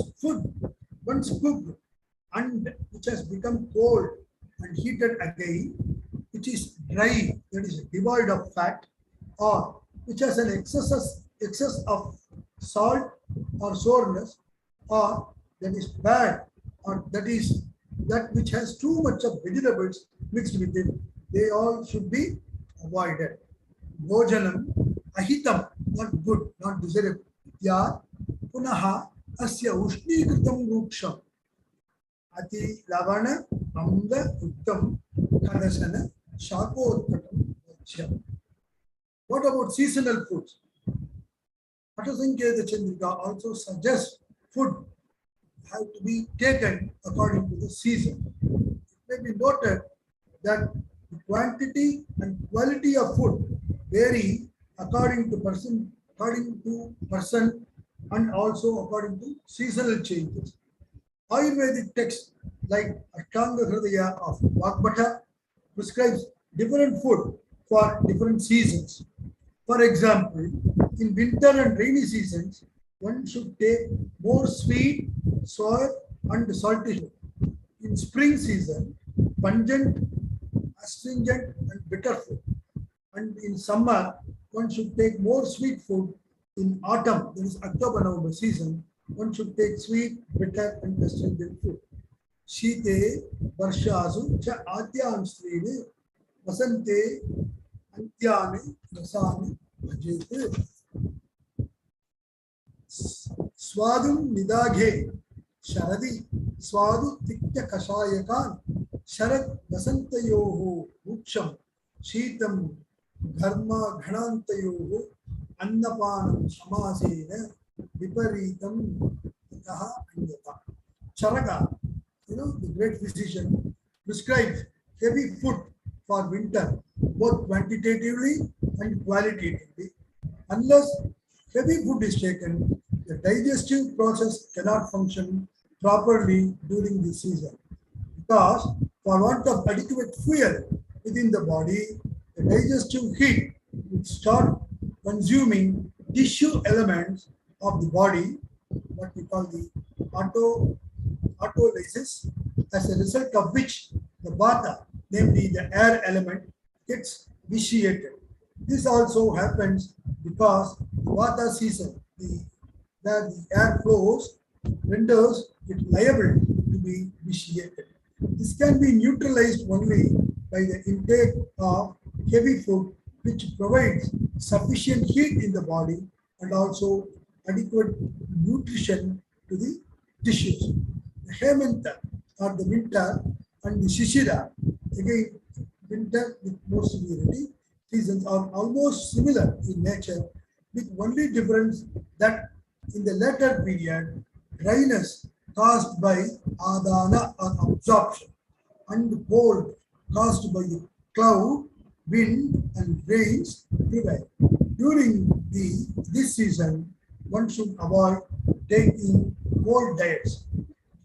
once cooked and which has become cold and heated again, which is dry, that is devoid of fat, or which has an excess of salt or sourness, or that is bad, or that which has too much of vegetables mixed with it, they all should be avoided. Bhojanam, ahitam, not good, not desirable. Ya, punaha, asya ushnikritam ruksham. Ati lavana, amda, uttam, kadasana, shakotkatam, vachyam. What about seasonal foods? Hatasanketa Chandrika also suggests food have to be taken according to the season. It may be noted that the quantity and quality of food vary according to person, and also according to seasonal changes. Ayurvedic texts like Ashtanga Hridaya of Vagbhata prescribes different food for different seasons. For example, in winter and rainy seasons, one should take more sweet, sour, and salty food. In spring season, pungent, astringent, and bitter food. And in summer, one should take more sweet food. In autumn, that is October-November season, one should take sweet, bitter, and astringent food. Shite, Varshasu, Cha Adyan Srini, Vasante, Antyani, Rasani, Ajete. Swadum Nidaghe, Sharadi, Swadu Tikya Kashayakan, Sharad Vasantayoho, Uksham, Shitam, Dharma Ghanantayoho, Annapanam Samasena, Viparitam, Taha, Anyata. Charaka, the great physician, prescribes heavy food for winter, both quantitatively and qualitatively. Unless heavy food is taken, the digestive process cannot function properly during this season. Because for want of adequate fuel within the body, the digestive heat would start consuming tissue elements of the body, what we call the autolysis, as a result of which the vata, namely the air element, gets vitiated. This also happens because the vata season, where the air flows, renders it liable to be vitiated. This can be neutralized only by the intake of heavy food, which provides sufficient heat in the body and also adequate nutrition to the tissues. The Hemanta, or the winter, and the Shishira, again winter with more severity, seasons are almost similar in nature, with only difference that in the latter period, dryness caused by adana or absorption, and cold caused by the cloud, wind, and rains prevail. During this season, one should avoid taking cold diets.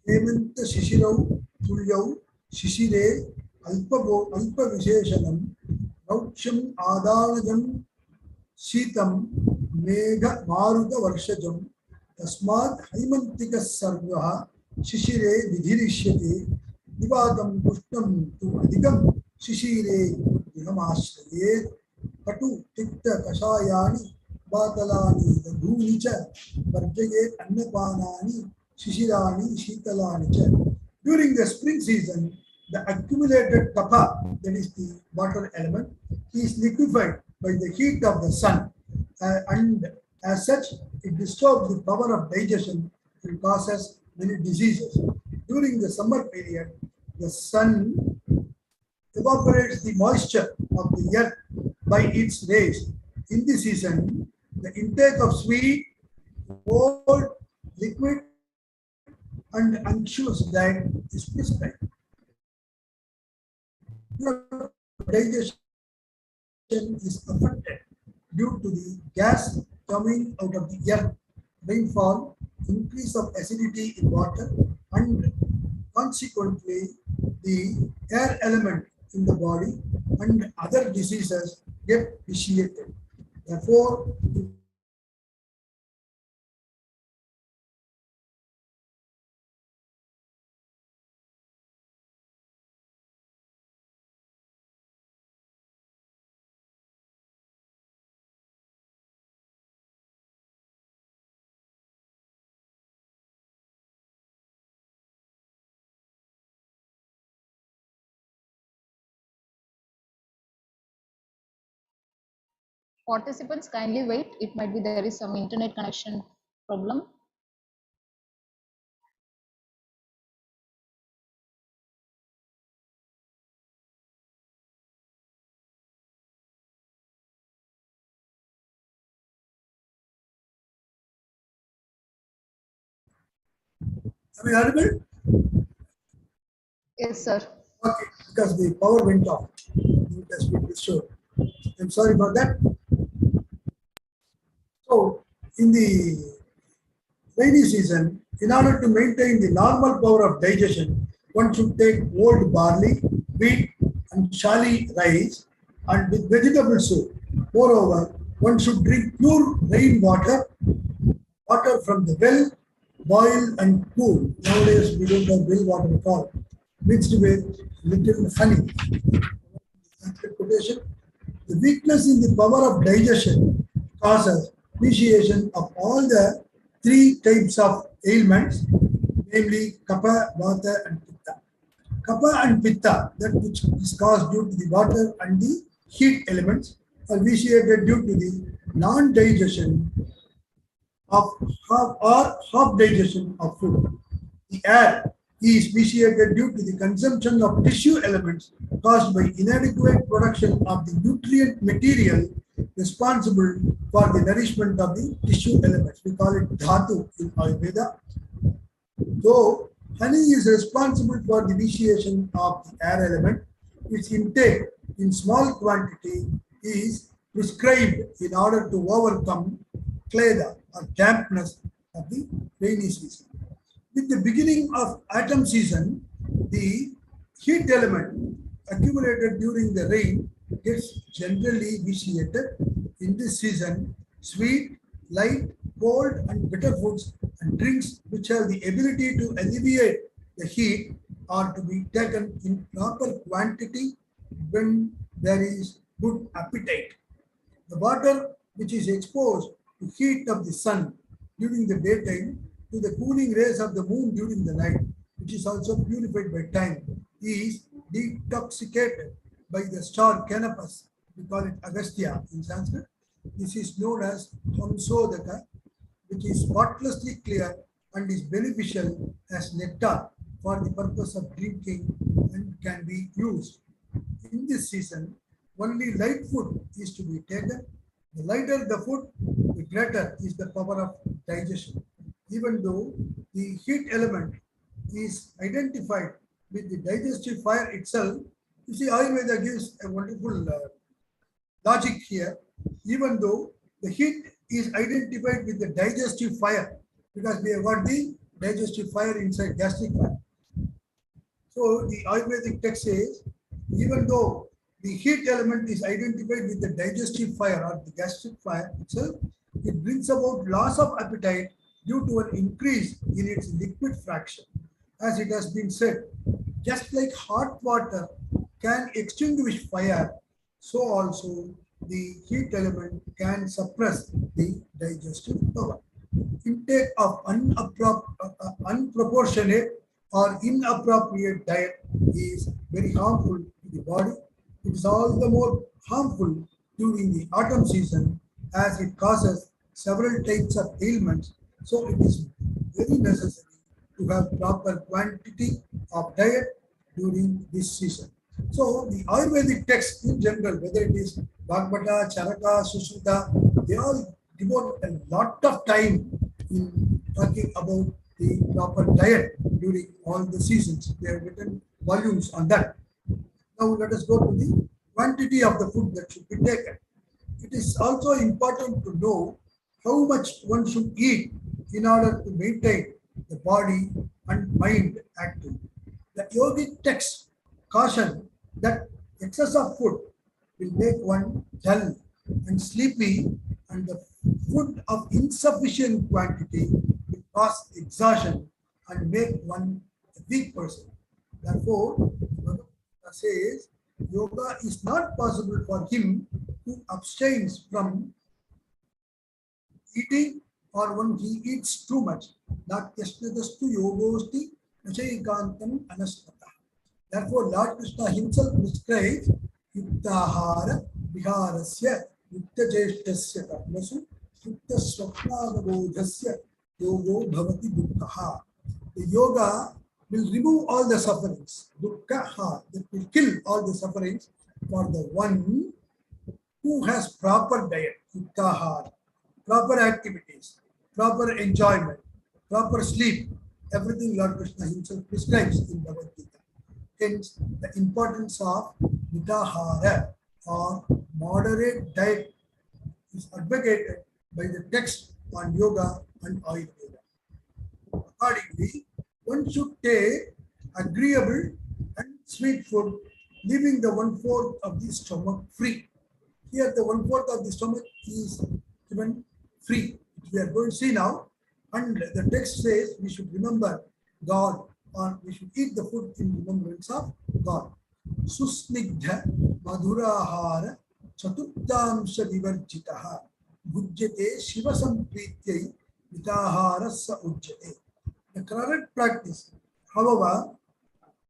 Hemanta Shishirau, Tulyau, Shishire, Alpa Visheshanam, Rauksham Adanajam, Shitam, Megha Maruta Varshajam, Tasmat Haimantika Sarvaha, Shishire Vidhirishyate, Divagam Pushtam to Adhikam, Shishire Vihamashtaye, Patu Tikta Kashayani, Batalani, the Dhunicha, Varjayet Annapanani, Shishirani, Shitalani. During the spring season, the accumulated kapha, that is the water element, is liquefied by the heat of the sun, and as such, it disturbs the power of digestion and causes many diseases. During the summer period, the sun evaporates the moisture of the earth by its rays. In this season, the intake of sweet, cold, liquid, and unctuous diet is prescribed. Digestion is affected due to the gas coming out of the earth, rainfall, increase of acidity in water, and consequently the air element in the body and other diseases get vitiated. Therefore, Participants, kindly wait. It might be there is some internet connection problem. Am I audible? Yes, sir. Okay, because the power went off. It has been restored. I'm sorry about that. So, in the rainy season, in order to maintain the normal power of digestion, one should take old barley, wheat, and shali rice, and with vegetable soup. Moreover, one should drink pure rainwater, water from the well, boil and cool. Nowadays, we don't have well water at all. mixed with little honey. Quotation. The weakness in the power of digestion causes vitiation of all the three types of ailments, namely Kapha, Vata, and Pitta. Kapha and Pitta, that which is caused due to the water and the heat elements, are vitiated due to the non-digestion of half digestion of food. The air is vitiated due to the consumption of tissue elements caused by inadequate production of the nutrient material responsible for the nourishment of the tissue elements. We call it dhatu in Ayurveda. Though honey is responsible for the vitiation of the air element, its intake in small quantity is prescribed in order to overcome kleda or dampness of the rainy season. With the beginning of autumn season, the heat element accumulated during the rain gets generally vitiated. In this season, sweet, light, cold, and bitter foods and drinks which have the ability to alleviate the heat are to be taken in proper quantity when there is good appetite. The water which is exposed to heat of the sun during the daytime to the cooling rays of the moon during the night, which is also purified by time, is detoxicated by the star canopus. We call it Agastya in Sanskrit. This is known as Hamsodaka, which is spotlessly clear and is beneficial as nectar for the purpose of drinking and can be used. In this season, only light food is to be taken. The lighter the food, the greater is the power of digestion. Even though the heat element is identified with the digestive fire itself, you see, Ayurveda gives a wonderful logic here. Even though the heat is identified with the digestive fire, because we have got the digestive fire inside gastric fire. So the Ayurvedic text says, even though the heat element is identified with the digestive fire or the gastric fire itself, it brings about loss of appetite due to an increase in its liquid fraction. As it has been said, just like hot water can extinguish fire, so also the heat element can suppress the digestive power. Intake of unproportionate or inappropriate diet is very harmful to the body. It is all the more harmful during the autumn season as it causes several types of ailments. So it is very necessary to have proper quantity of diet during this season. So the Ayurvedic texts in general, whether it is Bhagavata, Charaka, Sushruta, they all devote a lot of time in talking about the proper diet during all the seasons. They have written volumes on that. Now let us go to the quantity of the food that should be taken. It is also important to know how much one should eat in order to maintain the body and mind active. The yogic texts caution that excess of food will make one dull and sleepy, and the food of insufficient quantity will cause exhaustion and make one a weak person. Therefore, says yoga is not possible for him who abstains from eating or when he eats too much. Therefore, Lord Krishna himself prescribes yuktahara viharasya yuktajeshtasya karmasu yukta swapnavabodhasya yogo bhavati dukkha. The yoga will remove all the sufferings, dukkha, that will kill all the sufferings for the one who has proper diet, yuktahara, proper activities, proper enjoyment, proper sleep, everything Lord Krishna himself prescribes in Bhagavad Gita. Hence, the importance of mitahara or moderate diet is advocated by the text on yoga and Ayurveda. Accordingly, one should take agreeable and sweet food, leaving the 1/4 of the stomach free. Here, the 1/4 of the stomach is given free. We are going to see now, and the text says we should remember God or we should eat the food in remembrance of God. Susnigdha madhurahara chaturtamsha vivarjitaha bhujyate shiva samprityai vitahara sa ujjate. The correct practice, however,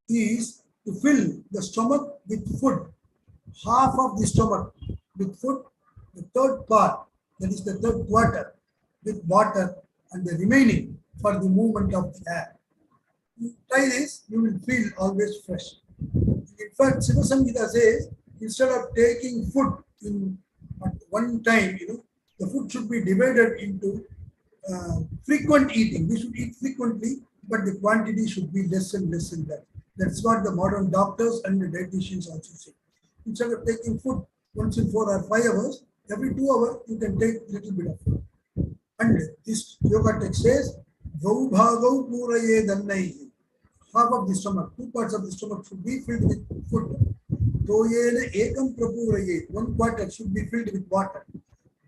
is to fill the stomach with food, half of the stomach with food, the third part, that is the third quarter, with water, and the remaining for the movement of the air. You try this, you will feel always fresh. In fact, Shiva Samhita says, instead of taking food in at one time, the food should be divided into frequent eating. We should eat frequently, but the quantity should be less and less and less. That's what the modern doctors and the dietitians also say. Instead of taking food once in 4 or 5 hours, every 2 hours you can take a little bit of food. And this yoga text says, Vaubhagau puraye dannaihi. Half of the stomach, 2 parts of the stomach should be filled with food. Toyena ekam prapuraye, 1 quarter should be filled with water.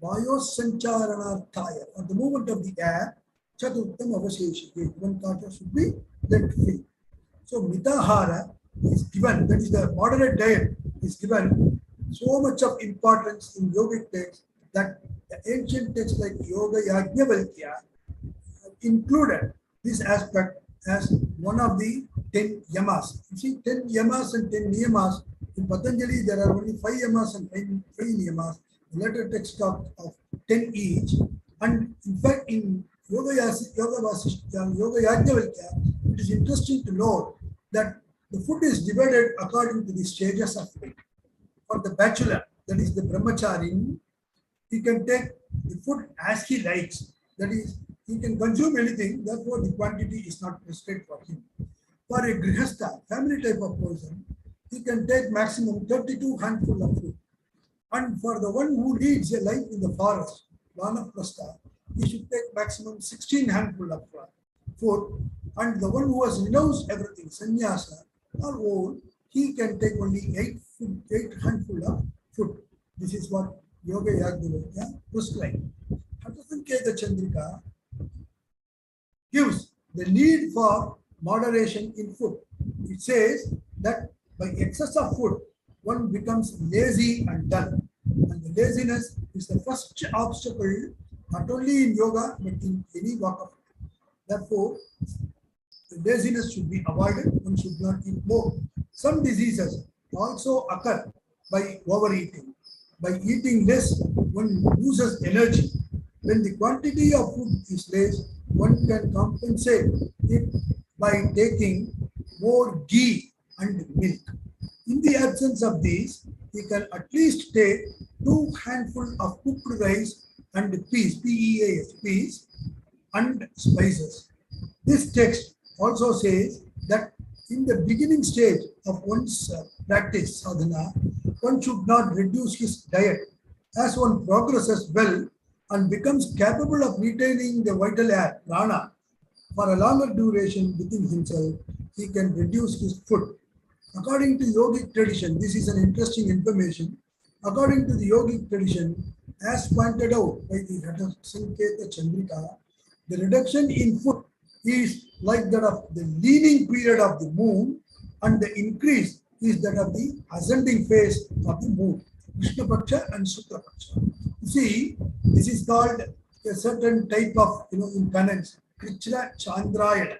Vayos sancharanarthaya, or the movement of the air, chaturtam avasheshike, 1 quarter should be let free. So mitahara is given, that is the moderate diet is given so much of importance in yogic texts that the ancient texts like Yoga Yajnavalkya included this aspect as one of the 10 yamas. You see, 10 yamas and 10 niyamas. In Patanjali, there are only 5 yamas and 5 niyamas. The later text talk of 10 each. And in fact, in Yoga Yajnavalkya, it is interesting to note that the food is divided according to the stages of life. For the bachelor, that is the brahmachari, he can take the food as he likes. That is, he can consume anything, therefore the quantity is not prescribed for him. For a grihastha, family type of person, he can take maximum 32 handful of food. And for the one who leads a life in the forest, vanaprastha, he should take maximum 16 handful of food. And the one who has renounced everything, sannyasa or old, he can take only 8 handful of food. This is what Yoga Yajnavalkya prescribed. Hatasanketa Chandrika gives the need for moderation in food. It says that by excess of food, one becomes lazy and dull. And the laziness is the first obstacle, not only in yoga, but in any walk of life. Therefore, the laziness should be avoided. One should not eat more. Some diseases also occur by overeating. By eating less, one loses energy. When the quantity of food is less, one can compensate it by taking more ghee and milk. In the absence of these, he can at least take 2 handfuls of cooked rice and peas, P-E-A-S, peas, and spices. This text also says that in the beginning stage of one's practice, sadhana, one should not reduce his diet. As one progresses well and becomes capable of retaining the vital air, prana, for a longer duration within himself, he can reduce his food. According to yogic tradition, this is an interesting information. According to the yogic tradition, as pointed out by the Hatasanketa Chandrika, the reduction in food is like that of the leaning period of the moon, and the increase is that of the ascending phase of the moon, Krishna Paksha and Shukla Paksha. You see, this is called a certain type of, in penance, Krishna Chandrayana,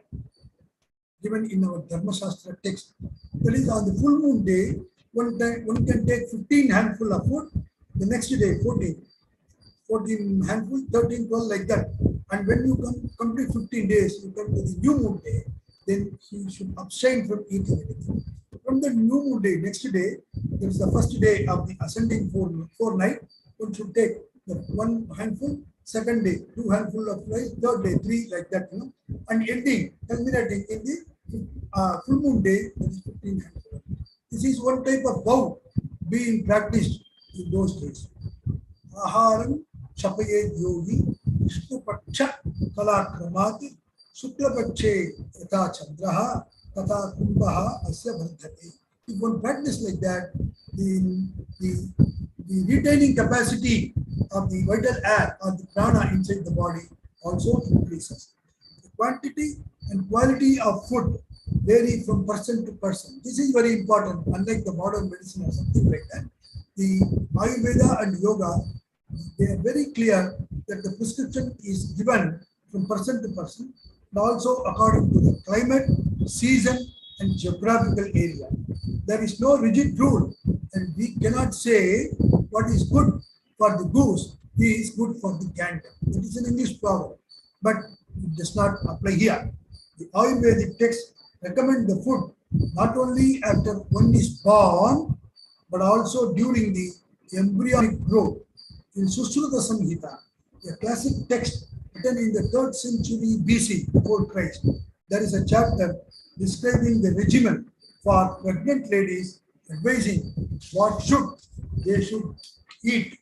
given in our Dharma Shastra text. That is, on the full moon day, one can take 15 handful of food, the next day 14 handful, 13, 12, like that. And when you complete 15 days, you come to the new moon day, then he should abstain from eating anything. From the new moon day, next day, there is the first day of the ascending four night, one should take the 1 handful, second day, 2 handful of rice, third day, 3, like that, and ending, culminating in the full moon day, that is 15 handful. This is one type of vow being practiced in those days. Aharam Chapaye Yogi, Vishnu Paksha Kalakramati, Shukla Pakshe Yata Chandraha, Tata Kumbhaha Asya Bhardhati. If one practice like that, the retaining capacity of the vital air or the prana inside the body also increases. The quantity and quality of food vary from person to person. This is very important, unlike the modern medicine or something like that. The Ayurveda and Yoga, they are very clear that the prescription is given from person to person, and also according to the climate, season, and geographical area. There is no rigid rule, and we cannot say what is good for the goose is good for the gander. It is an English proverb, but it does not apply here. The Ayurvedic text recommend the food not only after one is born, but also during the embryonic growth. In Sushruta Samhita, a classic text written in the 3rd century BC before Christ, there is a chapter describing the regimen for pregnant ladies, advising what they should eat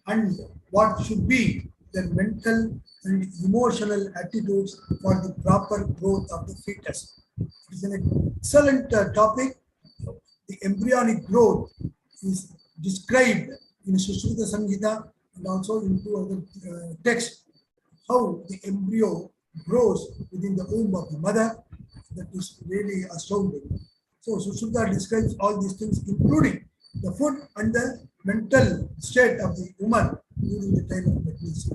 and what should be their mental and emotional attitudes for the proper growth of the fetus. It is an excellent topic. The embryonic growth is described in Sushruta Samhita and also in 2 other texts, how the embryo grows within the womb of the mother. That is really astounding. So Sushruta describes all these things, including the food and the mental state of the woman during the time of pregnancy.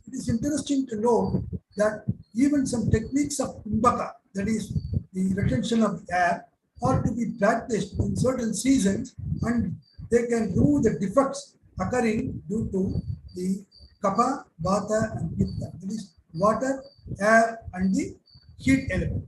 It is interesting to know that even some techniques of kumbhaka, that is the retention of the air, are to be practiced in certain seasons, and they can remove the defects occurring due to the kapha, vata, and pitta, that is water, air, and the heat element.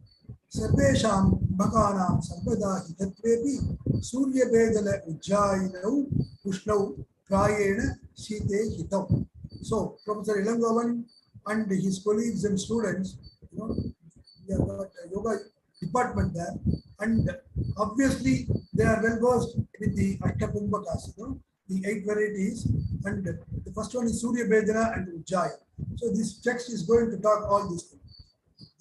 Sarvesham bhakanam sarvada hitatvepi suryabedala ujjayinau ushnau prayena site hitau. So Professor Ilangavan and his colleagues and students, they have got a yoga department there, and obviously they are well versed with the Ashtakumbhakas, the 8 varieties, and the first one is Surya Bedana and Ujjaya. So this text is going to talk all these things.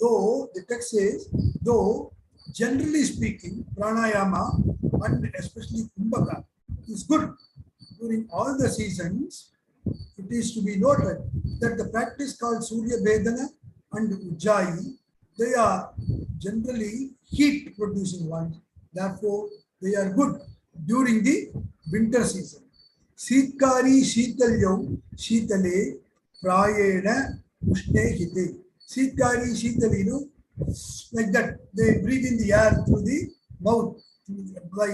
Though the text says, though generally speaking, pranayama and especially kumbhaka is good during all the seasons, it is to be noted that the practice called Surya Bedana and Ujjayi, they are generally heat producing ones. Therefore, they are good during the winter season. Sitkari Shitalyau Shitale Prayena Ushne Hite. Sitkari Shitalino, like that, they breathe in the air through the mouth by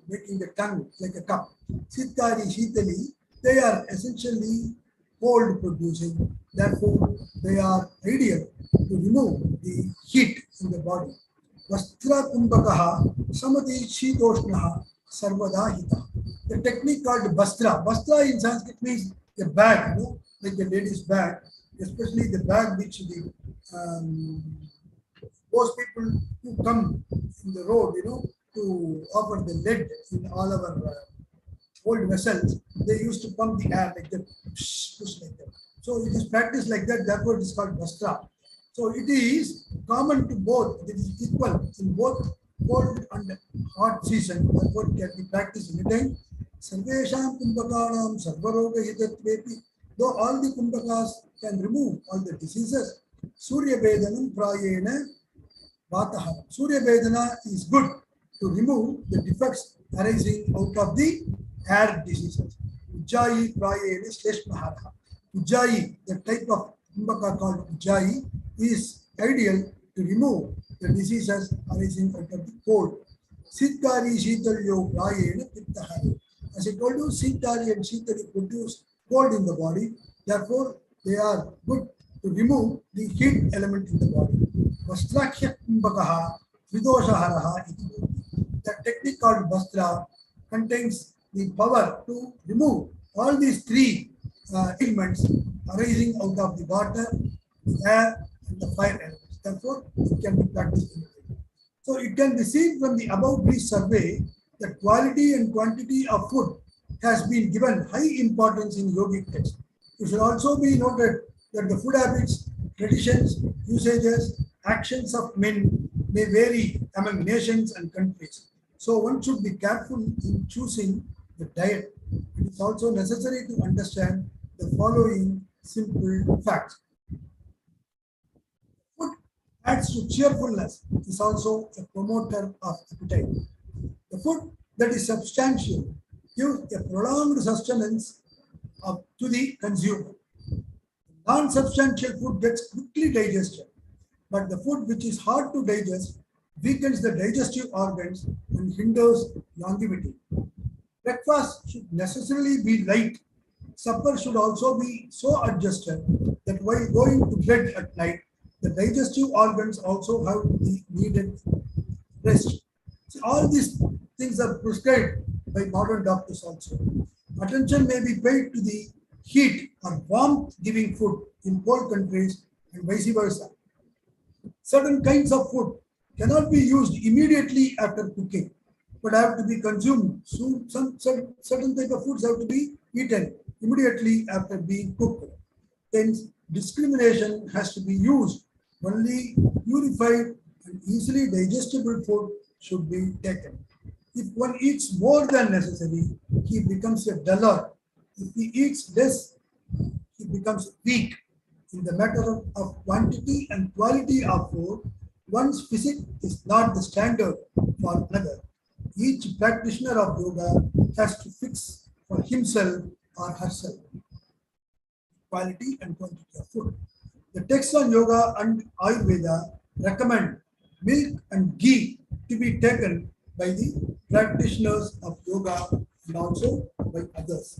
making the tongue like a cup. Sitkari Shitali, they are essentially cold producing. Therefore, they are ideal to remove the heat in the body. Vastra kumbhakaha samati shitoshnaha sarvada hita. The technique called bastra. Bastra in Sanskrit means a bag, like the lady's bag, especially the bag which the those people who come in the road, to offer the lead in all our old vessels, they used to pump the air like that, push like that. So it is practiced like that, therefore it is called bastra. So it is common to both, it is equal in both cold and hot season, therefore it can be practiced anytime. Sarvesham kumbhakanam sarvaroga hitatvepi, though all the kumbhakas can remove all the diseases, Surya Vedanam prayena vatahara. Surya Vedana is good to remove the defects arising out of the air diseases. Ujjayi prayena sleshmahara. Ujjayi, the type of kumbhaka called Ujjayi, is ideal to remove the diseases arising out of the cold. Sitkari Shitalyo prayena pittahara. As I told you, Sitkari and Shitali produce cold in the body, therefore they are good to remove the heat element in the body. Vastrakhya kumbhakaha vidoshaharaha iti. The technique called Vastra contains the power to remove all these 3 elements arising out of the water, the air, and the fire elements. Therefore, it can be practiced. So it can be seen from the above brief survey that quality and quantity of food has been given high importance in yogic texts. It should also be noted that the food habits, traditions, usages, actions of men may vary among nations and countries. So one should be careful in choosing the diet. It is also necessary to understand the following simple facts. Food adds to cheerfulness, is also a promoter of appetite. The food that is substantial gives a prolonged sustenance to the consumer. Non-substantial food gets quickly digested, but the food which is hard to digest weakens the digestive organs and hinders longevity. Breakfast should necessarily be light. Supper should also be so adjusted that while going to bed at night, the digestive organs also have the needed rest. See, all these things are prescribed by modern doctors also. Attention may be paid to the heat or warmth giving food in cold countries and vice versa. Certain kinds of food cannot be used immediately after cooking, but have to be consumed. So certain type of foods have to be eaten immediately after being cooked. Hence, discrimination has to be used. Only purified and easily digestible food should be taken. If one eats more than necessary, he becomes a dullard. If he eats less, he becomes weak. In the matter of quantity and quality of food, one's physique is not the standard for another. Each practitioner of yoga has to fix for himself or herself quality and quantity of food. The texts on yoga and Ayurveda recommend milk and ghee to be taken by the practitioners of yoga and also by others.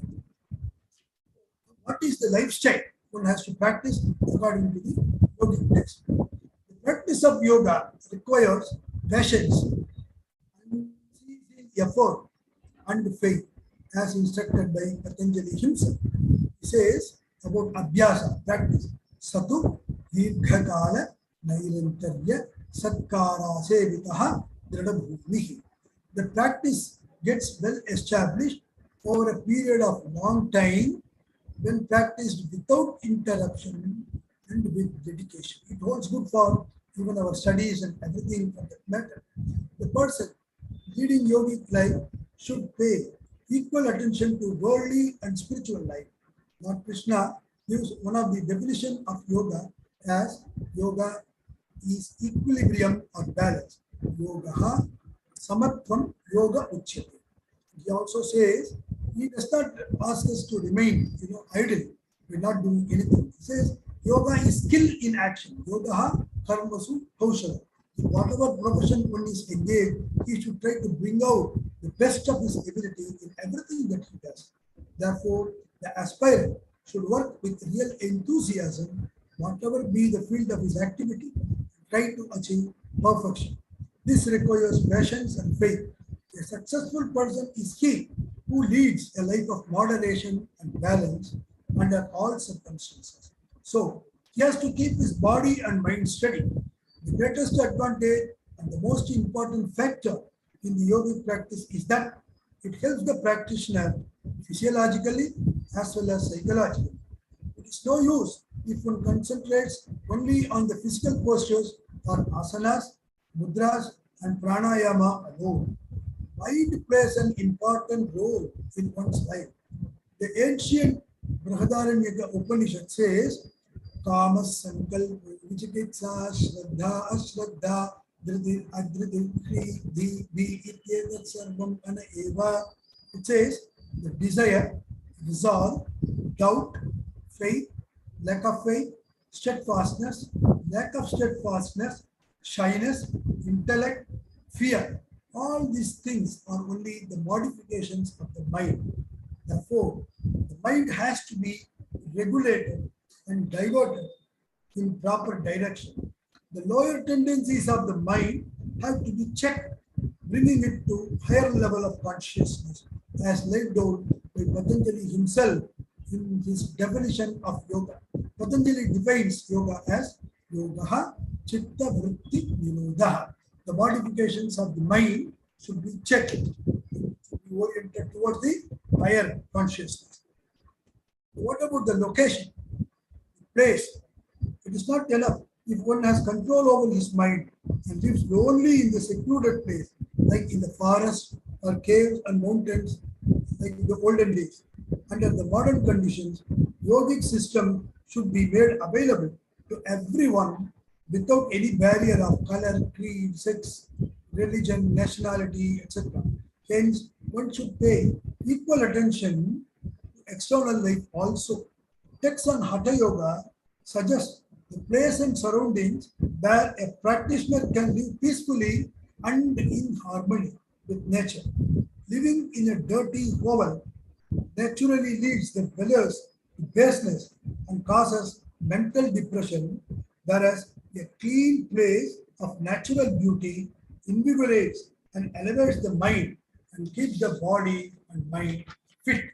What is the lifestyle one has to practice according to the yogic text? The practice of yoga requires patience, effort, and faith, as instructed by Patanjali himself. He says about abhyasa, practice, satu dirghakala nairantarya satkara sevitaha dradabhumihi. The practice gets well established over a period of long time when practiced without interruption and with dedication. It holds good for even our studies and everything for that matter. The person leading yogic life should pay equal attention to worldly and spiritual life. Lord Krishna gives one of the definition of yoga as yoga is equilibrium or balance. Yoga samatvam yoga uchyate. He also says he does not ask us to remain idle. We're not doing anything. He says yoga is skill in action. Yoga karmasu kaushal. Whatever profession one is engaged, he should try to bring out the best of his ability in everything that he does. Therefore, the aspirant should work with real enthusiasm, whatever be the field of his activity, try to achieve perfection. This requires patience and faith. A successful person is he who leads a life of moderation and balance under all circumstances. So, he has to keep his body and mind steady. The greatest advantage and the most important factor in the yogic practice is that it helps the practitioner physiologically as well as psychologically. It is no use if one concentrates only on the physical postures or asanas, mudras, and pranayama alone. Mind plays an important role in one's life. The ancient Brihadaranyaka Upanishad says, Kama Sankalpa Vichikitsa Shraddha Ashraddha Dhriti Adhriti Kri Di Bi Ityetat Sarvam Ana Eva. It says the desire, resolve, doubt, faith, lack of faith, steadfastness, lack of steadfastness, shyness, intellect, fear. All these things are only the modifications of the mind. Therefore, the mind has to be regulated and diverted in proper direction. The lower tendencies of the mind have to be checked, bringing it to higher level of consciousness, as laid down by Patanjali himself in his definition of yoga. Patanjali defines yoga as yoga chitta vritti nirodha. The modifications of the mind should be checked, should be oriented towards the higher consciousness. What about the location, the place? It is not enough if one has control over his mind and lives only in the secluded place, like in the forest or caves and mountains, like in the olden days. Under the modern conditions, yogic system should be made available to everyone without any barrier of color, creed, sex, religion, nationality, etc. Hence, one should pay equal attention to external life also. Texts on Hatha Yoga suggest the place and surroundings where a practitioner can live peacefully and in harmony with nature. Living in a dirty hovel naturally leads the dwellers to baseness and causes mental depression, whereas a clean place of natural beauty invigorates and elevates the mind and keeps the body and mind fit.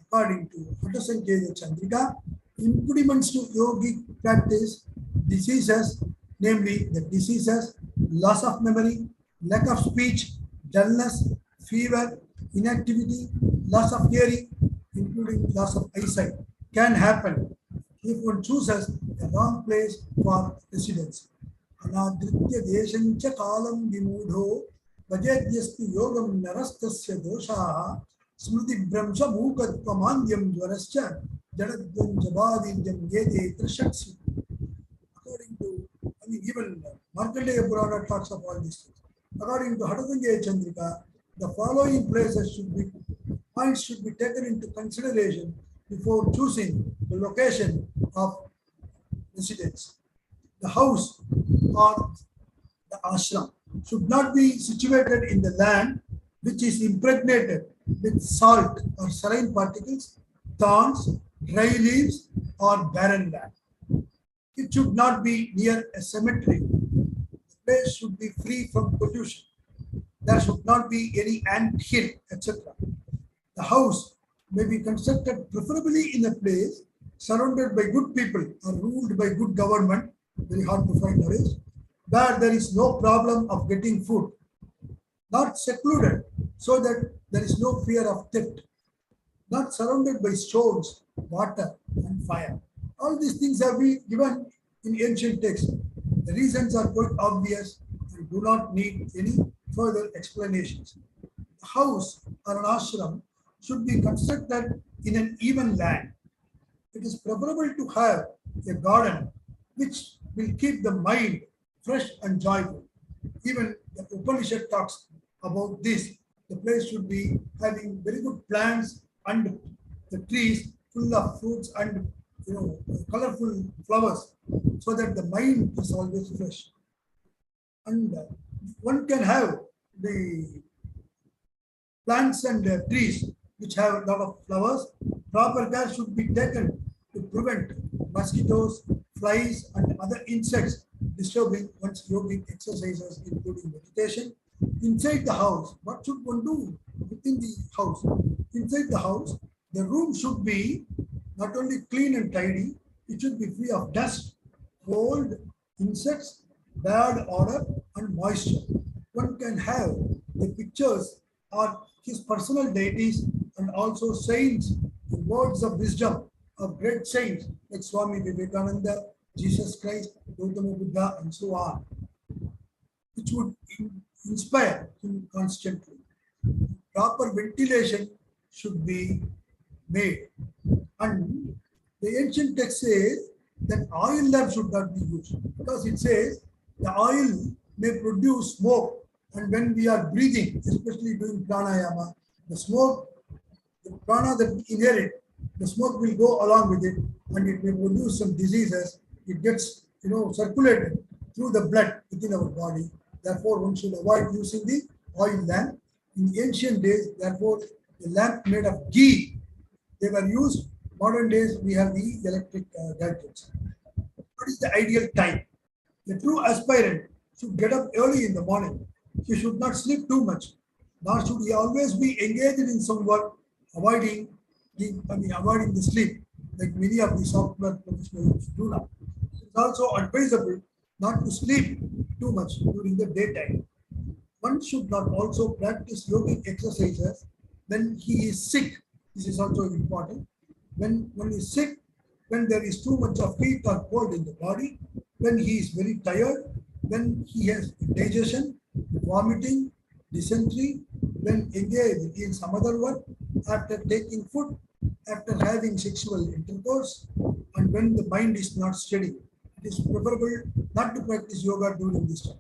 According to Hatasankeda Chandrika, impediments to yogic practice, diseases, namely the diseases, loss of memory, lack of speech, dullness, fever, inactivity, loss of hearing, including loss of eyesight, can happen if one chooses the wrong place for residence. Anadritya deshancha kalam vimudho vajadyastu yogam narastasya doshaha smriti brahmsha bhukatpamandhyam dvarascha jadadvam jabadidyam yede trashaksi. According to, even Markandeya Purana talks of all these things. According to Hatasankeda Chandrika, the following points should be taken into consideration before choosing the location of residence. The house or the ashram should not be situated in the land which is impregnated with salt or saline particles, thorns, dry leaves, or barren land. It should not be near a cemetery. The place should be free from pollution. There should not be any ant hill, etc. The house may be constructed preferably in a place surrounded by good people or ruled by good government, very hard to find nowadays, where there is no problem of getting food, not secluded so that there is no fear of theft, not surrounded by stones, water, and fire. All these things have been given in ancient texts. The reasons are quite obvious and do not need any further explanations. A house or an ashram should be constructed in an even land. It is preferable to have a garden which will keep the mind fresh and joyful. Even the Upanishad talks about this. The place should be having very good plants and the trees full of fruits and colorful flowers, so that the mind is always fresh. And one can have the plants and trees which have a lot of flowers. Proper care should be taken to prevent mosquitoes, flies, and other insects disturbing one's yogic exercises, including meditation. Inside the house, what should one do within the house? Inside the house, the room should be not only clean and tidy, it should be free of dust, cold, insects, bad odor, and moisture. One can have the pictures or his personal deities and also saints, the words of wisdom of great saints like Swami Vivekananda, Jesus Christ, Gautama Buddha, and so on, which would inspire him constantly. Proper ventilation should be made. And the ancient text says that oil lamp should not be used, because it says the oil may produce smoke, and when we are breathing, especially doing pranayama, the smoke, the prana that we inherit, the smoke will go along with it, and it may produce some diseases. It gets circulated through the blood within our body. Therefore, one should avoid using the oil lamp. In ancient days, therefore, the lamp made of ghee, they were used. Modern days, we have the electric gadgets. What is the ideal time? The true aspirant should get up early in the morning. He should not sleep too much, nor should he always be engaged in some work, avoiding the sleep, like many of the software professionals do now. It is also advisable not to sleep too much during the daytime. One should not also practice yogic exercises when he is sick. This is also important. When one is sick, when there is too much of heat or cold in the body, when he is very tired, when he has indigestion, vomiting, dysentery, when engaged in some other work, after taking food, after having sexual intercourse, and when the mind is not steady. it is preferable not to practice yoga during this time.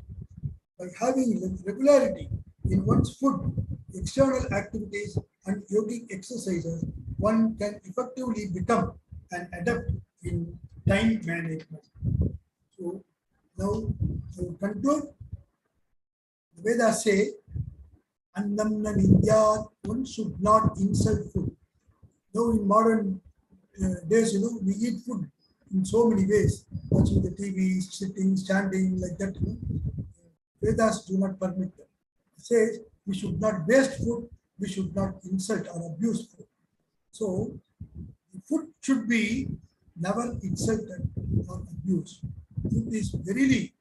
By having regularity in one's food, external activities, and yogic exercises, one can effectively become an adept in time management. So now I will conclude. The Vedas say, Annamna Nindya, one should not insult food. Now in modern days, we eat food in so many ways, watching the TV, sitting, standing, like that. Vedas do not permit that. It says we should not waste food, we should not insult or abuse food. So food should be never insulted or abused. Food is verily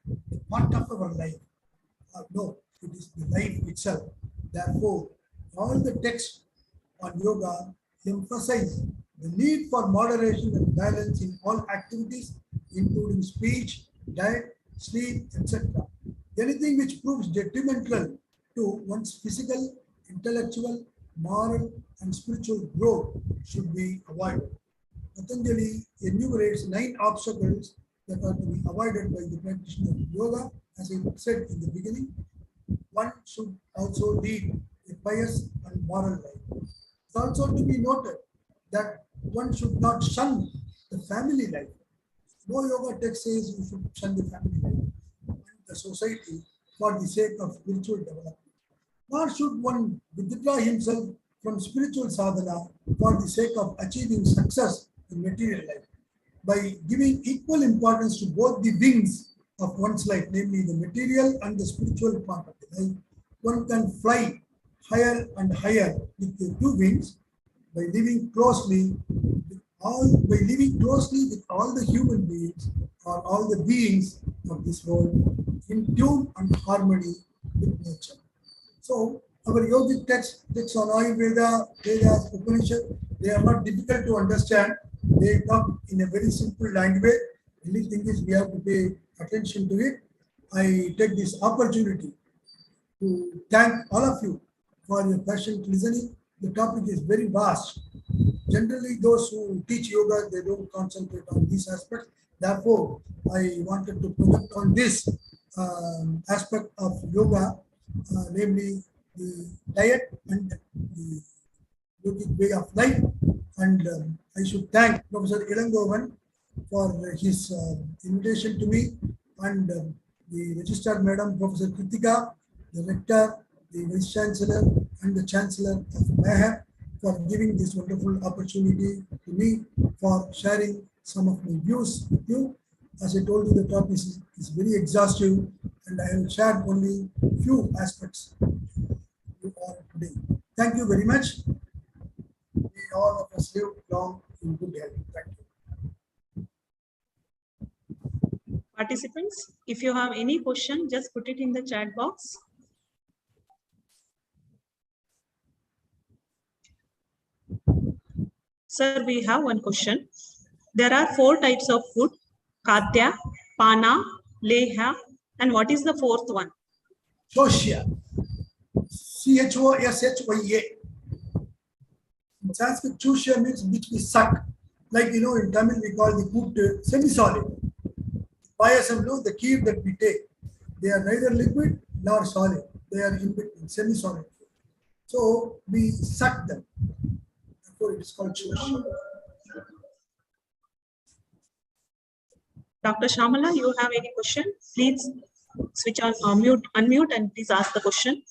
part of our life. No, it is the life itself. Therefore, all the texts on yoga emphasize the need for moderation and balance in all activities, including speech, diet, sleep, etc. Anything which proves detrimental to one's physical, intellectual, moral, and spiritual growth should be avoided. Patanjali enumerates 9 obstacles that are to be avoided by the practitioner of yoga. As I said in the beginning, one should also lead a pious and moral life. It's also to be noted that one should not shun the family life. No yoga text says you should shun the family life and the society for the sake of spiritual development. Nor should one withdraw himself from spiritual sadhana for the sake of achieving success in material life. By giving equal importance to both the wings of one's life, namely the material and the spiritual part of the life, one can fly higher and higher with the 2 wings by living closely with all the human beings or all the beings of this world in tune and harmony with nature. So our yogic texts on Ayurveda, Vedas, Upanishad, they are not difficult to understand. They talk in a very simple language. The only thing is we have to pay attention to it. I take this opportunity to thank all of you for your patient listening. The topic is very vast. Generally, those who teach yoga, they don't concentrate on these aspects. Therefore, I wanted to project on this aspect of yoga, namely the diet and the yogic way of life. And I should thank Professor Ilangovan for his invitation to me, and the registered madam, Professor Kritika, the rector, the vice chancellor, and the chancellor of Maher for giving this wonderful opportunity to me for sharing some of my views with you. As I told you, the topic is very exhaustive, and I will share only few aspects with all today. Thank you very much. May all of us live long in good health. Thank you. Participants, if you have any question, just put it in the chat box. Sir, we have one question. There are 4 types of food: Khadya, Pana, Leha, and what is the 4th one? Choshya. Choshya. In Sanskrit, choshya means which we suck. Like, in Tamil we call the food semi-solid. Payasam, the kheer that we take, they are neither liquid nor solid. They are in between, semi-solid. So we suck them. Therefore, it is called choshya. Dr. Shamala, you have any question? Please switch on unmute and please ask the question.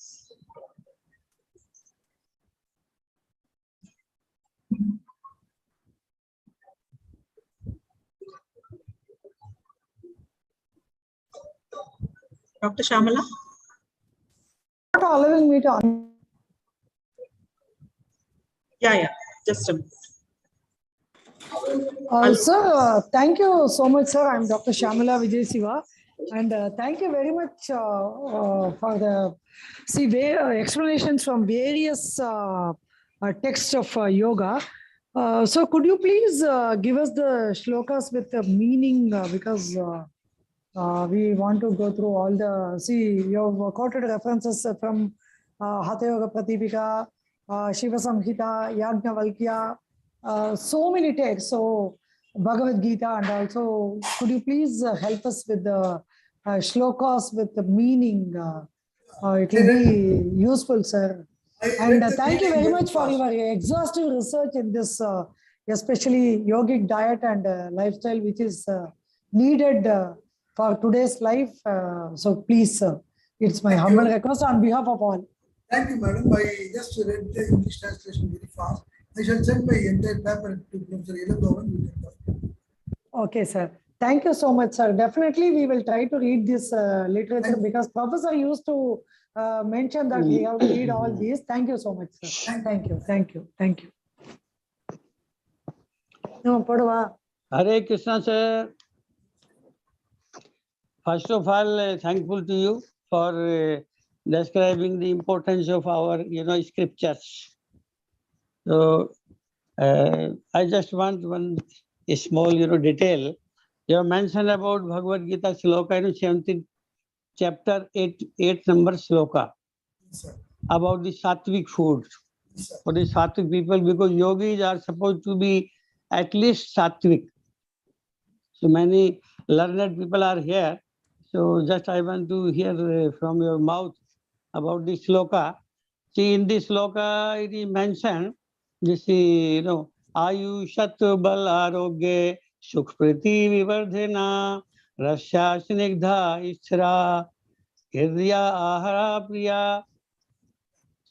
Dr. Shamala? Not allowing me to unmute. Yeah, just a minute. Sir, thank you so much, sir. I'm Dr. Shamala Vijay Siva, and thank you very much for the explanations from various texts of yoga. So could you please give us the shlokas with the meaning, because we want to go through all the, you've quoted references from Hatha Yoga Pratipika, Shiva Samhita, Yagnavalkya, so many texts. So Bhagavad Gita, and also could you please help us with the shlokas with the meaning? It will be useful, sir. And thank you very much for your exhaustive research in this, especially yogic diet and lifestyle, which is needed for today's life. So please, sir, it's my humble request on behalf of all. Thank you, madam. I just read the English translation very fast. I shall send my entire paper to Professor Ilagovan. Okay, sir. Thank you so much, sir. Definitely, we will try to read this literature because Professor used to mention that we have to read all these. Thank you so much, sir. Thank you. Thank you. Thank you. No, Padua. Hare Krishna, sir. First of all, thankful to you for describing the importance of our, scriptures. So, I just want one small, detail. You have mentioned about Bhagavad Gita Shloka, 17, chapter 8 number Shloka, about the sattvic food for the sattvic people, because yogis are supposed to be at least sattvic. So many learned people are here. So just I want to hear from your mouth about this shloka. See, in this shloka, it is mentioned, this, Ayu Shattu Bal Arogye Sukh Priti Vivardhena Rasya Snigdha Ishra Hirya Ahara Priya.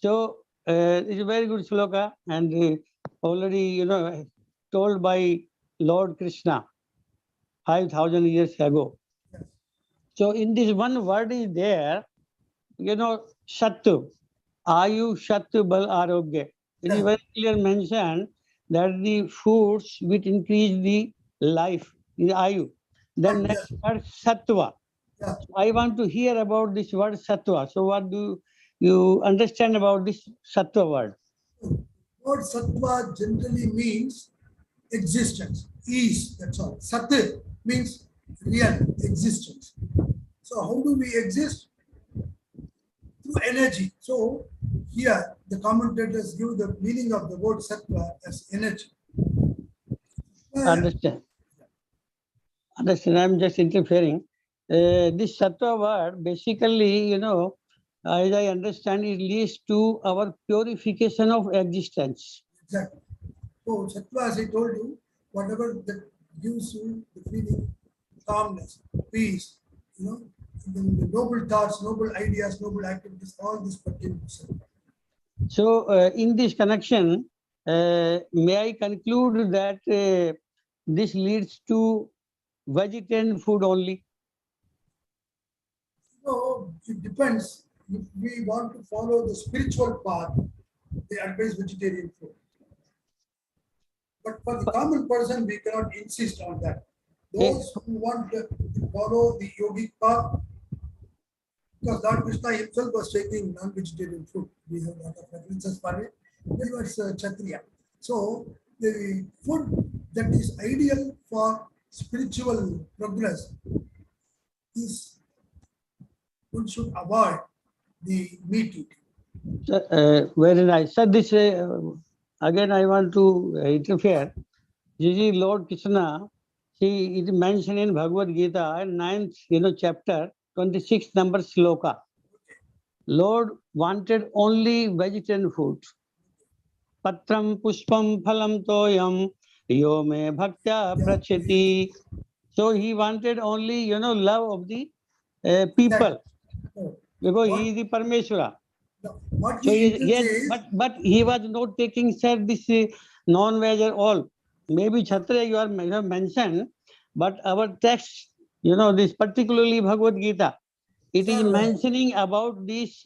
So it's a very good shloka, and already, told by Lord Krishna 5,000 years ago. So in this one word is there, Shattu, Ayu Shattu Bal Arogya. It is very clear mentioned that the foods which increase the life, the Ayu. Then next word Sattva. So I want to hear about this word Sattva. So what do you understand about this Sattva word? Word Sattva generally means existence, ease, that's all. Sat means real existence. So how do we exist? Through energy. So here the commentators give the meaning of the word Sattva as energy. Understand. I'm just interfering. This Sattva word basically, as I understand, it leads to our purification of existence. Exactly. So Sattva, as I told you, whatever that gives you the feeling, calmness, peace, the noble thoughts, noble ideas, noble activities, all this pertain to Sattva. So in this connection, may I conclude that this leads to vegetarian food only? No, it depends. If we want to follow the spiritual path, they advise vegetarian food. But for the common person, we cannot insist on that. Those who want to follow the yogic path, because Lord Krishna himself was taking non-vegetarian food. We have a lot of references for it. He was Kshatriya. So the food that is ideal for spiritual progress is one should avoid the meat eating. Very nice. So this again I want to interfere. This Lord Krishna, it is mentioned in Bhagavad Gita, 9th chapter, 26th number shloka. Lord wanted only vegetarian food. Patram pushpam phalam toyam yo me bhaktya prachiti. So he wanted only, love of the people. Because he is the Parmeshwara. So but he was not taking, sir, this non-veg or all. Maybe Kshatriya you have mentioned, but our text, this particularly Bhagavad Gita, it is mentioning about this,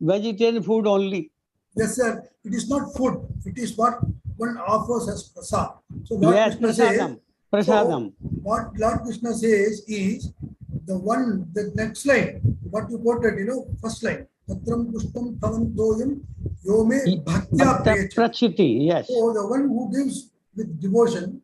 vegetarian food only. Yes, sir. It is not food. It is what one offers as prasad. So Lord Krishna prasadam. Says, so what Lord Krishna says is the next line, what you quoted, first line. Patram pushpam phalam toyam yome bhaktya prachiti. Yes. So the one who gives with devotion,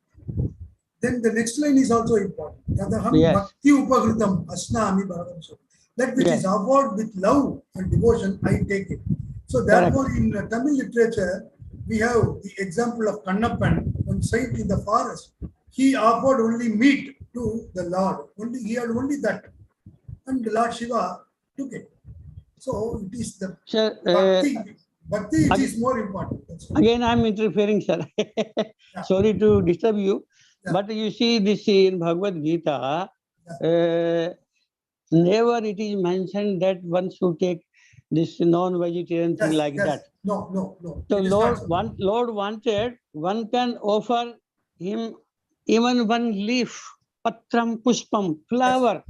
then the next line is also important. Yadaham bhakti upagritam asnami bharatam. That which is offered with love and devotion, I take it. So therefore, in Tamil literature, we have the example of Kannappan, one saint in the forest. He offered only meat to the Lord. He had only that. And the Lord Shiva took it. So it is the bhakti which is more important. Again, I'm interfering, sir. Sorry to disturb you. But you see this in Bhagavad Gita, never it is mentioned that one should take this non-vegetarian thing like that. No. So Lord wanted, one can offer him even one leaf, patram pushpam, flower.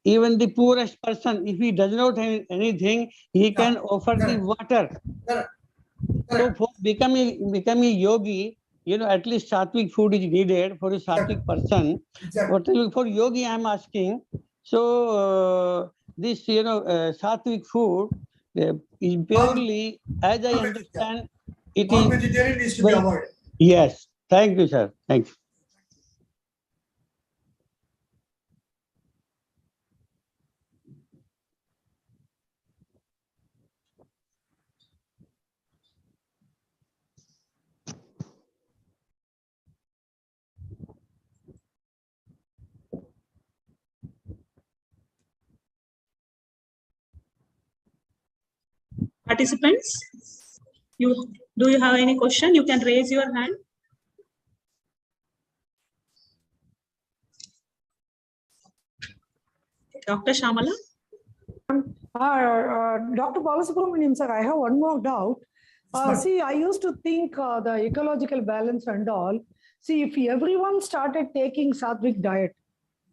Even the poorest person, if he does not have anything, he can offer the water. So for becoming yogi, at least sattvic food is needed for a sattvic person. Exactly. For yogi, I am asking. So this, sattvic food is purely, as I understand, it is non-vegetarian is to be avoided. Yes. Thank you, sir. Thank you. Participants, do you have any question? You can raise your hand. Dr. Shamala? Dr. Balasubramaniam, sir, I have one more doubt. See, I used to think the ecological balance and all. See, if everyone started taking sattvic diet,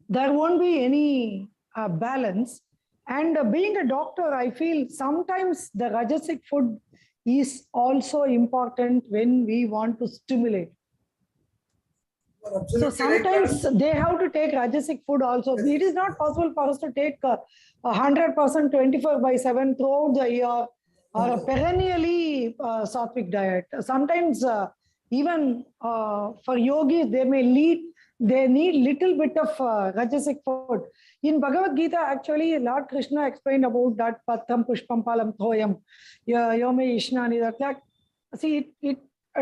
there won't be any balance. And being a doctor, I feel sometimes the rajasic food is also important when we want to stimulate. So sometimes they have to take rajasic food also. It is not possible for us to take 100% 24/7 throughout the year or a perennially sattvic diet. Sometimes even for yogis, they need little bit of rajasic food. In Bhagavad Gita, actually, Lord Krishna explained about that patham pushpam palam thoyam yome ishnani. That see, it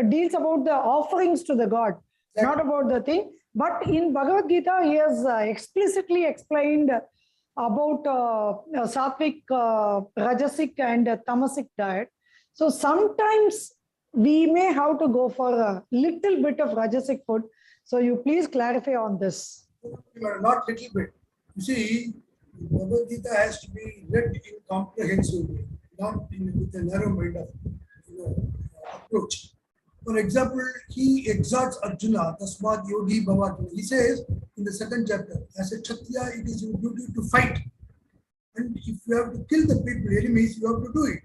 deals about the offerings to the god, not about the thing. But in Bhagavad Gita, he has explicitly explained about sattvic, rajasic, and tamasic diet. So sometimes we may have to go for a little bit of rajasic food. So you please clarify on this. Not little bit. You see, Bhagavad Gita has to be read in comprehensive way, not with a narrow mind of approach. For example, he exhorts Arjuna, Tasmat Yogi Bhava. He says in the second chapter, as a Kshatriya, it is your duty to fight. And if you have to kill the people, enemies, you have to do it.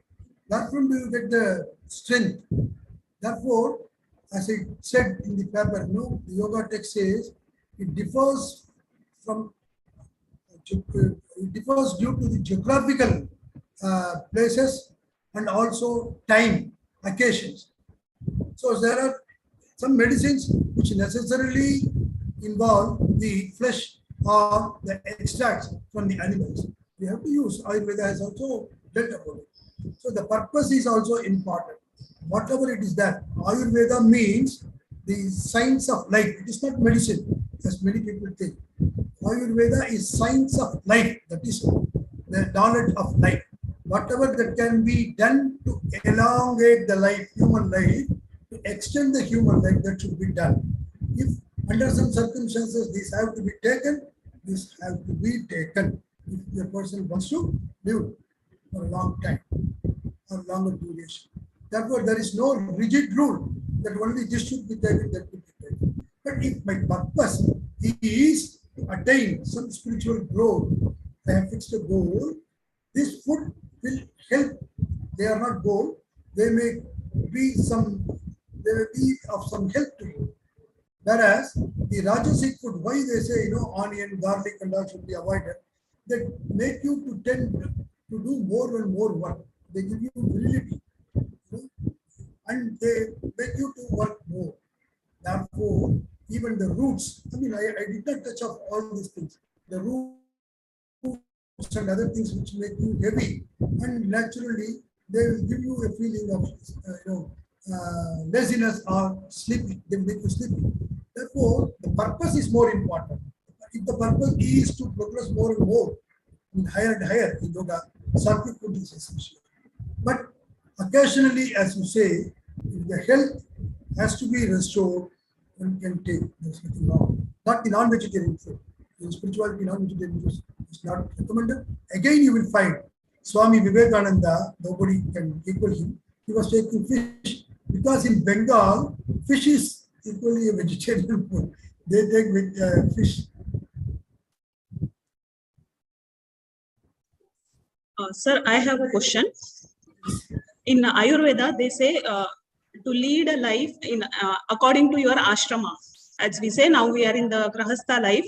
That's when you get the strength. Therefore, as I said in the paper, the yoga text says it differs due to the geographical places and also time, occasions. So there are some medicines which necessarily involve the flesh or the extracts from the animals. We have to use. Ayurveda has also dealt upon it. So the purpose is also important. Whatever it is that, Ayurveda means the science of life. It is not medicine, as many people think. Ayurveda is science of life. That is the knowledge of life. Whatever that can be done to elongate the life, human life, to extend the human life, that should be done. If under some circumstances these have to be taken, these have to be taken. If the person wants to live for a long time or longer duration. Therefore, there is no rigid rule that only this should be taken, that should be taken. But if my purpose is to attain some spiritual growth, I have fixed a goal, this food will help. They are not goal, they may be of some help to you. Whereas the rajasic food, why they say onion, garlic and all should be avoided, they make you to tend to do more and more work. They give you virility, and they make you to work more. Therefore, even the roots, I did not touch up all these things. The roots and other things which make you heavy, and naturally they will give you a feeling of laziness or sleepy. They make you sleepy. Therefore, the purpose is more important. If the purpose is to progress more and more, higher and higher in yoga, sattvic food is essential. But occasionally, as you say, if the health has to be restored, one can take. There's nothing wrong. Not the non-vegetarian food. In spirituality, non-vegetarian food is not recommended. Again, you will find Swami Vivekananda, nobody can equal him. He was taking fish because in Bengal, fish is equally a vegetarian food. They take with fish. Sir, I have a question. In Ayurveda, they say to lead a life in according to your ashrama. As we say, now we are in the Grahastha life.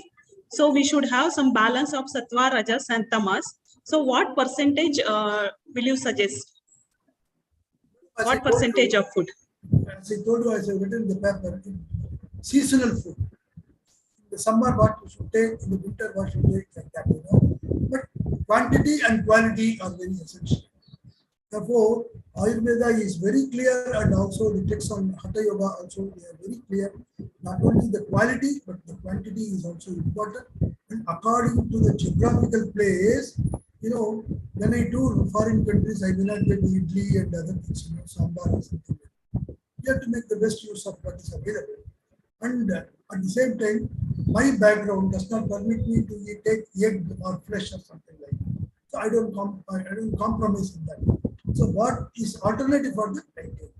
So we should have some balance of Sattva, Rajas and Tamas. So what percentage will you suggest? What percentage of food? As I told you, as I written in the paper, seasonal food. In the summer, what you should take, in the winter, what you take, like that, you know. But quantity and quality are very essential. Therefore, Ayurveda is very clear, and also the texts on Hatha Yoga also they are very clear. Not only the quality, but the quantity is also important. And according to the geographical place, you know, when I tour foreign countries, I may not get idli and other things, you know, sambar or something. You have to make the best use of what is available. And at the same time, my background does not permit me to take egg or flesh or something like that. So I don't compromise in that. So what is alternative for that? I take.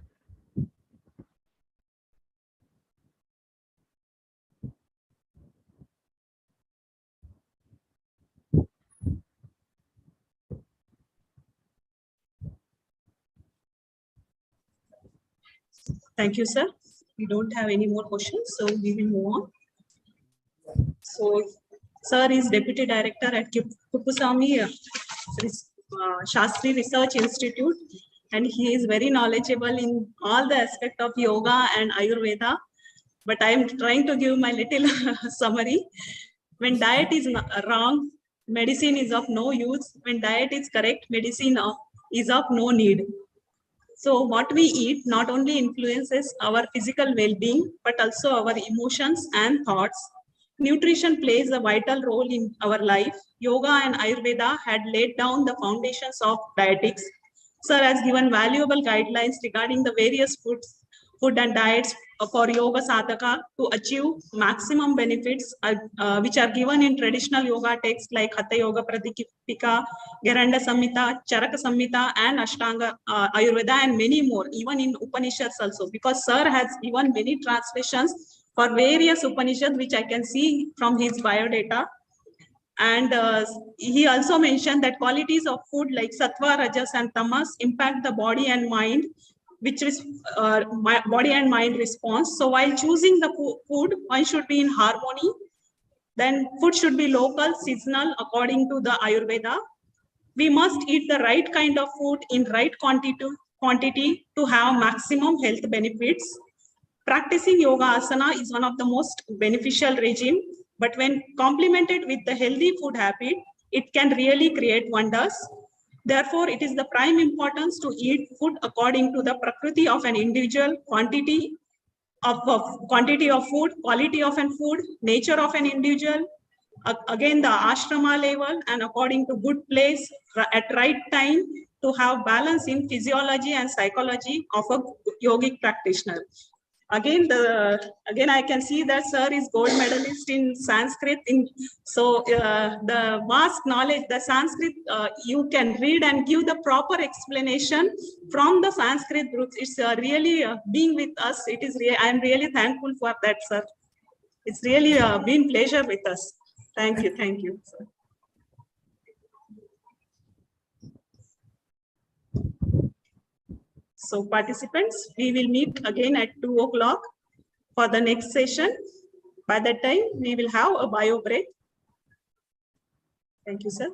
Thank you, sir. We don't have any more questions, so we will move on. So, sir is Deputy Director at Kuppuswamy Shastri Research Institute, and he is very knowledgeable in all the aspects of yoga and Ayurveda. But I am trying to give my little summary. When diet is wrong, medicine is of no use. When diet is correct, medicine is of no need. So what we eat not only influences our physical well-being, but also our emotions and thoughts. Nutrition plays a vital role in our life. Yoga and Ayurveda had laid down the foundations of dietetics. Sir has given valuable guidelines regarding the various food and diets for yoga sadhaka to achieve maximum benefits, which are given in traditional yoga texts like Hatha Yoga Pradipika, Garanda Samhita, Charaka Samhita, and Ashtanga Ayurveda, and many more, even in Upanishads also, because Sir has given many translations for various Upanishads, which I can see from his biodata. And he also mentioned that qualities of food like Sattva, Rajas, and Tamas impact the body and mind, which is body and mind response. So while choosing the food, one should be in harmony. Then food should be local, seasonal, according to the Ayurveda. We must eat the right kind of food in right quantity to have maximum health benefits. Practicing yoga asana is one of the most beneficial regime, but when complemented with the healthy food habit, it can really create wonders. Therefore, it is the prime importance to eat food according to the prakriti of an individual, quantity of food, quality of an food, nature of an individual, again the ashrama level, and according to good place at right time to have balance in physiology and psychology of a yogic practitioner. Again, I can see that Sir is gold medalist in Sanskrit. So the vast knowledge, the Sanskrit, you can read and give the proper explanation from the Sanskrit groups. It's really being with us. I am really thankful for that, Sir. It's really been pleasure with us. Thank you, sir. So participants, we will meet again at 2 o'clock for the next session. By that time, we will have a bio break. Thank you, sir.